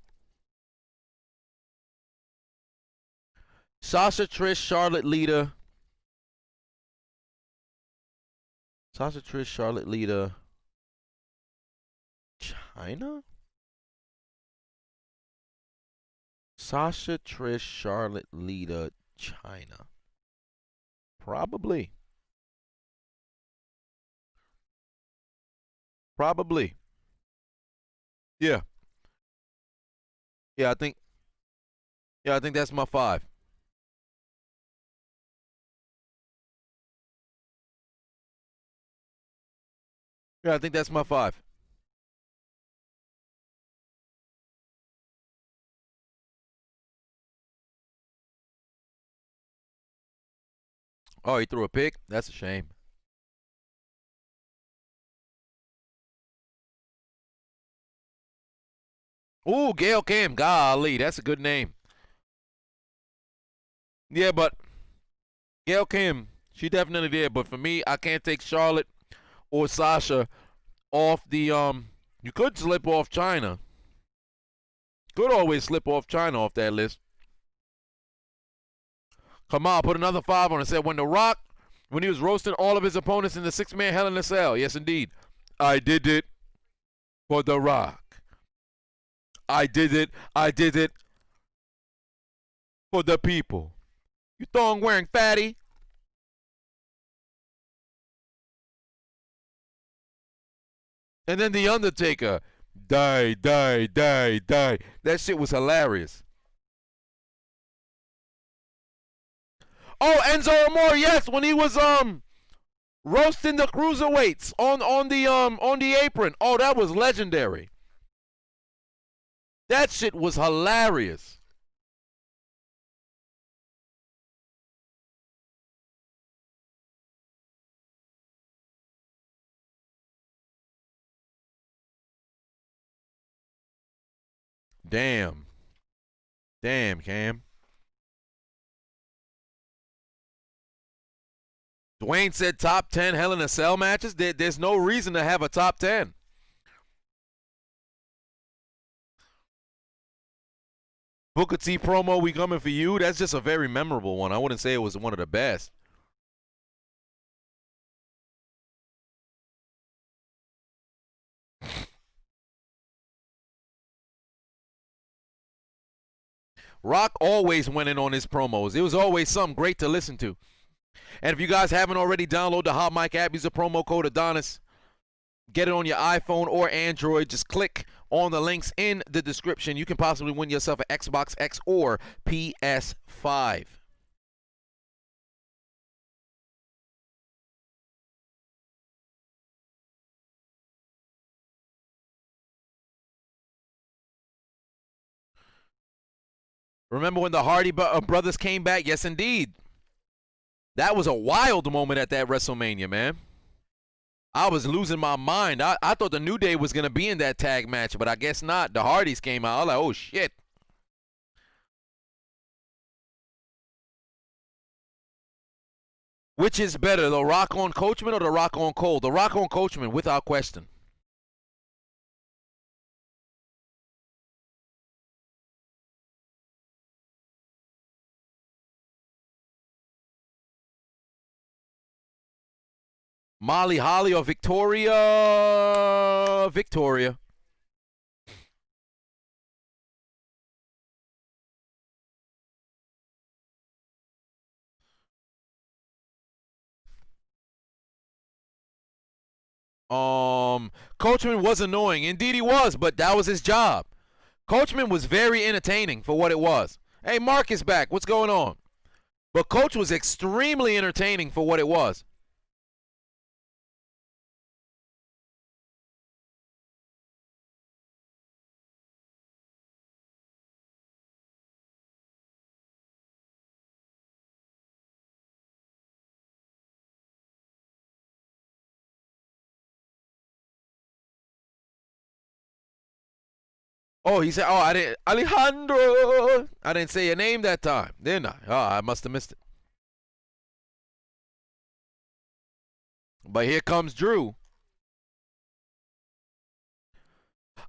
Sasha, Trish, Charlotte, Lita. Sasha, Trish, Charlotte, Lita. China? Sasha, Trish, Charlotte, Lita, China. Probably. Probably. Yeah. Yeah, I think that's my 5. Yeah, I think that's my 5. Oh, he threw a pick? That's a shame. Ooh, Gail Kim. Golly, that's a good name. Yeah, but Gail Kim, she definitely did. But for me, I can't take Charlotte or Sasha off the You could slip off China. Could always slip off China off that list. Come on, put another 5 on it. Said when The Rock, when he was roasting all of his opponents in the 6-man Hell in a Cell. Yes, indeed. I did it for The Rock. I did it for the people. You thong wearing fatty. And then The Undertaker. Die. That shit was hilarious. Oh, Enzo Amore, yes, when he was roasting the cruiserweights on the apron. Oh, that was legendary. That shit was hilarious. Damn, Cam. Dwayne said top 10 Hell in a Cell matches. There's no reason to have a top 10. Booker T promo, we coming for you. That's just a very memorable one. I wouldn't say it was one of the best. Rock always went in on his promos. It was always something great to listen to. And if you guys haven't already, download the Hot Mic app. Use the promo code Adonis. Get it on your iPhone or Android. Just click on the links in the description. You can possibly win yourself an Xbox X or PS5. Remember when the Hardy brothers came back? Yes, indeed. That was a wild moment at that WrestleMania, man. I was losing my mind. I thought the New Day was going to be in that tag match, but I guess not. The Hardys came out. I was like, oh, shit. Which is better, the Rock on Coachman or the Rock on Cole? The Rock on Coachman, without question. Molly Holly or Victoria? Victoria. Coachman was annoying. Indeed he was, but that was his job. Coachman was very entertaining for what it was. Hey, Mark is back. What's going on? But Coach was extremely entertaining for what it was. Oh, he said, oh, I didn't, Alejandro. I didn't say your name that time, didn't I? Oh, I must have missed it. But here comes Drew.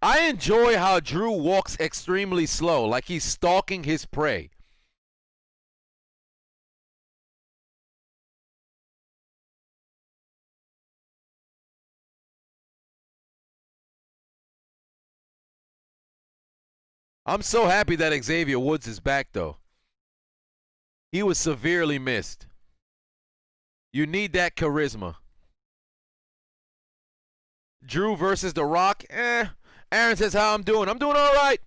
I enjoy how Drew walks extremely slow, like he's stalking his prey. I'm so happy that Xavier Woods is back, though. He was severely missed. You need that charisma. Drew versus The Rock. Aaron says how I'm doing. I'm doing all right.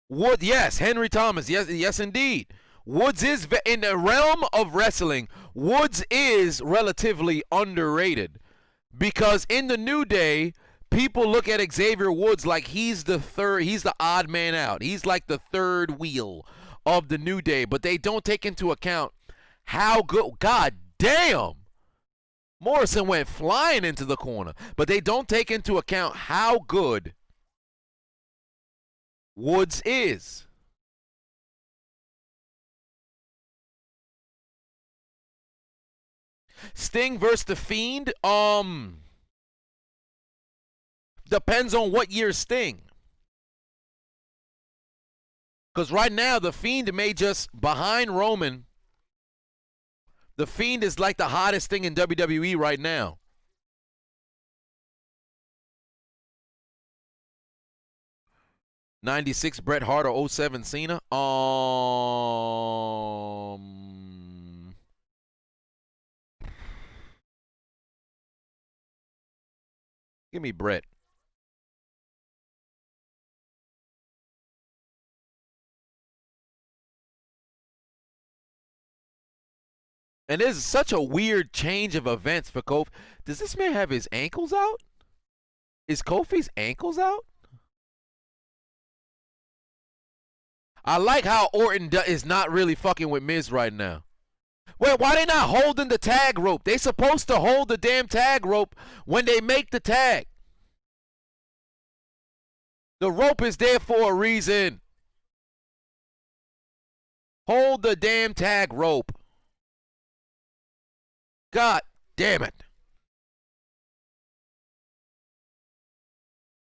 Wood, yes. Henry Thomas, yes, indeed. Woods is, in the realm of wrestling, Woods is relatively underrated. Because in the New Day, people look at Xavier Woods like he's the odd man out. He's like the third wheel of the New Day. But they don't take into account how good, god damn, Morrison went flying into the corner. But they don't take into account how good Woods is. Sting versus The Fiend. Depends on what year Sting. Because right now, The Fiend may just, behind Roman, The Fiend is like the hottest thing in WWE right now. '96 Bret Hart or '07 Cena. Give me Bret. And this is such a weird change of events for Kofi. Does this man have his ankles out? Is Kofi's ankles out? I like how Orton is not really fucking with Miz right now. Wait, why they not holding the tag rope? They supposed to hold the damn tag rope when they make the tag. The rope is there for a reason. Hold the damn tag rope. God damn it.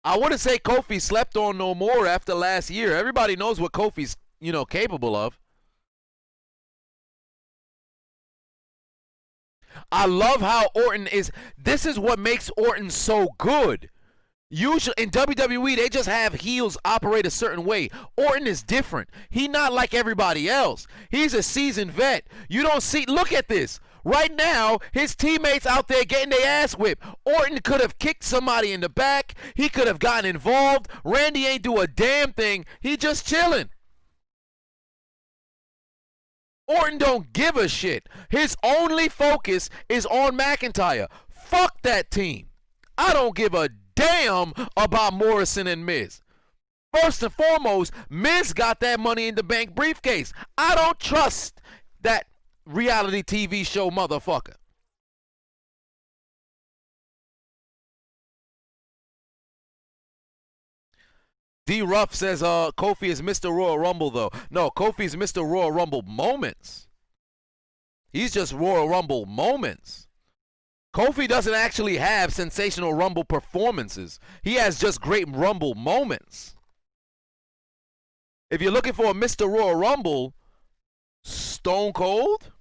I wouldn't say Kofi slept on no more after last year. Everybody knows what Kofi's, capable of. I love how Orton is. This is what makes Orton so good. Usually in WWE, they just have heels operate a certain way. Orton is different. He's not like everybody else. He's a seasoned vet. You don't see, look at this. Right now, his teammates out there getting their ass whipped. Orton could have kicked somebody in the back. He could have gotten involved. Randy ain't do a damn thing. He just chilling. Orton don't give a shit. His only focus is on McIntyre. Fuck that team. I don't give a damn about Morrison and Miz. First and foremost, Miz got that Money in the Bank briefcase. I don't trust that reality TV show motherfucker. D. Ruff says Kofi is Mr. Royal Rumble, though. No, Kofi's Mr. Royal Rumble moments. He's just Royal Rumble moments. Kofi doesn't actually have sensational Rumble performances. He has just great Rumble moments. If you're looking for a Mr. Royal Rumble, Stone Cold?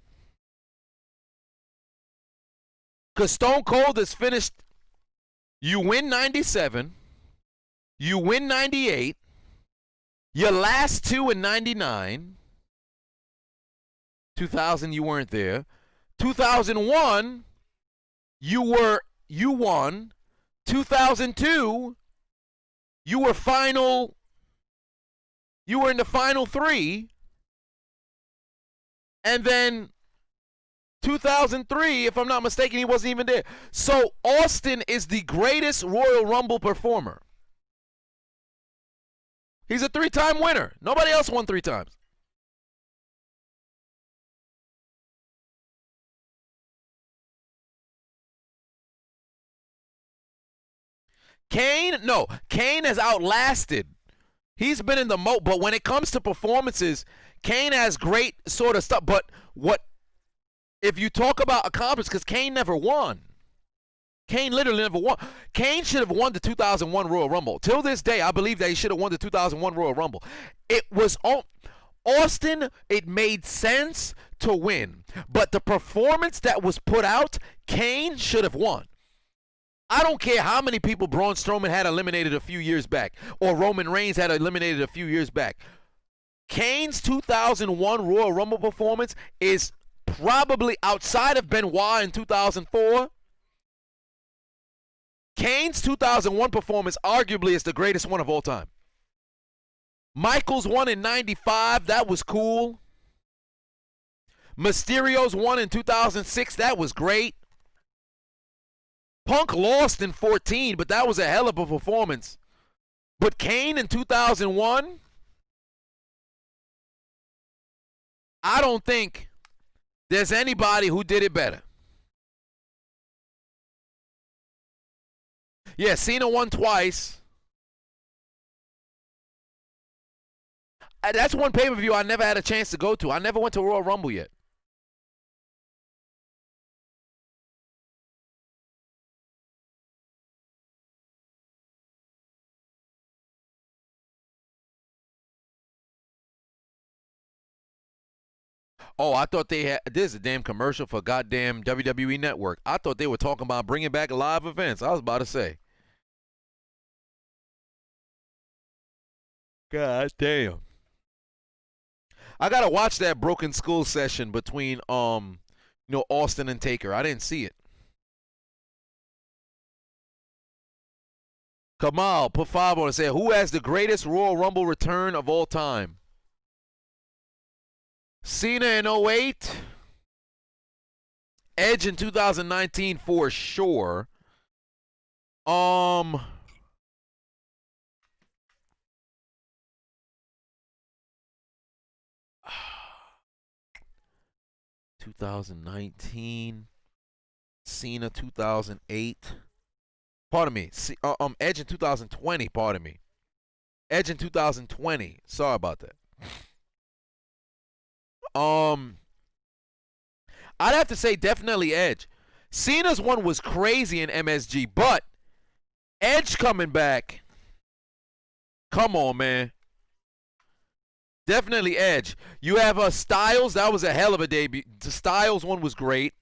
Because Stone Cold is finished. You win 97. You win 98. Your last two in 99. 2000, you weren't there. 2001, you won. 2002, you were in the final three. And then 2003, if I'm not mistaken, he wasn't even there. So Austin is the greatest Royal Rumble performer. He's a 3-time winner. Nobody else won 3 times. Kane? No. Kane has outlasted. He's been in the but when it comes to performances, Kane has great sort of stuff. But if you talk about accomplishments, because Kane never won. Kane literally never won. Kane should have won the 2001 Royal Rumble. Till this day, I believe that he should have won the 2001 Royal Rumble. It was Austin, it made sense to win. But the performance that was put out, Kane should have won. I don't care how many people Braun Strowman had eliminated a few years back, or Roman Reigns had eliminated a few years back. Kane's 2001 Royal Rumble performance is probably, outside of Benoit in 2004, Kane's 2001 performance arguably is the greatest one of all time. Michaels won in 95. That was cool. Mysterio's won in 2006. That was great. Punk lost in 14, but that was a hell of a performance. But Kane in 2001, I don't think there's anybody who did it better. Yeah, Cena won twice. That's one pay-per-view I never had a chance to go to. I never went to Royal Rumble yet. Oh, I thought they had, this is a damn commercial for goddamn WWE Network. I thought they were talking about bringing back live events. I was about to say. God damn. I gotta watch that Broken Skull session between Austin and Taker. I didn't see it. Kamal put 5 on and said, who has the greatest Royal Rumble return of all time? Cena in 08. Edge in 2019 for sure. 2019. Cena 2008. Pardon me. Edge in 2020. Pardon me. Edge in 2020. Sorry about that. I'd have to say definitely Edge. Cena's one was crazy in MSG, but Edge coming back. Come on, man. Definitely Edge. You have Styles. That was a hell of a debut. The Styles one was great.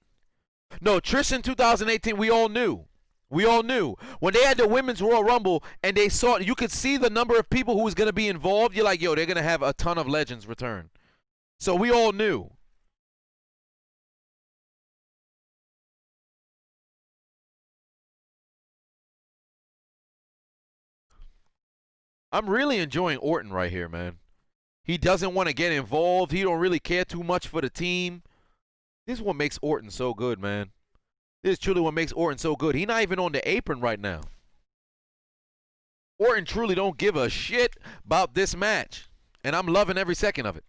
No, Trish in 2018, we all knew. We all knew. When they had the Women's Royal Rumble and they saw, you could see the number of people who was going to be involved. You're like, yo, they're going to have a ton of legends return. So we all knew. I'm really enjoying Orton right here, man. He doesn't want to get involved. He don't really care too much for the team. This is what makes Orton so good, man. This is truly what makes Orton so good. He's not even on the apron right now. Orton truly don't give a shit about this match. And I'm loving every second of it.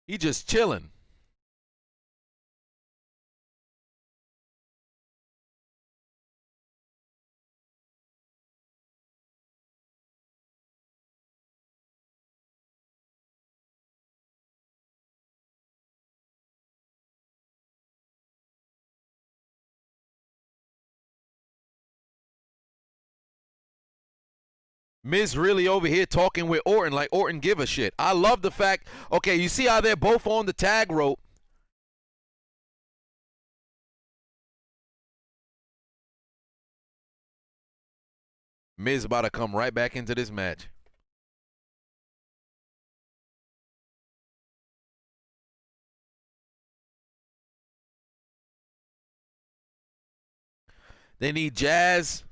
He just chilling. Miz really over here talking with Orton like Orton give a shit. I love the fact, okay, you see how they're both on the tag rope. Miz about to come right back into this match. They need Jazz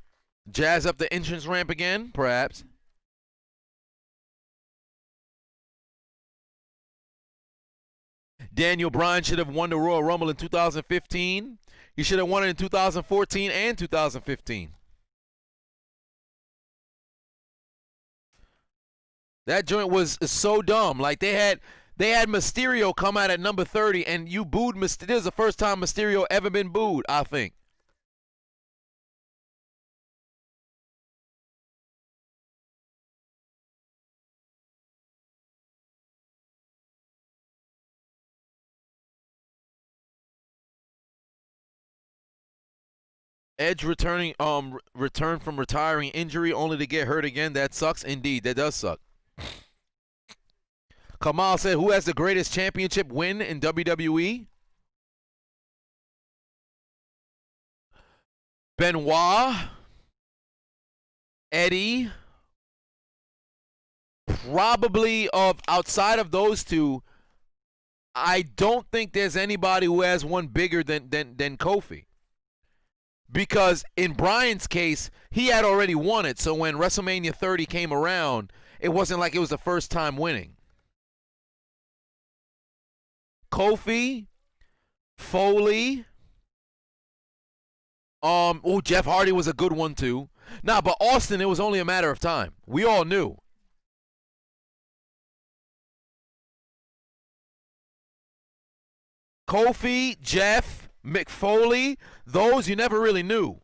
up the entrance ramp again, perhaps. Daniel Bryan should have won the Royal Rumble in 2015. He should have won it in 2014 and 2015. That joint was so dumb. Like they had Mysterio come out at number 30 and you booed Mysterio. This is the first time Mysterio ever been booed, I think. Edge return from retiring injury only to get hurt again. That sucks indeed. That does suck. Kamal said, who has the greatest championship win in WWE? Benoit, Eddie. Probably outside of those two, I don't think there's anybody who has one bigger than Kofi. Because in Bryan's case, he had already won it. So when WrestleMania 30 came around, it wasn't like it was the first time winning. Kofi, Foley. Jeff Hardy was a good one too. Nah, but Austin, it was only a matter of time. We all knew. Kofi, Jeff, Mick Foley, those you never really knew.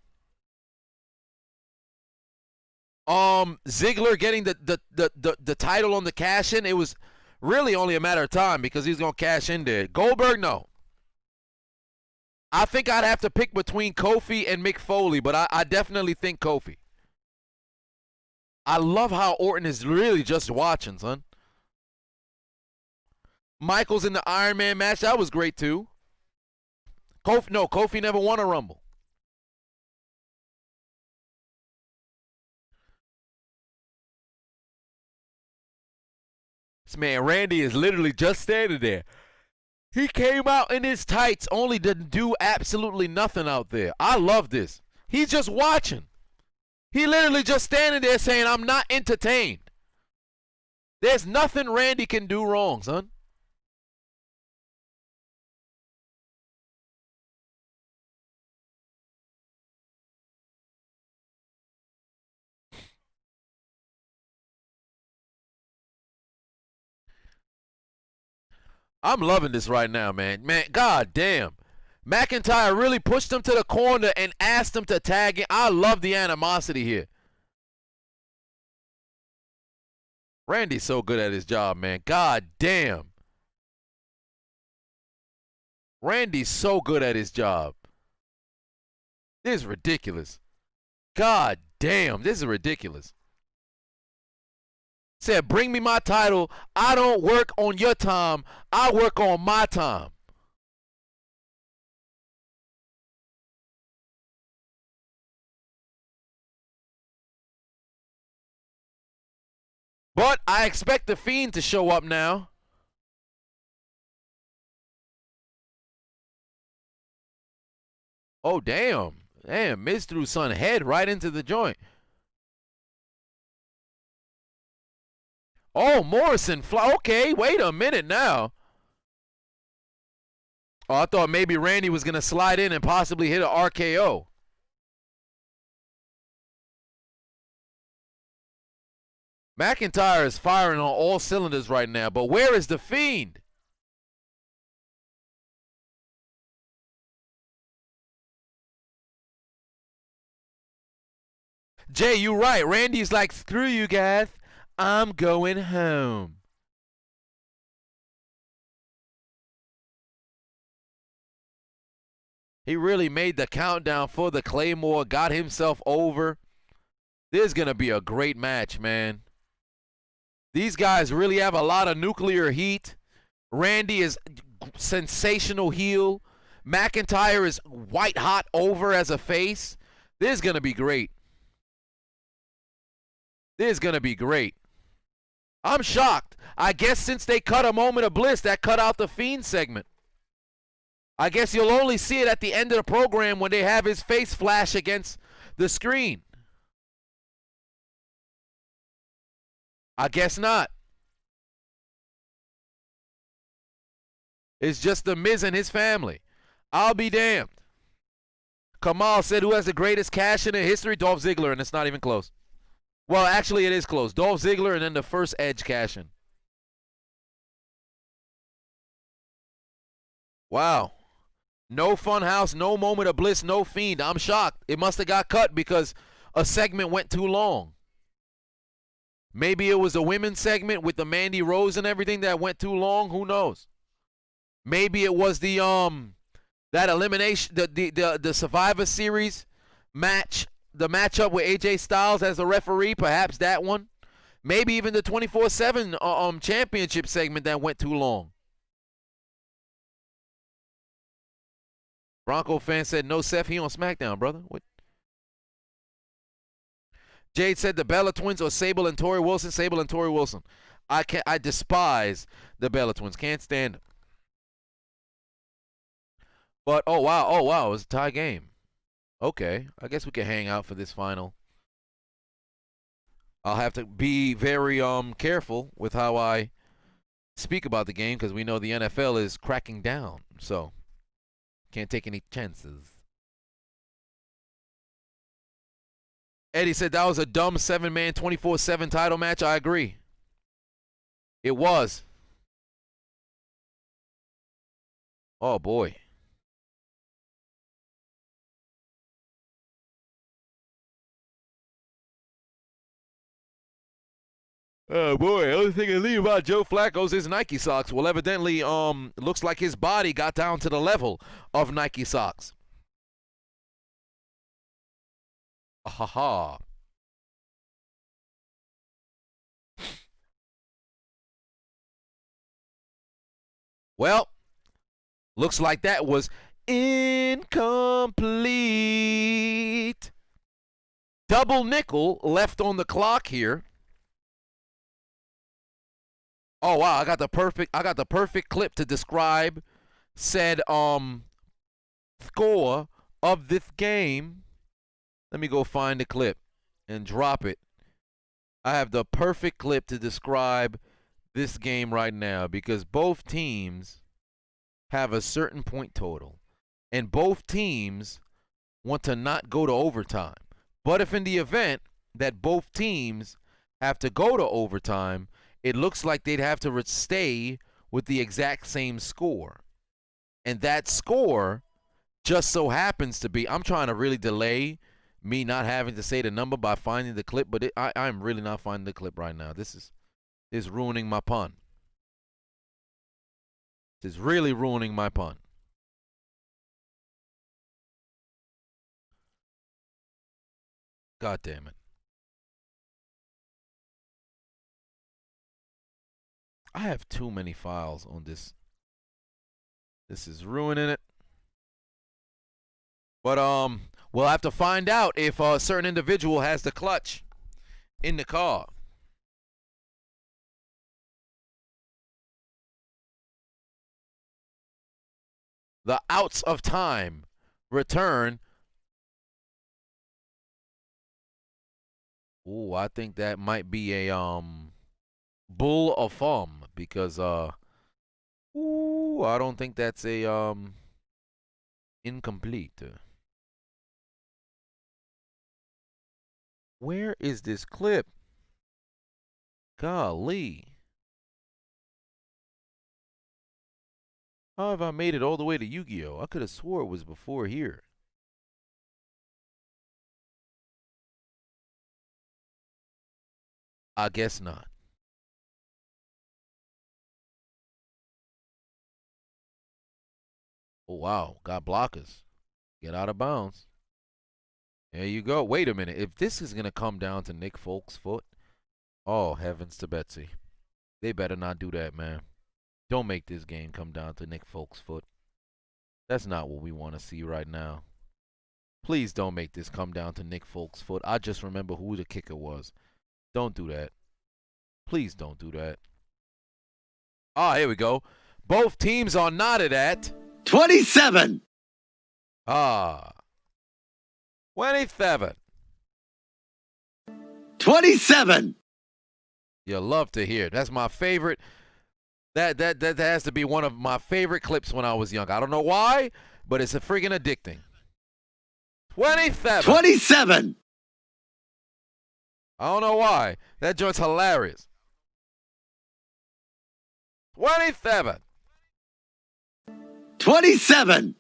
Ziggler getting the title on the cash-in, it was really only a matter of time because he's going to cash in there. Goldberg, no. I think I'd have to pick between Kofi and Mick Foley, but I definitely think Kofi. I love how Orton is really just watching, son. Michaels in the Iron Man match, that was great too. Kofi never won a Rumble. This man Randy is literally just standing there. He came out in his tights only to do absolutely nothing out there. I love this. He's just watching. He literally just standing there saying, I'm not entertained. There's nothing Randy can do wrong, son. I'm loving this right now, man. Man, god damn. McIntyre really pushed him to the corner and asked him to tag in. I love the animosity here. Randy's so good at his job, man. God damn. Randy's so good at his job. This is ridiculous. God damn, this is ridiculous. Said, bring me my title. I don't work on your time. I work on my time. But I expect the Fiend to show up now. Oh, damn. Damn, Miz threw son head right into the joint. Oh, Morrison fly. Okay, wait a minute now. Oh, I thought maybe Randy was going to slide in and possibly hit an RKO. McIntyre is firing on all cylinders right now, but where is the Fiend? Jay, you right. Randy's like, screw you guys. I'm going home. He really made the countdown for the Claymore, got himself over. This is going to be a great match, man. These guys really have a lot of nuclear heat. Randy is sensational heel. McIntyre is white hot over as a face. This is going to be great. This is going to be great. I'm shocked. I guess since they cut a moment of bliss, that cut out the Fiend segment. I guess you'll only see it at the end of the program when they have his face flash against the screen. I guess not. It's just the Miz and his family. I'll be damned. Kamal said, who has the greatest cash in history? Dolph Ziggler, and it's not even close. Well, actually, it is close. Dolph Ziggler and then the first Edge cash-in. Wow. No Funhouse, no Moment of Bliss, no Fiend. I'm shocked. It must have got cut because a segment went too long. Maybe it was a women's segment with the Mandy Rose and everything that went too long. Who knows? Maybe it was the that elimination, the Survivor Series the matchup with AJ Styles as a referee, perhaps that one. Maybe even the 24/7 championship segment that went too long. Bronco fan said, no Seth, he on SmackDown, brother. What? Jade said the Bella Twins or Sable and Tori Wilson. Sable and Tori Wilson. I despise the Bella Twins. Can't stand them. But, oh, wow. It was a tie game. Okay. I guess we can hang out for this final. I'll have to be very careful with how I speak about the game because we know the NFL is cracking down. So, can't take any chances. Eddie said that was a dumb 7-man 24/7 title match. I agree. It was. Oh, boy. Oh, boy. Only thing I leave about Joe Flacco's his Nike socks. Well, evidently, looks like his body got down to the level of Nike socks. Ha ha. Well, looks like that was incomplete. Double nickel left on the clock here. Oh wow, I got the perfect clip to describe said score of this game. Let me go find the clip and drop it. I have the perfect clip to describe this game right now because both teams have a certain point total and both teams want to not go to overtime. But if in the event that both teams have to go to overtime, it looks like they'd have to stay with the exact same score. And that score just so happens to be, I'm trying to really delay me not having to say the number by finding the clip, but I'm really not finding the clip right now. This is ruining my pun. This is really ruining my pun. God damn it. I have too many files on this. This is ruining it. But we'll have to find out if a certain individual has the clutch in the car. The outs of time return. Ooh, I think that might be a bull of thumb because ooh, I don't think that's a incomplete. Where is this clip? Golly. How have I made it all the way to Yu-Gi-Oh? I could have swore it was before here. I guess not. Oh, wow. Got blockers. Get out of bounds. There you go. Wait a minute. If this is going to come down to Nick Folk's foot, oh, heavens to Betsy. They better not do that, man. Don't make this game come down to Nick Folk's foot. That's not what we want to see right now. Please don't make this come down to Nick Folk's foot. I just remember who the kicker was. Don't do that. Please don't do that. Ah, here we go. Both teams are knotted at 27. 27. 27. You love to hear it. That's my favorite. That has to be one of my favorite clips when I was young. I don't know why, but it's a freaking addicting. 27. 27. I don't know why. That joint's hilarious. 27. 27.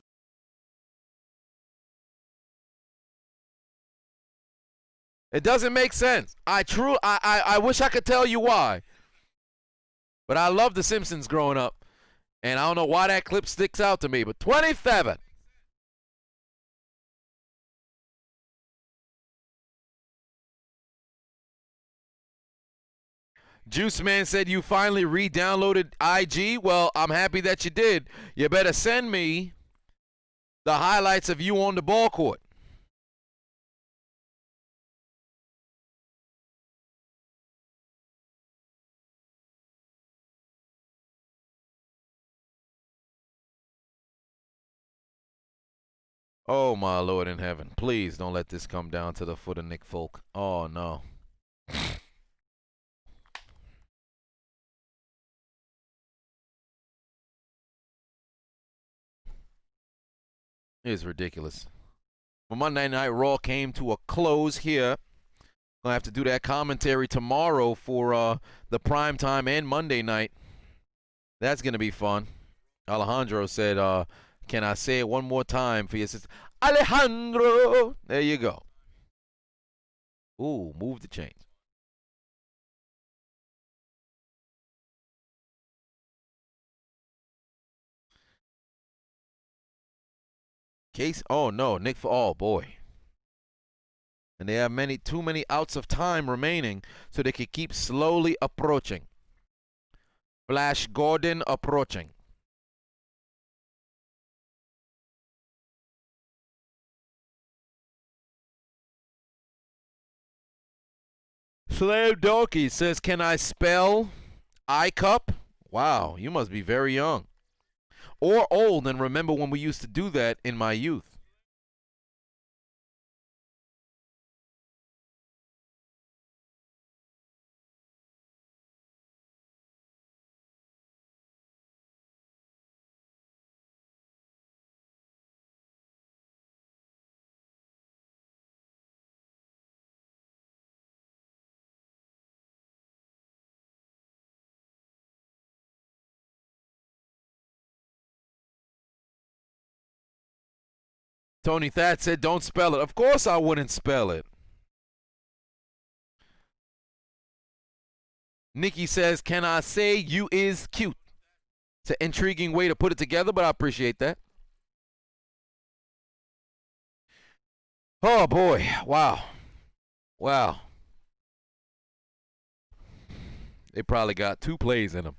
It doesn't make sense. I wish I could tell you why. But I love The Simpsons growing up. And I don't know why that clip sticks out to me. But 27. Juice Man said you finally re-downloaded IG. Well, I'm happy that you did. You better send me the highlights of you on the ball court. Oh, my Lord in heaven. Please don't let this come down to the foot of Nick Folk. Oh, no. It's ridiculous. Well, Monday Night Raw came to a close here. Gonna have to do that commentary tomorrow for the prime time and Monday night. That's gonna be fun. Alejandro said, "Can I say it one more time for your sister?" Alejandro, there you go. Ooh, move the chains. Case, oh no, Nick, oh boy. And they have too many outs of time remaining, so they can keep slowly approaching. Flash Gordon approaching. Slave Donkey says, "Can I spell I-cup?" Wow, you must be very young. Or old and remember when we used to do that in my youth. Tony Thatch said, "Don't spell it." Of course I wouldn't spell it. Nikki says, "Can I say you is cute?" It's an intriguing way to put it together, but I appreciate that. Oh, boy. Wow. Wow. They probably got 2 plays in them.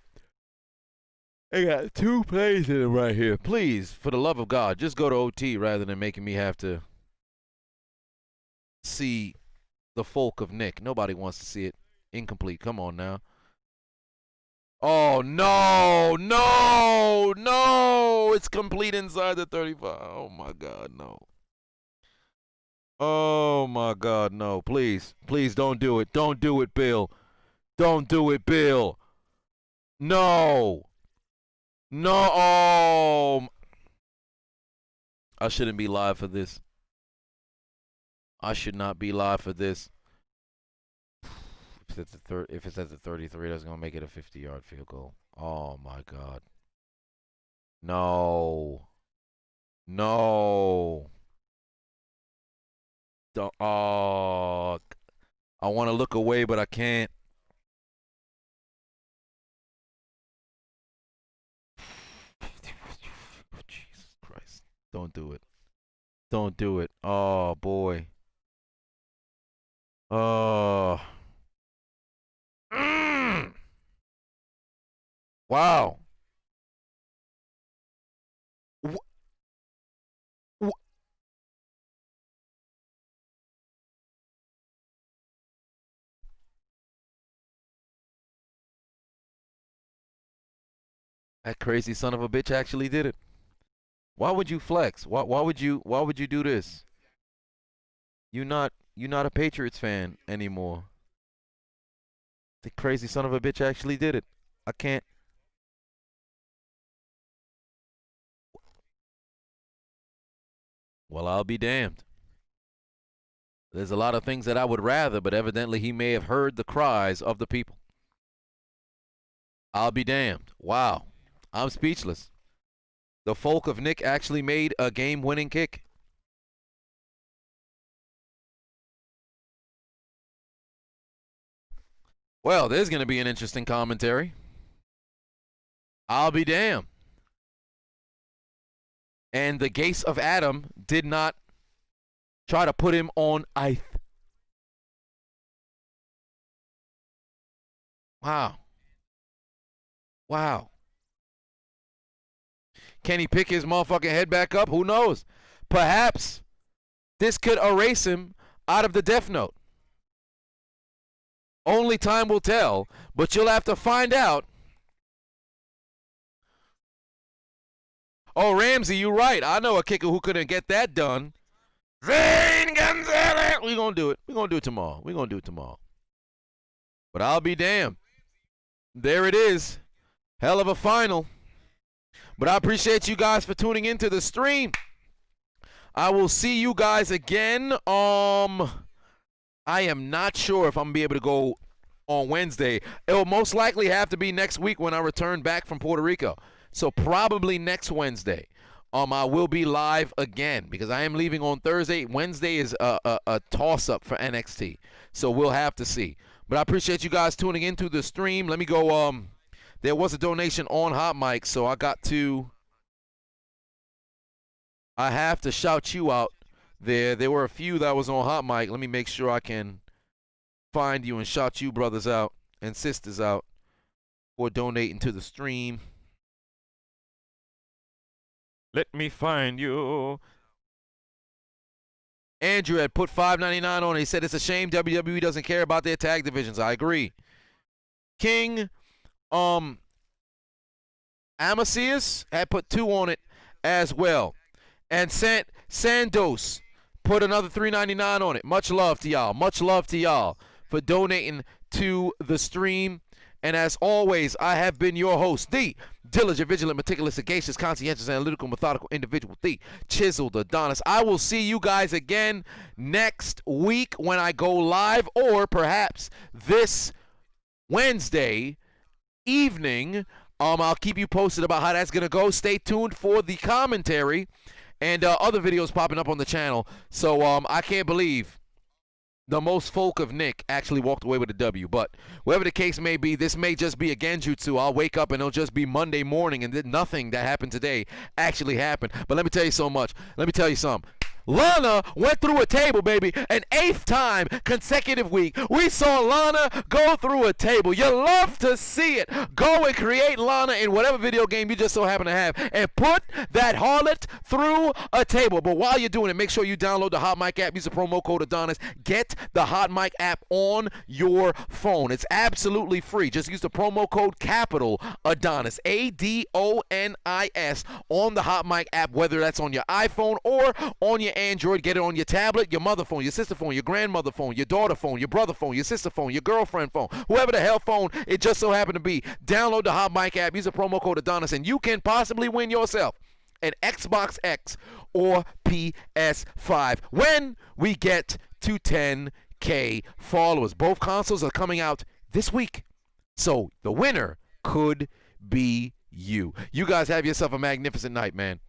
They got 2 plays in them right here. Please, for the love of God, just go to OT rather than making me have to see the folk of Nick. Nobody wants to see it. Incomplete. Come on now. Oh, no, no, no. It's complete inside the 35. Oh, my God, no. Oh, my God, no. Please, please don't do it. Don't do it, Bill. Don't do it, Bill. No. No. Oh. I shouldn't be live for this. I should not be live for this. If it's at the 33, that's going to make it a 50-yard field goal. Oh, my God. No. No. Oh. I want to look away, but I can't. Jesus Christ. Don't do it. Don't do it. Oh, boy. Oh. Wow. That crazy son of a bitch actually did it. Why would you flex? Why would you do this? You're not a Patriots fan anymore. The crazy son of a bitch actually did it. I can't. Well, I'll be damned. There's a lot of things that I would rather, but evidently he may have heard the cries of the people. I'll be damned. Wow. I'm speechless. The folk of Nick actually made a game-winning kick. Well, there's going to be an interesting commentary. I'll be damned. And the Gates of Adam did not try to put him on ice. Wow. Wow. Can he pick his motherfucking head back up? Who knows? Perhaps this could erase him out of the Death Note. Only time will tell, but you'll have to find out. Oh, Ramsey, you're right. I know a kicker who couldn't get that done. Zane Gonzalez. We're going to do it. We're going to do it tomorrow. We're going to do it tomorrow. But I'll be damned. There it is. Hell of a final. But I appreciate you guys for tuning into the stream. I will see you guys again. I am not sure if I'm going to be able to go on Wednesday. It will most likely have to be next week when I return back from Puerto Rico. So probably next Wednesday. I will be live again because I am leaving on Thursday. Wednesday is a toss-up for NXT. So we'll have to see. But I appreciate you guys tuning into the stream. Let me go. There was a donation on Hot Mic, so I have to shout you out there. There were a few that was on Hot Mic. Let me make sure I can find you and shout you brothers out and sisters out for donating to the stream. Let me find you. Andrew had put $5.99 on it. He said it's a shame WWE doesn't care about their tag divisions. I agree. King Amacius had put 2 on it as well. And Sandos put another $3.99 on it. Much love to y'all. Much love to y'all for donating to the stream. And as always, I have been your host, the diligent, vigilant, meticulous, sagacious, conscientious, analytical, methodical individual, the Chiseled Adonis. I will see you guys again next week when I go live, or perhaps this Wednesday evening. I'll keep you posted about how that's going to go. Stay tuned for the commentary and other videos popping up on the channel. So I can't believe the most folk of Nick actually walked away with a W. But whatever the case may be, this may just be a genjutsu. I'll wake up and it'll just be Monday morning and nothing that happened today actually happened. But let me tell you so much. Let me tell you something. Lana went through a table, baby. An 8th time consecutive week. We saw Lana go through a table. You love to see it. Go and create Lana in whatever video game you just so happen to have and put that harlot through a table. But while you're doing it, make sure you download the Hot Mic app. Use the promo code Adonis. Get the Hot Mic app on your phone. It's absolutely free. Just use the promo code capital Adonis, ADONIS, on the Hot Mic app, whether that's on your iPhone or on your Android. Get it on your tablet, your mother phone, your sister phone, your grandmother phone, your daughter phone, your brother phone, your sister phone, your girlfriend phone, whoever the hell phone it just so happened to be. Download the Hot Mic app, use the promo code Adonis, and you can possibly win yourself an Xbox X or PS5 when we get to 10K followers. Both consoles are coming out this week, so the winner could be you. You guys have yourself a magnificent night, man.